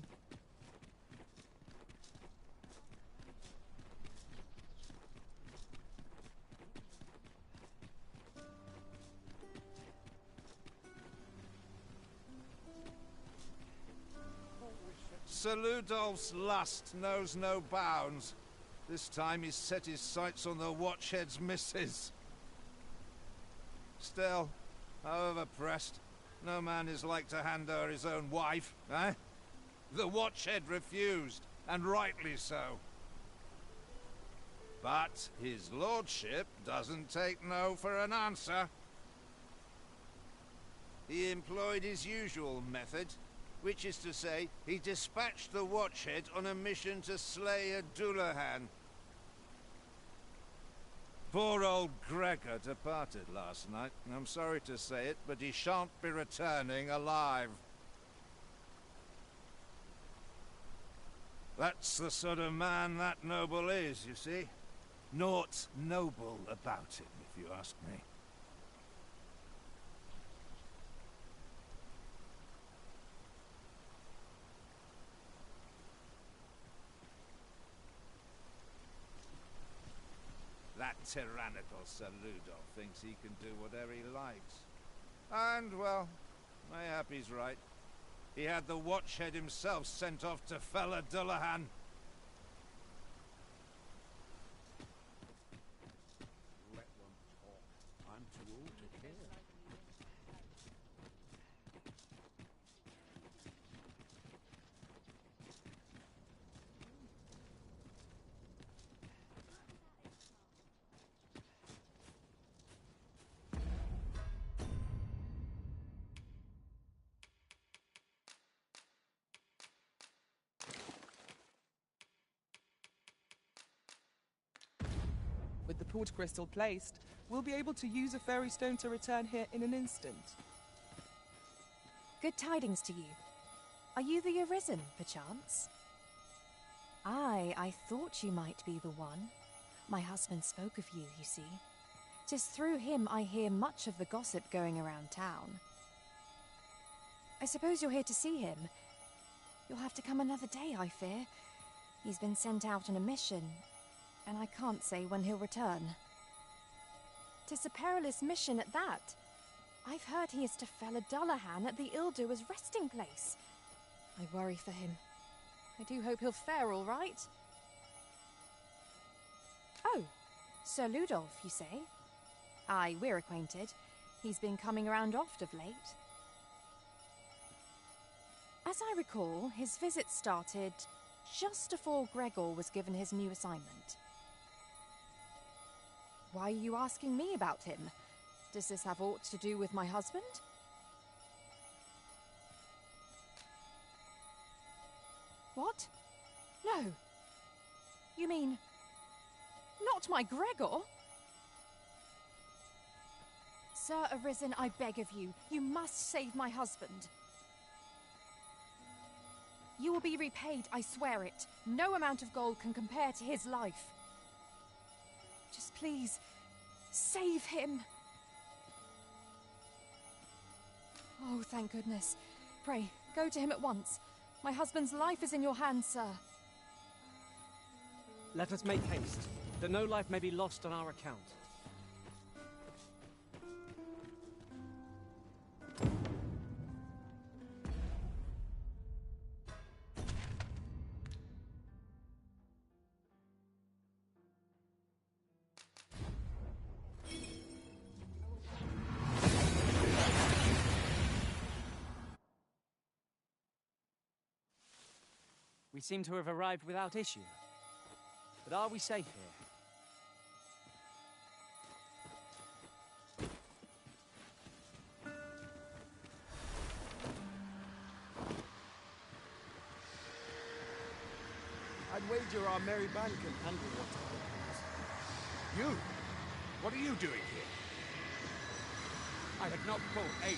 Sir Ludolf's lust knows no bounds. This time he's set his sights on the Watchhead's missus. Still, however pressed, no man is like to hand her his own wife, eh? The Watchhead refused, and rightly so. But his lordship doesn't take no for an answer. He employed his usual method, which is to say, he dispatched the Watchhead on a mission to slay a Dullahan. Poor old Gregor departed last night. I'm sorry to say it, but he shan't be returning alive. That's the sort of man that noble is, you see. Naught noble about him, if you ask me. That tyrannical Sir Ludolf thinks he can do whatever he likes. And, well, mayhap he's right. He had the Watchhead himself sent off to fell a Dullahan. Let them talk. I'm too old to care. With the port crystal placed, we'll be able to use a fairy stone to return here in an instant. Good tidings to you. Are you the Arisen, perchance? Aye, I thought you might be the one. My husband spoke of you, you see. 'Tis through him I hear much of the gossip going around town. I suppose you're here to see him. You'll have to come another day, I fear. He's been sent out on a mission, and I can't say when he'll return. 'Tis a perilous mission at that. I've heard he is to fell a Dullahan at the Ill-Doer's resting place. I worry for him. I do hope he'll fare all right. Oh, Sir Ludolf, you say? Aye, we're acquainted. He's been coming around oft of late. As I recall, his visit started just before Gregor was given his new assignment. Why are you asking me about him? Does this have aught to do with my husband? What? No. You mean... not my Gregor? Sir Arisen, I beg of you. You must save my husband. You will be repaid, I swear it. No amount of gold can compare to his life. Just please, save him. Oh, thank goodness. Pray, go to him at once. My husband's life is in your hands, sir. Let us make haste, that no life may be lost on our account. We seem to have arrived without issue. But are we safe here? I'd wager our merry band can handle what's coming. You? What are you doing here? I had not pulled aid.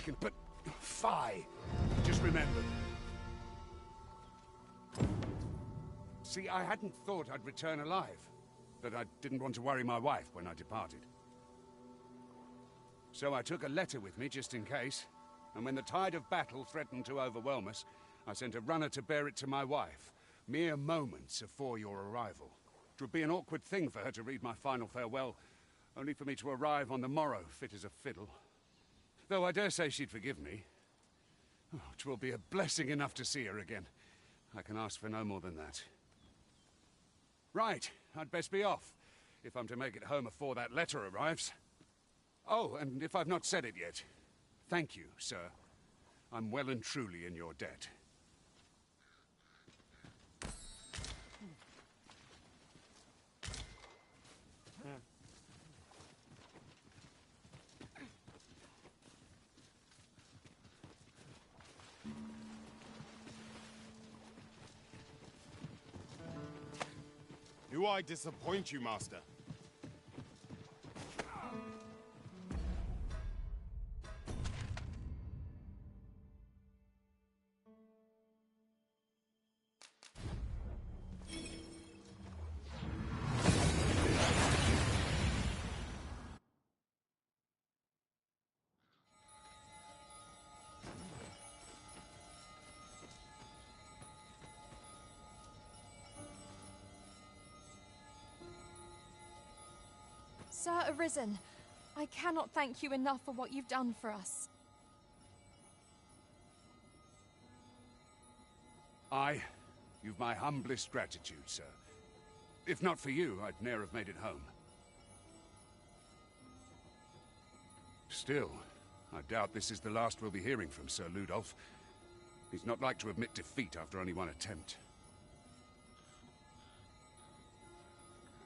second, but... Fie! Just remembered. See, I hadn't thought I'd return alive. But I didn't want to worry my wife when I departed. So I took a letter with me just in case, and when the tide of battle threatened to overwhelm us, I sent a runner to bear it to my wife, mere moments before your arrival. It would be an awkward thing for her to read my final farewell, only for me to arrive on the morrow, fit as a fiddle. Though I dare say she'd forgive me. Oh, 'twill be a blessing enough to see her again. I can ask for no more than that. Right, I'd best be off, if I'm to make it home before that letter arrives. Oh, and if I've not said it yet, thank you, sir. I'm well and truly in your debt. Do I disappoint you, Master? Sir Arisen, I cannot thank you enough for what you've done for us. You've my humblest gratitude, sir. If not for you, I'd ne'er have made it home. Still, I doubt this is the last we'll be hearing from Sir Ludolf. He's not like to admit defeat after only one attempt.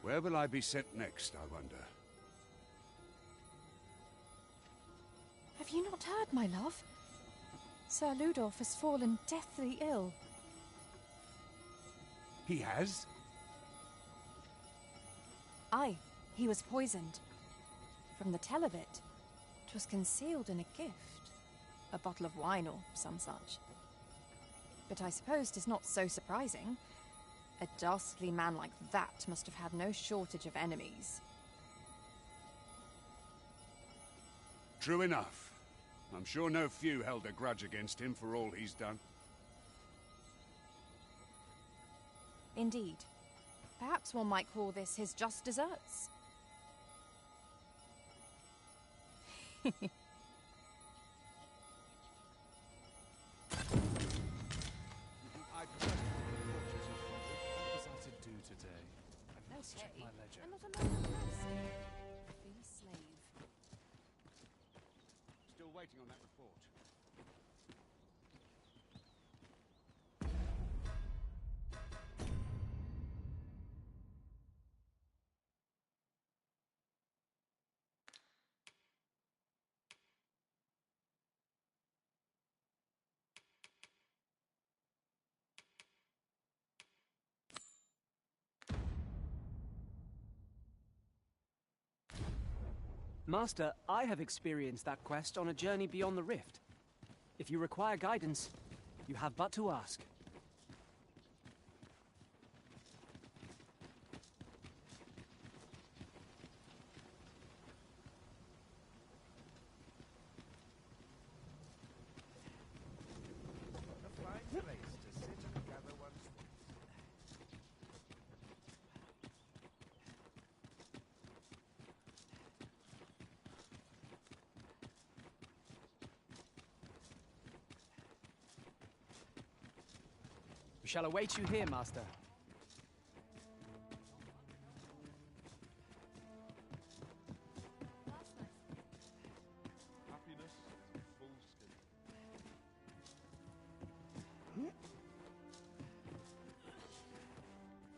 Where will I be sent next, I wonder? Have you not heard, my love? Sir Ludolf has fallen deathly ill. He has? Aye, he was poisoned. From the tell of it, 'twas concealed in a gift. A bottle of wine or some such. But I suppose 'tis not so surprising. A dastardly man like that must have had no shortage of enemies. True enough. I'm sure no few held a grudge against him for all he's done. Indeed. Perhaps one might call this his just deserts. Still waiting on that report. Master, I have experienced that quest on a journey beyond the rift. If you require guidance, you have but to ask. A fine place to sit and gather one's thoughts. We shall await you here, Master. Happiness is a full schedule.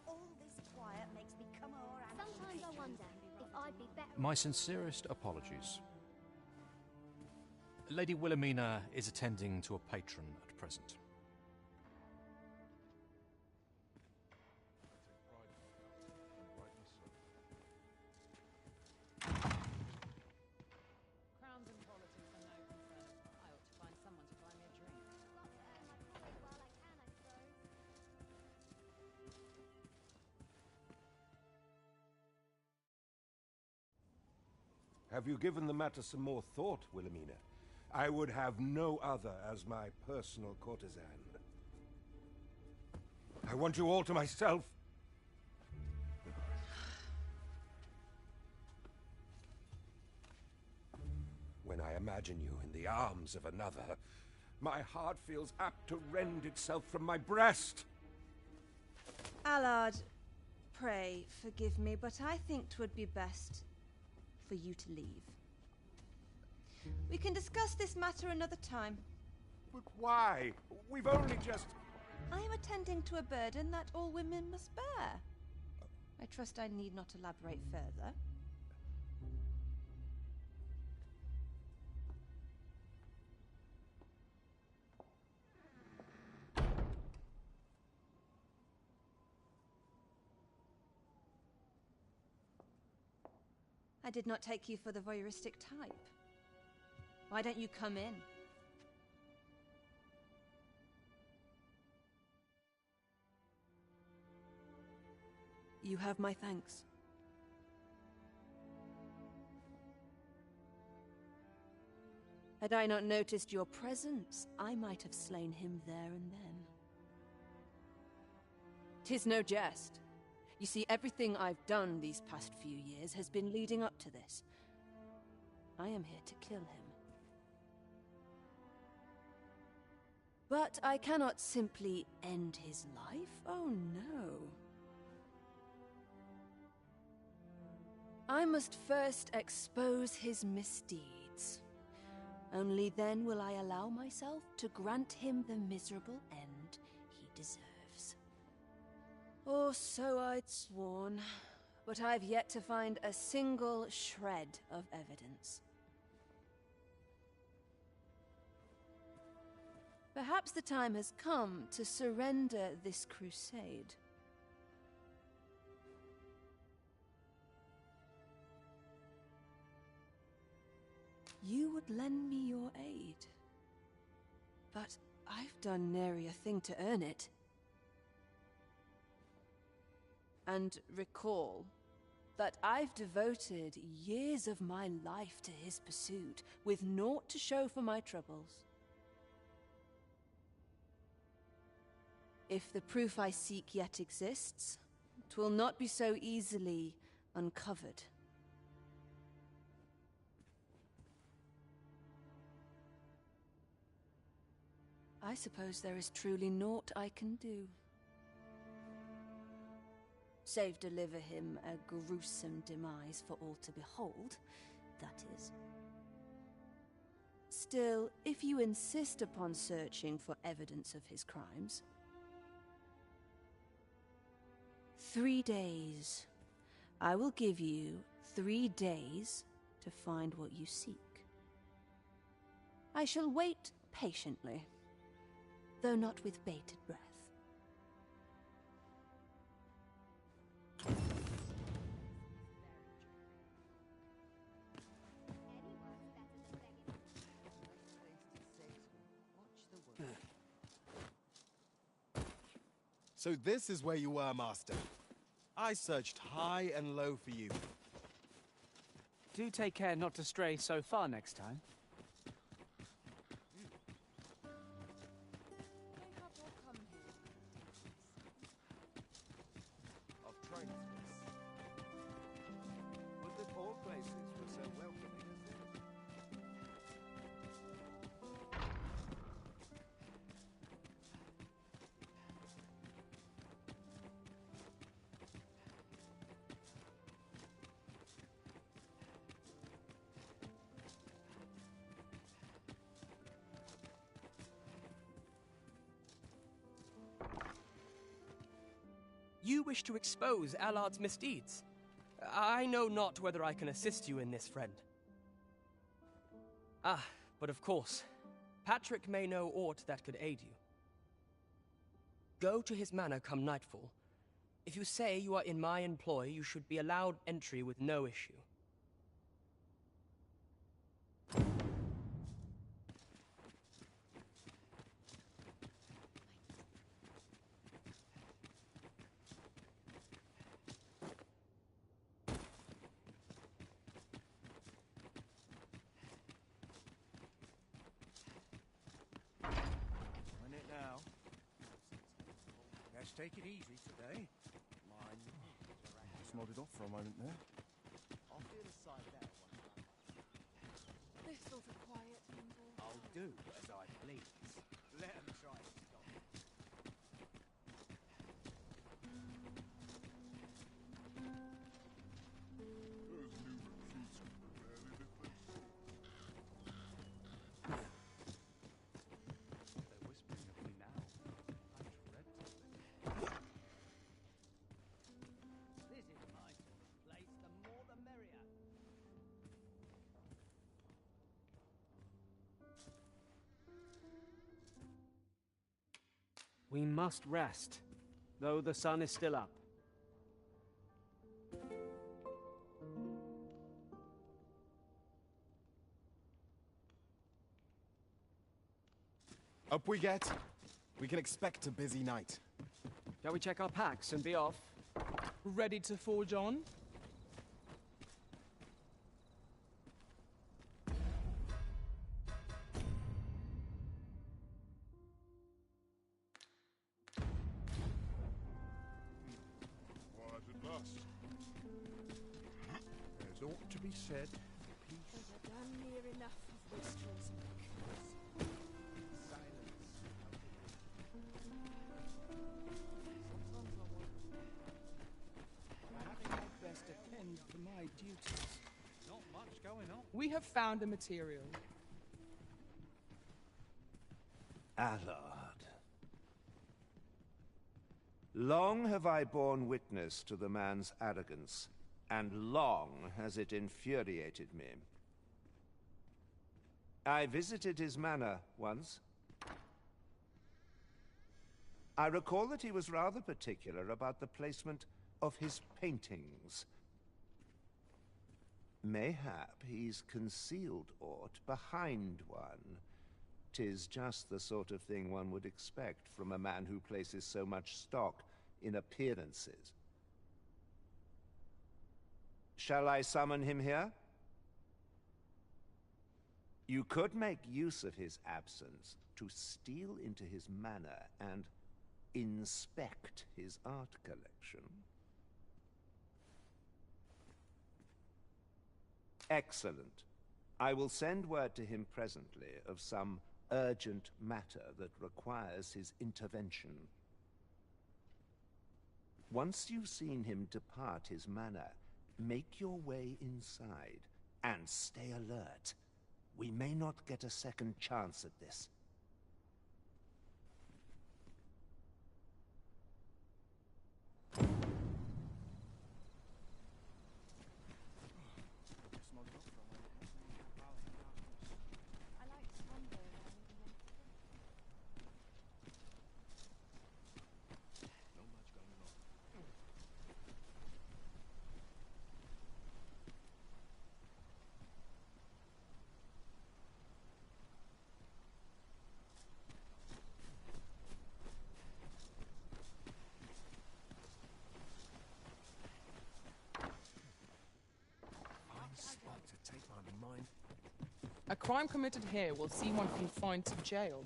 All this quiet makes me come around. Sometimes I wonder if I'd be better. My sincerest apologies. Lady Wilhelmina is attending to a patron at present. Crowns and politics are no concern. I Have you given the matter some more thought, Wilhelmina? I would have no other as my personal courtesan. I want you all to myself. When I imagine you in the arms of another, my heart feels apt to rend itself from my breast. Allard, pray forgive me, but I think 'twould be best for you to leave. We can discuss this matter another time. But why? We've only just... I am attending to a burden that all women must bear. I trust I need not elaborate further. I did not take you for the voyeuristic type. Why don't you come in? You have my thanks. Had I not noticed your presence, I might have slain him there and then. 'Tis no jest. You see, everything I've done these past few years has been leading up to this. I am here to kill him. But I cannot simply end his life. Oh no. I must first expose his misdeeds. Only then will I allow myself to grant him the miserable end he deserves. Or so I'd sworn, but I've yet to find a single shred of evidence. Perhaps the time has come to surrender this crusade. You would lend me your aid. But I've done nary a thing to earn it. And recall that I've devoted years of my life to his pursuit, with naught to show for my troubles. If the proof I seek yet exists, 'twill not be so easily uncovered. I suppose there is truly naught I can do. Save deliver him a gruesome demise for all to behold, that is. Still, if you insist upon searching for evidence of his crimes, 3 days. I will give you 3 days to find what you seek. I shall wait patiently, though not with bated breath. So this is where you were, Master. I searched high and low for you. Do take care not to stray so far next time. Of trains, would that all places were so welcoming as this. You wish to expose Allard's misdeeds. I know not whether I can assist you in this, friend. Ah, but of course, Patrick may know aught that could aid you. Go to his manor come nightfall. If you say you are in my employ, you should be allowed entry with no issue. Please take it easy today. Just nodded off for a moment there. I'll feel aside there one time. This sort of quiet, nimble. I'll do as I please. Let them try to stop me. They're whispering of me now. I dread to think. This is my sort of place. The more the merrier. We must rest, though the sun is still up. Up we get. We can expect a busy night. Shall we check our packs and be off? Ready to forge on? Quiet at last. There's ought to be said for peace. There's a damn near enough of whispers and Silence. Perhaps I'd best attend to my duties. Not much going on. We have found the material. Allard. Long have I borne witness to the man's arrogance, and long has it infuriated me. I visited his manor once. I recall that he was rather particular about the placement of his paintings. Mayhap he's concealed aught behind one. 'Tis just the sort of thing one would expect from a man who places so much stock in appearances. Shall I summon him here? You could make use of his absence to steal into his manor and inspect his art collection. Excellent. I will send word to him presently of some urgent matter that requires his intervention. Once you've seen him depart his manor, make your way inside and stay alert. We may not get a second chance at this. I like to wander around the Not much going on. Fine spot to take my mind. A crime committed here will see one confined to jail.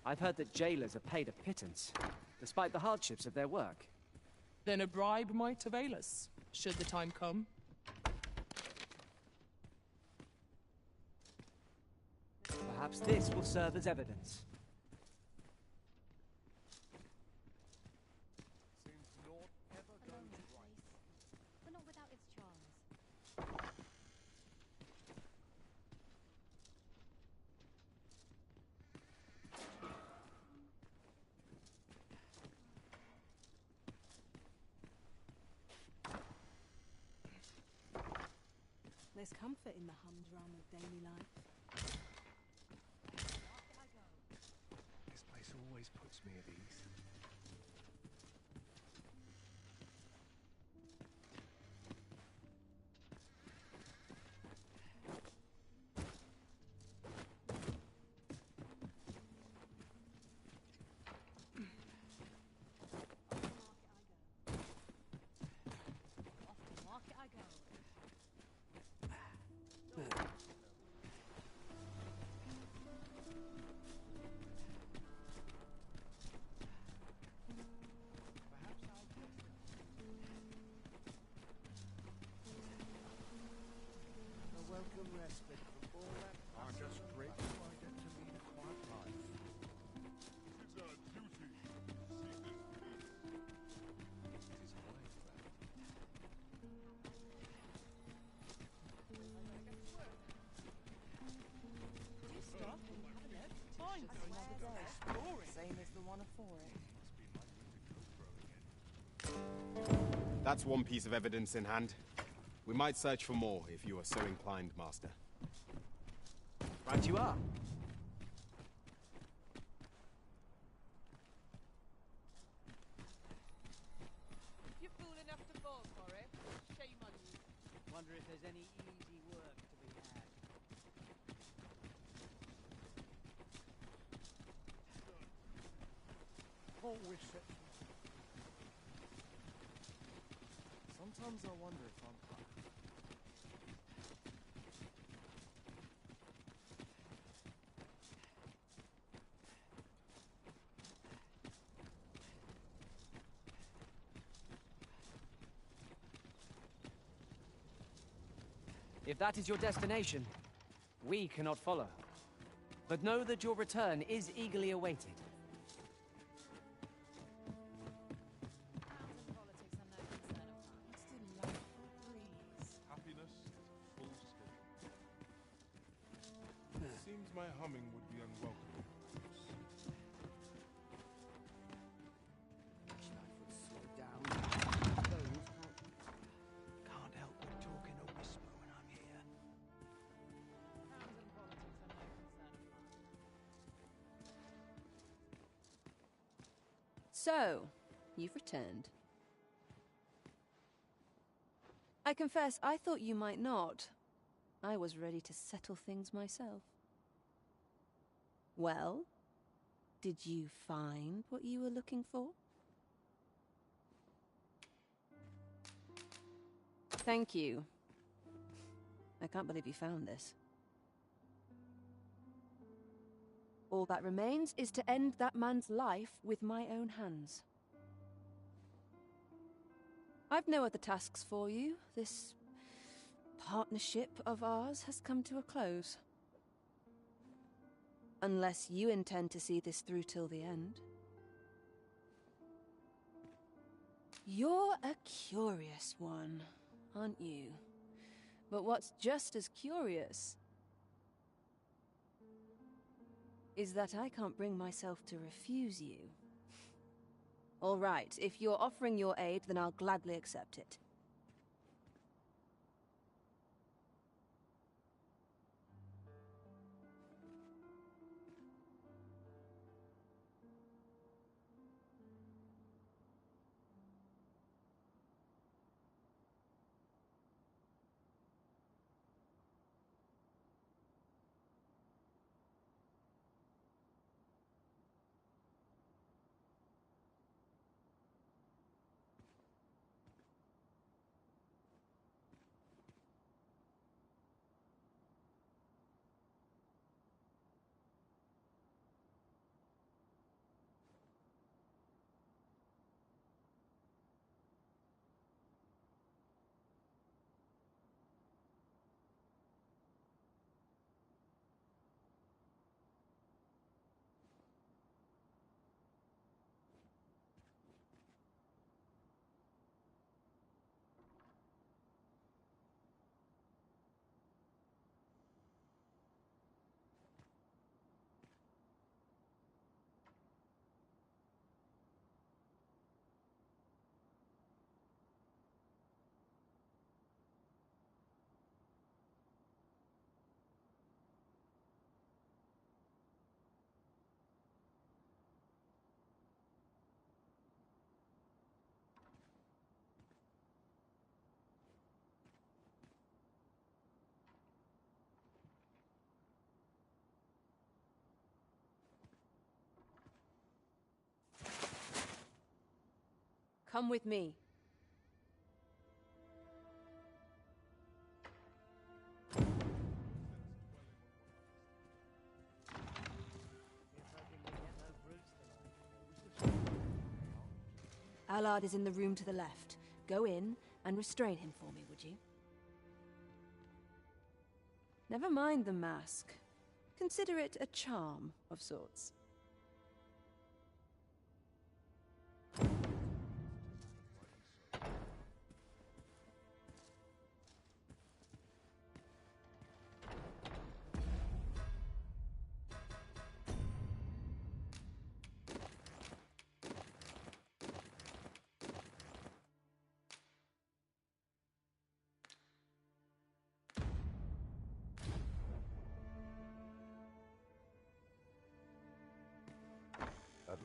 I've heard that jailers are paid a pittance, despite the hardships of their work. Then a bribe might avail us, should the time come. Perhaps this will serve as evidence. Seems naught ever goes right. but not without its charms. There's comfort in the humdrum of daily life. This place always puts me at ease. Off to market I go. everyone are for it. That's one piece of evidence in hand. We might search for more if you are so inclined, Master. Right you are. You're fool enough to fall for it. Shame on you. Wonder if there's any easy work to be had. Always set. Sometimes I wonder if I'm high. If that is your destination, we cannot follow. But know that your return is eagerly awaited. Happiness, full schedule. Seems my humming would be unwelcome. Can't help but talk in a whisper when I'm here. So, you've returned. I confess, I thought you might not. I was ready to settle things myself. Well, did you find what you were looking for? Thank you. I can't believe you found this. All that remains is to end that man's life with my own hands. I've no other tasks for you. This partnership of ours has come to a close. Unless you intend to see this through till the end. You're a curious one, aren't you? But what's just as curious is that I can't bring myself to refuse you. All right, if you're offering your aid, then I'll gladly accept it. Come with me. Allard is in the room to the left. Go in and restrain him for me, would you? Never mind the mask. Consider it a charm of sorts.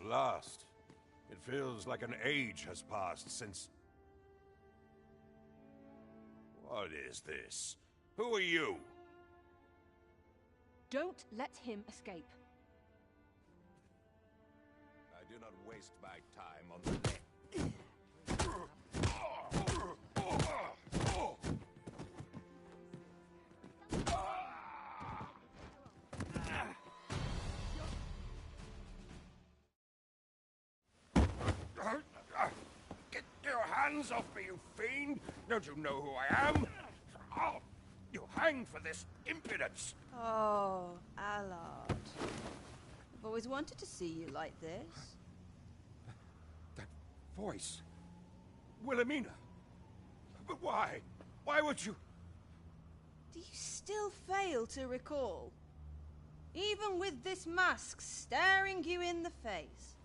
last. It feels like an age has passed since... What is this? Who are you? Don't let him escape. I do not waste my time on the... Get your hands off me, you fiend! Don't you know who I am? Oh, you hanged for this impudence! Oh, Allard. I've always wanted to see you like this. That voice... Wilhelmina! But why? Why would you... Do you still fail to recall? Even with this mask staring you in the face.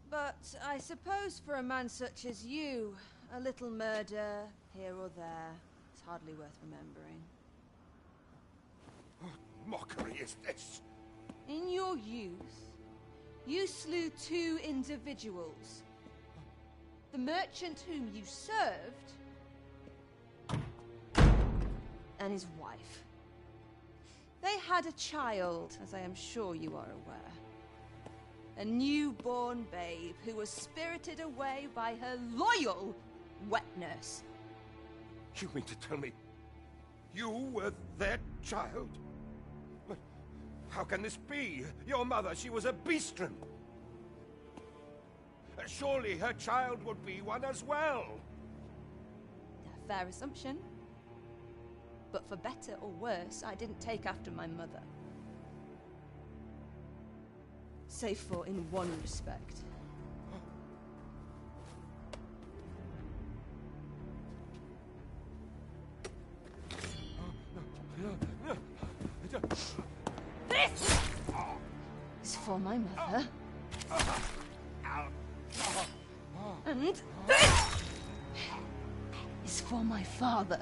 But I suppose for a man such as you, a little murder here or there is hardly worth remembering. What mockery is this? In your youth, you slew 2 individuals. The merchant whom you served, and his wife. They had a child, as I am sure you are aware. A newborn babe who was spirited away by her loyal wet nurse. You mean to tell me you were their child? But how can this be? Your mother, she was a beastren. Surely her child would be one as well. A fair assumption. But for better or worse, I didn't take after my mother. Save for in one respect. This is for my mother. And this is for my father.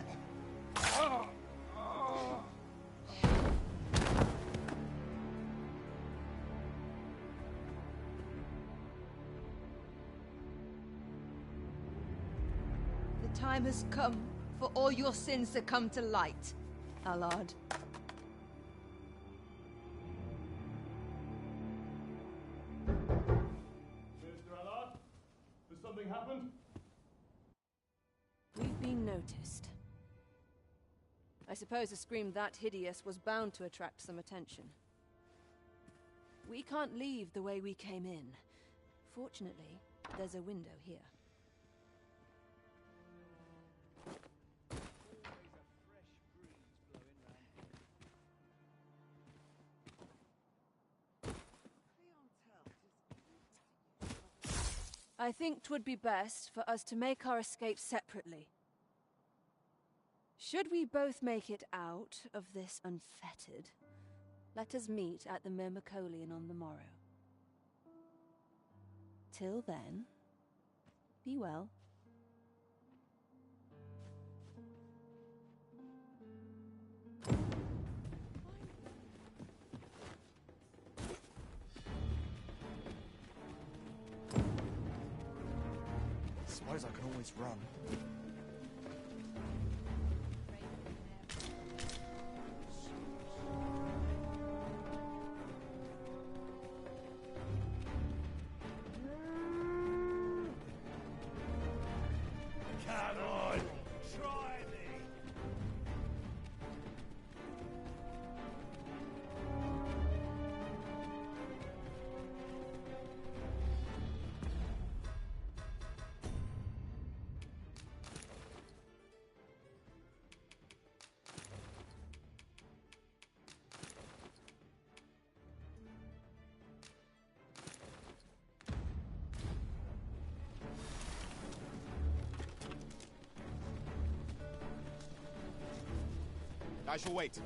The time has come for all your sins to come to light, Allard. Mr. Allard, has something happened? We've been noticed. I suppose a scream that hideous was bound to attract some attention. We can't leave the way we came in. Fortunately, there's a window here. I think 'twould be best for us to make our escape separately. Should we both make it out of this unfettered, let us meet at the Myrmecolian on the morrow. Till then, be well. Suppose I can always run. Come on, try me. I shall wait.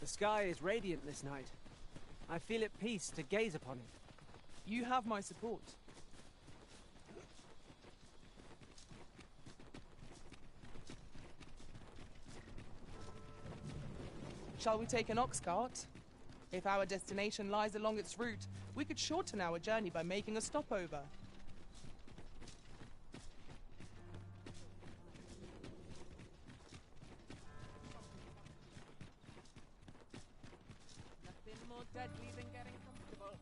The sky is radiant this night. I feel at peace to gaze upon it. You have my support. Shall we take an ox cart? If our destination lies along its route, we could shorten our journey by making a stopover. Nothing more deadly than getting comfortable.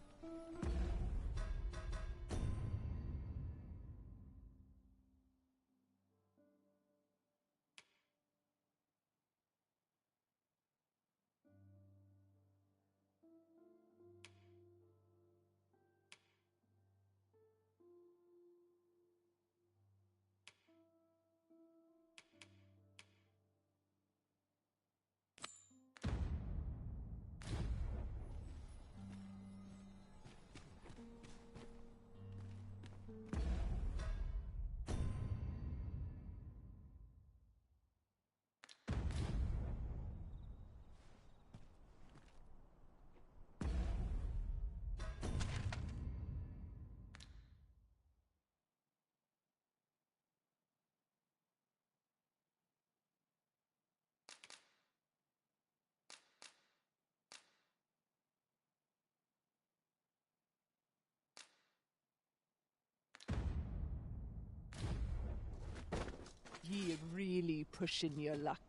Ye really pushing your luck.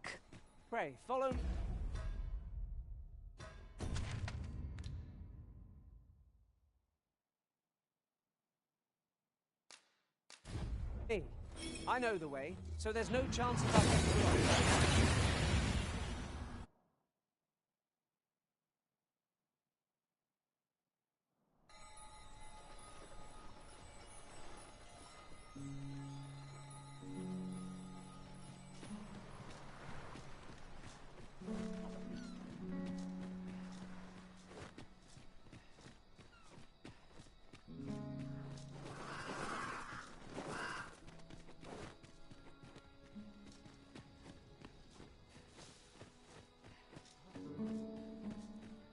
Pray, follow... me. I know the way, so there's no chance of us getting lost.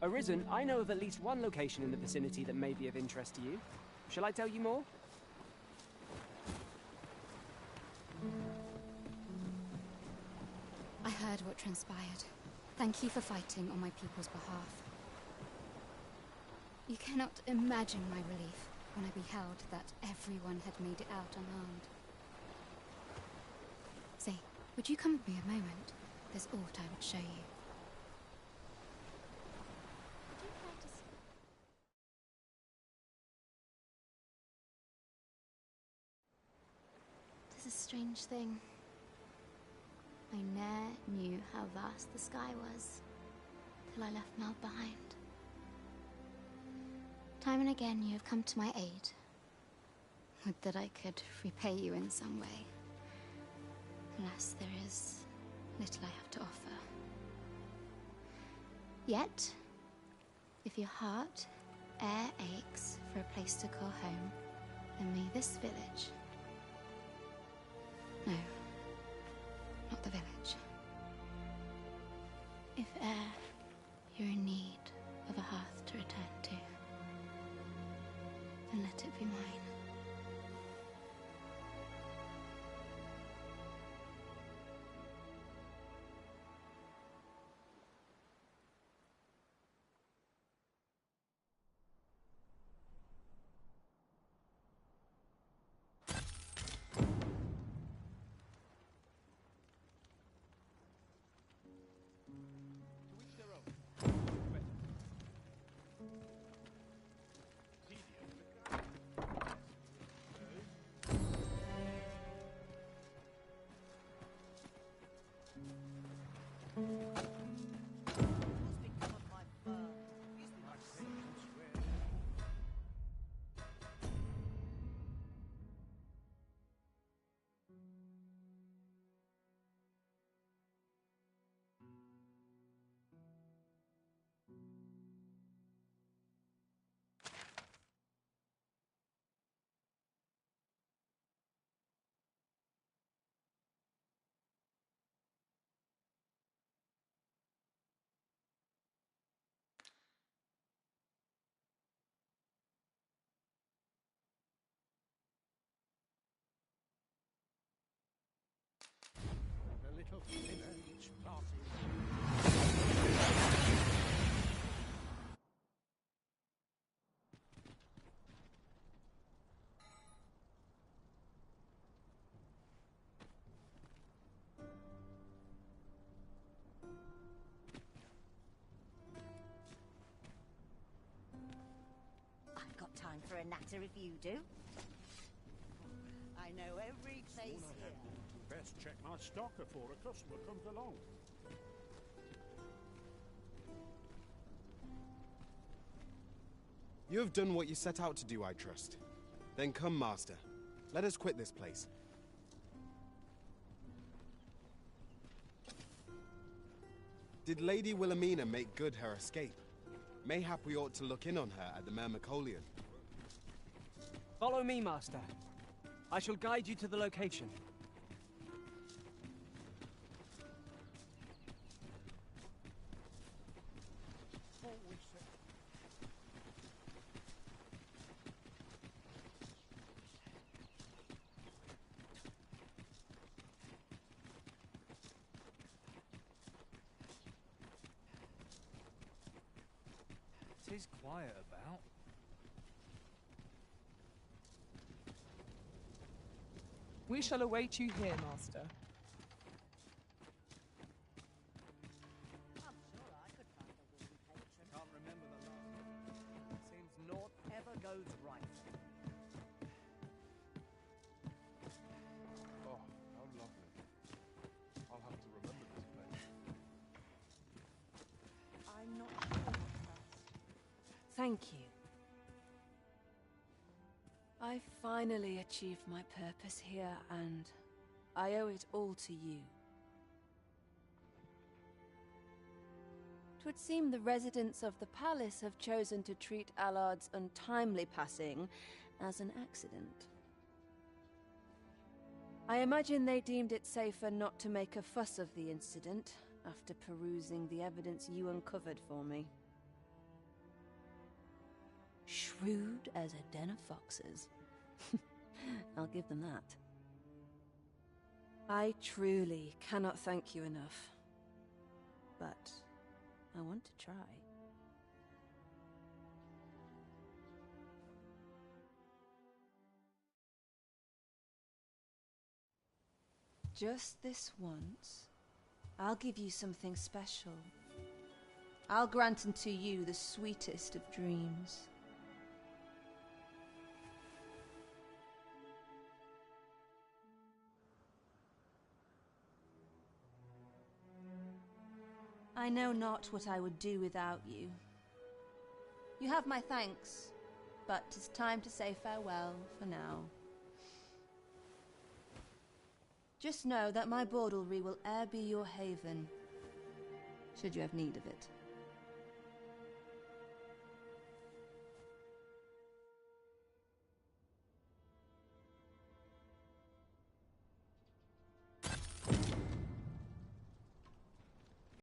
Arisen, I know of at least one location in the vicinity that may be of interest to you. Shall I tell you more? I heard what transpired. Thank you for fighting on my people's behalf. You cannot imagine my relief when I beheld that everyone had made it out unharmed. Say, would you come with me a moment? There's aught I would show you. Tis a strange thing. I ne'er knew how vast the sky was, till I left Mel behind. Time and again you have come to my aid. Would that I could repay you in some way. Alas, there is little I have to offer. Yet, if your heart e'er aches for a place to call home, then may this village... No, not the village. If e'er you're in need of a hearth to return to, then let it be mine. of dinner each party. I've got time for a natter if you do. I know every place here. Best check my stock before a customer comes along. You have done what you set out to do, I trust. Then come, Master. Let us quit this place. Did Lady Wilhelmina make good her escape? Mayhap we ought to look in on her at the Myrmicolion. Follow me, Master. I shall guide you to the location. It is quiet about. We shall await you here, Master. I'm sure I could find a willing patron. Can't remember the last. Seems naught ever goes right. Oh, how lovely. I'll have to remember this place. I'm not sure what else. Thank you. I finally achieved my purpose here, and I owe it all to you. 'Twould seem the residents of the palace have chosen to treat Allard's untimely passing as an accident. I imagine they deemed it safer not to make a fuss of the incident after perusing the evidence you uncovered for me. Shrewd as a den of foxes. I'll give them that. I truly cannot thank you enough, but I want to try. Just this once, I'll give you something special. I'll grant unto you the sweetest of dreams. I know not what I would do without you. You have my thanks, but 'tis time to say farewell for now. Just know that my baudelry will e'er be your haven, should you have need of it.